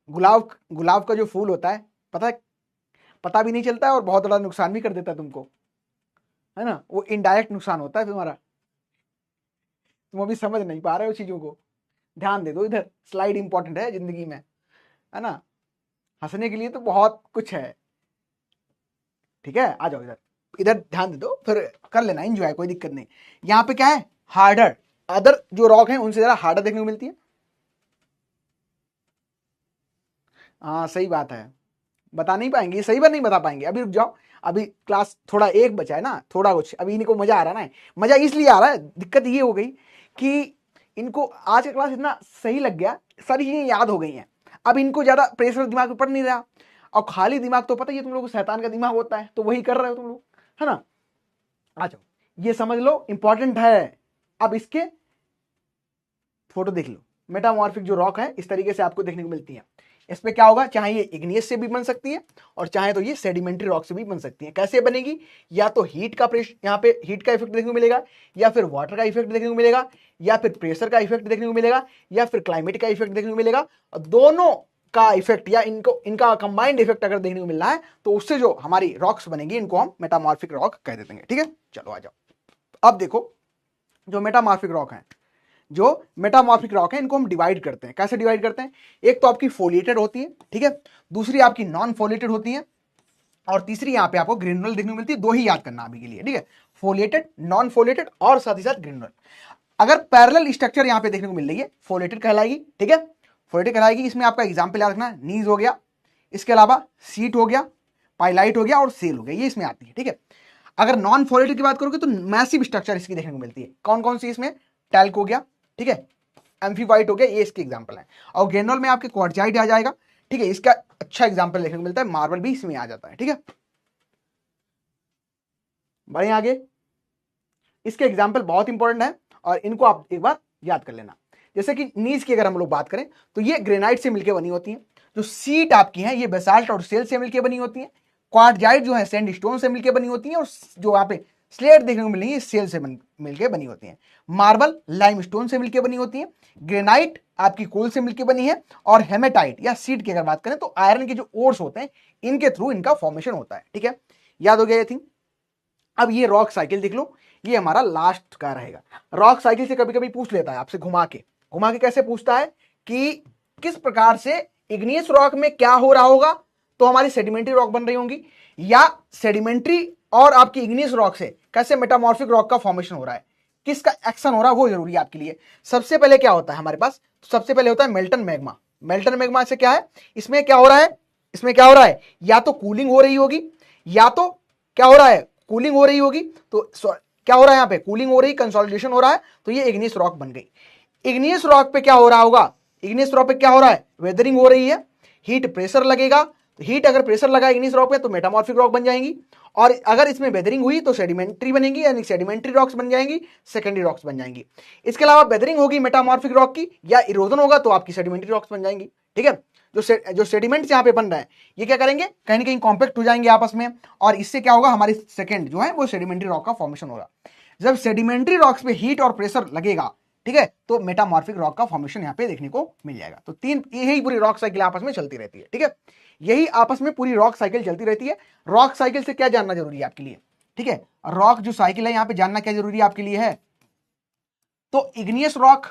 गुलाब गुलाब का जो फूल होता है, पता भी नहीं चलता है और बहुत बड़ा नुकसान भी कर देता है तुमको, है ना। वो इनडायरेक्ट नुकसान होता है तुम्हारा, तुम अभी समझ नहीं पा रहे हो चीजों को। ध्यान दे दो इधर, स्लाइड इंपॉर्टेंट है जिंदगी में, है ना। हंसने के लिए तो बहुत कुछ है, ठीक है। आ जाओ इधर, इधर ध्यान दे दो, फिर कर लेना एंजॉय, कोई दिक्कत नहीं। यहाँ पे क्या है, हार्डर, अदर जो रॉक है उनसे जरा हार्डर देखने को मिलती है। हाँ सही बात है, बता नहीं पाएंगे, सही बात नहीं बता पाएंगे। अभी रुक जाओ, अभी क्लास थोड़ा एक बचा है ना, थोड़ा कुछ अभी इनको मजा आ रहा है ना, मजा इसलिए आ रहा है, दिक्कत ये हो गई कि इनको आज का क्लास इतना सही लग गया, सारी चीजें याद हो गई हैं। अब इनको ज्यादा प्रेशर दिमाग पे पड़ नहीं रहा, और खाली दिमाग तो पता ही है तुम लोग को, शैतान का दिमाग होता है, तो वही कर रहे हो तुम लोग, है ना। आ जाओ, ये समझ लो इंपॉर्टेंट है। अब इसके फोटो देख लो, मेटामॉर्फिक जो रॉक है इस तरीके से आपको देखने को मिलती है। इसमें क्या होगा, चाहे ये इग्नियस से भी बन सकती है और चाहे तो ये सेडिमेंट्री रॉक से भी बन सकती है। कैसे बनेगी, या तो हीट का प्रेशर, यहाँ पे हीट का इफेक्ट देखने को मिलेगा, या फिर वाटर का इफेक्ट देखने को मिलेगा, या फिर प्रेशर का इफेक्ट देखने को मिलेगा, या फिर क्लाइमेट का इफेक्ट देखने को मिलेगा। और दोनों का इफेक्ट या इनका कंबाइंड इफेक्ट अगर देखने को मिल रहा है तो उससे जो हमारी रॉक्स बनेगी इनको हम मेटामॉर्फिक रॉक कह देते हैं, ठीक है। चलो आ जाओ, अब देखो जो मेटामॉर्फिक रॉक है, जो मेटामॉर्फिक रॉक है इनको हम डिवाइड करते हैं। कैसे डिवाइड करते हैं, एक तो आपकी फोलिएटेड होती है, ठीक है, दूसरी आपकी नॉन फोलिएटेड होती है, और तीसरी यहां पे आपको ग्रेनुलर देखने को मिलती है। दो ही याद करना अभी के लिए, ठीक है, फोलिएटेड, नॉन फोलिएटेड और साथ ही साथ ग्रेनुलर। अगर पैरेलल स्ट्रक्चर यहां पे देखने को मिल रही है, फोलिएटेड कहलाएगी, ठीक है, फोलिएटेड कहलाएगी। इसमें आपका एग्जाम्पल याद रखना, नीज हो गया, इसके अलावा सीट हो गया, पाइलाइट हो गया और सेल हो गया, ये इसमें आती है, ठीक है। अगर नॉन फोलिएटेड की बात करोगे तो मैसिव स्ट्रक्चर इसकी देखने को मिलती है। कौन कौन सी, इसमें टैल्क हो गया, ठीक है, एम्फीवाइट हो गया, ये इसके एग्जांपल है। और ग्रेनुल में आपके क्वार्टजाइट आ जाएगा, ठीक है, इसका अच्छा एग्जांपल देखने को मिलता है, मार्बल भी इसमें आ जाता है, ठीक है। बढ़िया, आगे इसके एग्जांपल बहुत इंपॉर्टेंट है और इनको आप एक बार याद कर लेना। जैसे कि नीज की अगर हम लोग बात करें तो ये ग्रेनाइट से मिलकर बनी होती है। जो सीट आपकी है ये बेसाल्ट और सेल से मिलकर बनी होती है। क्वार्टजाइट जो है सैंडस्टोन से मिलकर बनी होती है, और जो यहाँ पे स्लेट देखने को मिलेंगी सेल से मिलकर बनी होती है। मार्बल लाइमस्टोन से मिलकर बनी होती है। ग्रेनाइट आपकी कोल से मिलकर बनी है। और हेमेटाइट या सीट की अगर बात करें तो आयरन के जो ओर्स होते हैं इनके थ्रू इनका फॉर्मेशन होता है, ठीक है, याद हो गया ये थिंग। अब ये रॉक साइकिल देख लो, ये हमारा लास्ट का रहेगा। रॉक साइकिल से कभी कभी पूछ लेता है आपसे घुमा के कैसे पूछता है कि किस प्रकार से इग्नियस रॉक में क्या हो रहा होगा, तो हमारी सेडिमेंट्री रॉक बन रही होंगी, या सेडिमेंट्री और आपकी इग्नियस रॉक से कैसे मेटामॉर्फिक रॉक का फॉर्मेशन हो रहा है, किसका एक्शन हो रहा है, वो जरूरी है आपके लिए। सबसे पहले क्या होता है हमारे पास, सबसे पहले होता है मेल्टन मैग्मा। मेल्टन मैग्मा से क्या है, इसमें क्या हो रहा है, इसमें क्या हो रहा है, या तो कूलिंग हो रही होगी, या तो क्या हो रहा है, कूलिंग हो रही होगी, तो क्या हो रहा है, यहां पे कूलिंग हो रही, कंसोलिडेशन हो रहा है, तो ये इग्नियस रॉक बन गई। इग्नियस रॉक पे क्या हो रहा होगा, इग्नियस रॉक पे क्या हो रहा है, वेदरिंग हो रही है, हीट प्रेशर लगेगा, हीट अगर प्रेशर लगा इग्नियस रॉक पे तो मेटामॉर्फिक रॉक बन जाएंगी। और अगर इसमें वेदरिंग हुई तो सेडिमेंट्री बनेगी, यानी सेडिमेंट्री रॉक्स बन जाएंगी, सेकेंडरी रॉक्स बन जाएंगी। इसके अलावा वेदरिंग होगी मेटामॉर्फिक रॉक की, या इरोजन होगा तो आपकी सेडिमेंट्री रॉक्स बन जाएंगी, ठीक है। जो सेडिमेंट्स यहाँ पे बन रहे हैं ये क्या करेंगे, कहीं ना कहीं कॉम्पैक्ट हो जाएंगे आपस में, और इससे क्या होगा, हमारी सेकेंड जो है वो सेडिमेंट्री रॉक का फॉर्मेशन होगा। जब सेडिमेंट्री रॉक्स पे हीट और प्रेशर लगेगा, ठीक है, तो मेटामॉर्फिक रॉक का फॉर्मेशन यहाँ पे देखने को मिल जाएगा। तो तीन, यही पूरी रॉक साइकिल आपस में चलती रहती है, ठीक है, यही आपस में पूरी रॉक साइकिल चलती रहती है। रॉक साइकिल से क्या जानना जरूरी है आपके लिए, ठीक है, रॉक जो साइकिल है यहाँ पे जानना क्या जरूरी है आपके लिए है, तो इग्नियस रॉक,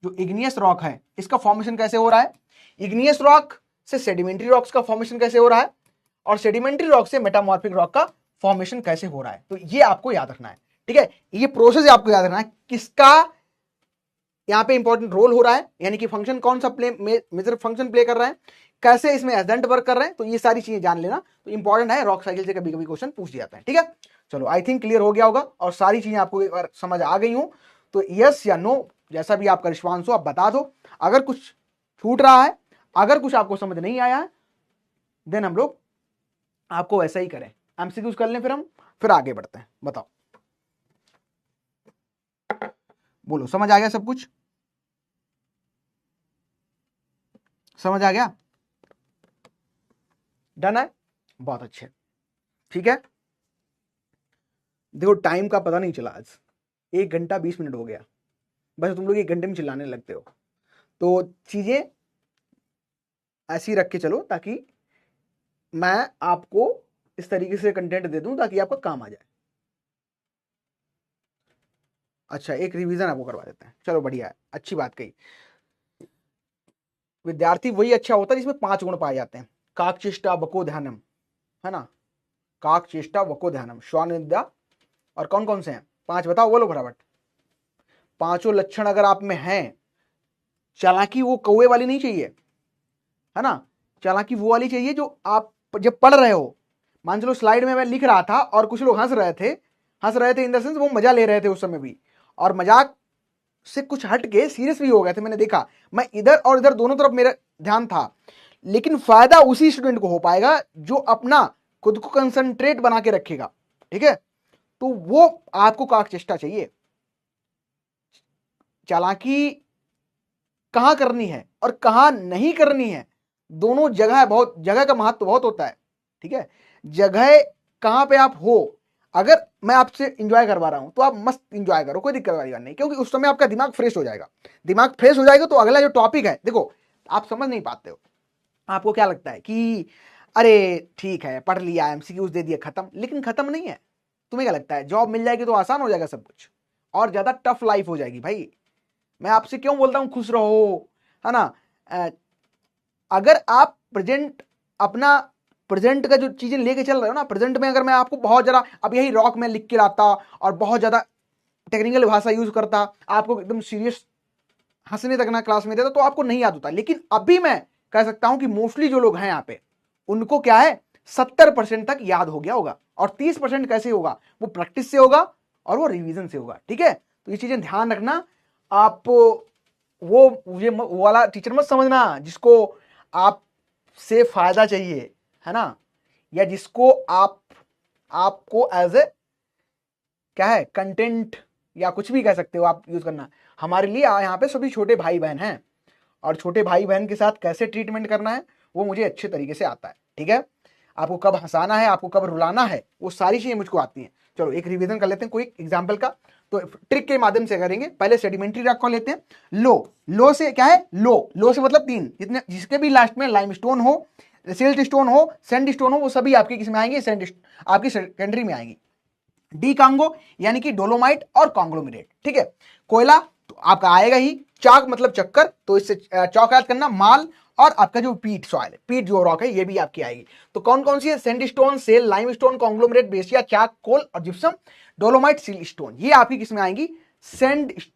जो इग्नियस रॉक है इसका फॉर्मेशन कैसे हो रहा है, इग्नियस रॉक से सेडिमेंट्री रॉक्स का फॉर्मेशन कैसे हो रहा है, और सेडिमेंट्री रॉक से मेटामॉर्फिक रॉक का फॉर्मेशन कैसे हो रहा है, तो ये आपको याद रखना है, ठीक है। ये प्रोसेस आपको याद रखना है, किसका यहां पे इंपॉर्टेंट रोल हो रहा है, यानी कि फंक्शन कौन सा मेजर फंक्शन प्ले कर रहा है, कैसे इसमें एजेंट वर्क कर रहे हैं, तो ये सारी चीजें जान लेना तो इंपॉर्टेंट है। रॉक साइकिल से कभी कभी क्वेश्चन पूछ जाता है, ठीक है। चलो आई थिंक क्लियर हो गया होगा और सारी चीजें आपको एक बार समझ आ गई हो, तो यस या नो जैसा भी आपका रिस्पॉन्स हो आप बता दो। अगर कुछ छूट रहा है, अगर कुछ आपको समझ नहीं आया है, देन हम लोग आपको वैसा ही करें, एमसीक्यूज कर लें, फिर आगे बढ़ते हैं। बताओ, बोलो, समझ आ गया सब कुछ, समझ आ गया, डन है, बहुत अच्छे, ठीक है। देखो टाइम का पता नहीं चला, आज 1 घंटा 20 मिनट हो गया, बस तुम लोग 1 घंटे में चिल्लाने लगते हो। तो चीजें ऐसी रख के चलो ताकि मैं आपको इस तरीके से कंटेंट दे दूं ताकि आपका काम आ जाए। अच्छा, एक रिवीजन आपको करवा देते हैं, चलो बढ़िया है, अच्छी बात कही। विद्यार्थी वही अच्छा होता है जिसमें 5 गुण पाए जाते हैं। काक चेष्टा वको ध्यानम, है ना, काक चेष्टा वको ध्यानम, श्वान विद्या, और कौन कौन से हैं 5 बताओ, बोलो फटाफट। 5 लक्षण अगर आप में हैं, चालाकी वो कौवे वाली नहीं चाहिए, है ना, चालाकी वो वाली चाहिए जो आप जब पढ़ रहे हो, मान चलो स्लाइड में मैं लिख रहा था और कुछ लोग हंस रहे थे इन द सेंस वो मजा ले रहे थे उस समय भी, और मजाक से कुछ हट के सीरियस भी हो गए थे, मैंने देखा, मैं इधर और इधर दोनों तरफ मेरा ध्यान था। लेकिन फायदा उसी स्टूडेंट को हो पाएगा जो अपना खुद को कंसंट्रेट बना के रखेगा, ठीक है। तो वो आपको काक चेष्टा चाहिए। चालाकी कहां करनी है और कहां नहीं करनी है, दोनों जगह बहुत, जगह का महत्व बहुत होता है, ठीक है। जगह कहां पे आप हो, अगर मैं आपसे इंजॉय करवा रहा हूं तो आप मस्त इंजॉय करो, कोई दिक्कत वाली बात नहीं, क्योंकि उस समय आपका दिमाग फ्रेश हो जाएगा। दिमाग फ्रेश हो जाएगा तो अगला जो टॉपिक है, देखो आप समझ नहीं पाते हो, आपको क्या लगता है कि अरे ठीक है पढ़ लिया, एमसीक्यूज दे दिया, खत्म, लेकिन खत्म नहीं है। तुम्हें क्या लगता है जॉब मिल जाएगी तो आसान हो जाएगा सब कुछ, और ज्यादा टफ लाइफ हो जाएगी भाई। मैं आपसे क्यों बोलता हूं खुश रहो, है ना। अगर आप प्रेजेंट अपना प्रेजेंट का जो चीजें लेके चल रहे हो ना, प्रेजेंट में अगर मैं आपको बहुत ज्यादा अब यही रॉक में लिख के लाता और बहुत ज्यादा टेक्निकल भाषा यूज करता, आपको एकदम सीरियस हंसने तक ना क्लास में देता, तो आपको नहीं याद होता। लेकिन अभी मैं कह सकता हूं कि मोस्टली जो लोग हैं यहाँ पे, उनको क्या है 70% तक याद हो गया होगा, और 30% कैसे होगा, वो प्रैक्टिस से होगा और वो रिवीजन से होगा, ठीक है। तो ये चीजें ध्यान रखना। आप वो वाला टीचर मत समझना जिसको आप से फायदा चाहिए, है ना, या जिसको आपको एज ए क्या है कंटेंट या कुछ भी कह सकते हो आप यूज करना। हमारे लिए यहाँ पे सभी छोटे भाई बहन हैं, और छोटे भाई बहन के साथ कैसे ट्रीटमेंट करना है वो मुझे अच्छे तरीके से आता है, ठीक है। आपको कब हंसाना है, आपको कब रुलाना है, वो सारी चीजें मुझको आती हैं। चलो एक रिवीजन कर लेते हैं कोई एग्जाम्पल का, तो ट्रिक के माध्यम से करेंगे। पहले सेडिमेंट्री रॉक को लेते हैं। लो से क्या है, लो से मतलब 3, जितने जिसके भी लास्ट में लाइमस्टोन हो, सिल्ट स्टोन हो, सैंड स्टोन हो, वो सभी आपके किसमें आएंगे, आपकी सेकेंडरी में आएंगी। डी कांगो यानी कि डोलोमाइट और कॉन्ग्लोमरेट, ठीक है। कोयला तो आपका आएगा ही, चाक मतलब चक्कर, तो इससे चौक याद करना, माल, और आपका जो पीट सॉइल, पीट जो रॉक है ये भी आपकी आएगी। तो कौन कौन सी है, सैंडस्टोन, सेल, लाइमस्टोन, कॉन्ग्लोमरेट, बेसिया, चाक, कोल और जिप्सम, डोलोमाइट, सील स्टोन, ये आपकी किसमें आएंगी,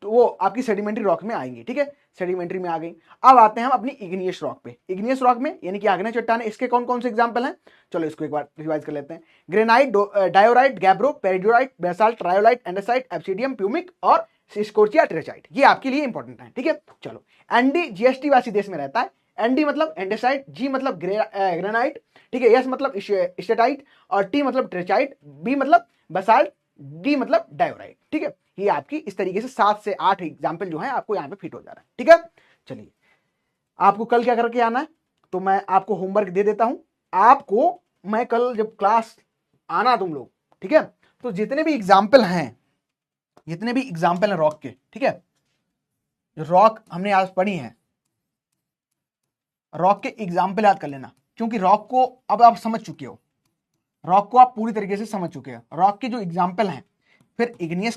वो आपकी सेडिमेंट्री रॉक में आएंगी, ठीक है। सेडिमेंट्री में आ गई। अब आते हैं हम अपनी इग्नियस रॉक पे। इग्नियस रॉक में यानी कि आग्नेय चट्टान, इसके कौन कौन से एग्जांपल हैं, चलो इसको एक बार रिवाइज कर लेते हैं। Granite, diorite, gabbro, peridotite, basalt, rhyolite, andesite, obsidian, pumice और स्कोर्चिया ट्रेचाइट, ये आपके लिए इंपॉर्टेंट है, ठीक है। चलो एनडी जीएसटी वासी देश में रहता है। एनडी मतलब एंडेसाइट, जी मतलब ग्रेनाइट, ठीक है, एस मतलब स्टेटाइट, और टी मतलब ट्रेचाइट, बी मतलब बेसाल्ट, डी मतलब डायोराइट, ठीक है। ये आपकी इस तरीके से 7 से 8 एग्जाम्पल जो है आपको यहाँ पे फिट हो जा रहा है, ठीक है। चलिए आपको कल क्या करके आना है, तो मैं आपको होमवर्क दे देता हूं। आपको मैं कल जब क्लास आना तुम लोग, ठीक है, तो जितने भी एग्जाम्पल हैं रॉक के, ठीक है, रॉक हमने आज पढ़ी है, रॉक के एग्जाम्पल याद कर लेना, क्योंकि रॉक को अब आप समझ चुके हो, रॉक को आप पूरी तरीके से समझ चुके हो। रॉक के जो एग्जाम्पल हैं, फिर इग्नियस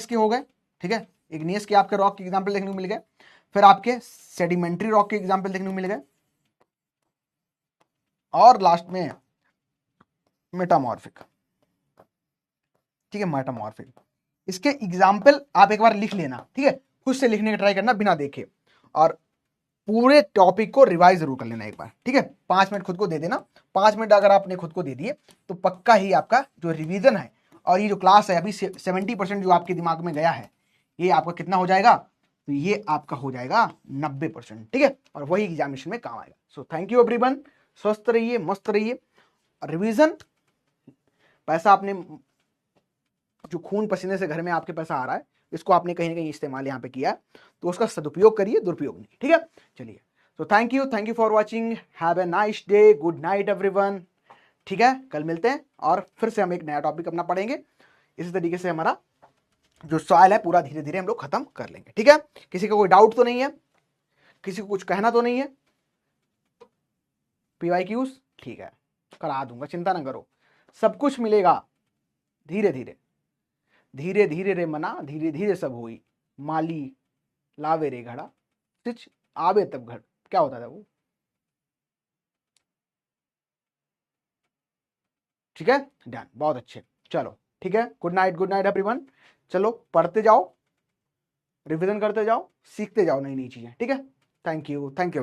के हो गए, ठीक है, इग्नियस के आपके रॉक के एग्जाम्पल देखने को मिल गए, फिर आपके सेडिमेंट्री रॉक के एग्जाम्पल देखने को मिल गए, और लास्ट में मेटामॉर्फिक, ठीक है, मेटामॉर्फिक। इसके एग्जाम्पल आप एक बार लिख लेना, ठीक है, खुद से लिखने का ट्राई करना बिना देखे, और पूरे टॉपिक को रिवाइज जरूर कर लेना एक बार, ठीक है। 5 मिनट खुद को दे देना। 5 मिनट अगर आपने खुद को दे दिए तो पक्का ही आपका जो रिवीजन है और ये जो क्लास है अभी 70% जो आपके दिमाग में गया है, ये आपका कितना हो जाएगा, तो ये आपका हो जाएगा 90%, ठीक है, और वही एग्जामिनेशन में काम आएगा। सो थैंक यू एवरीवन, स्वस्थ रहिए, मस्त रहिए। रिवीजन पैसा आपने जो खून पसीने से घर में आपके पैसा आ रहा है, इसको आपने कहीं ना कहीं इस्तेमाल यहाँ पे किया, तो उसका सदुपयोग करिए, दुरुपयोग नहीं, ठीक है। चलिए, तो thank you for watching, have a nice day, good night everyone, ठीक है। कल मिलते हैं और फिर से हम एक नया टॉपिक अपना पढ़ेंगे। इसी तरीके से हमारा जो सवाल है पूरा धीरे धीरे हम लोग खत्म कर लेंगे। ठीक है, किसी का कोई डाउट तो नहीं है, किसी को कुछ कहना तो नहीं है? PYQs ठीक है, करा दूंगा, चिंता ना करो, सब कुछ मिलेगा धीरे धीरे। धीरे धीरे रे मना, धीरे धीरे सब हुई, माली लावे रे घड़ा, सिच आवे तब घर, क्या होता था वो? ठीक है, डन, बहुत अच्छे। चलो ठीक है, गुड नाइट एवरीवन। चलो पढ़ते जाओ, रिवीजन करते जाओ, सीखते जाओ नई नई चीजें। ठीक है, थैंक यू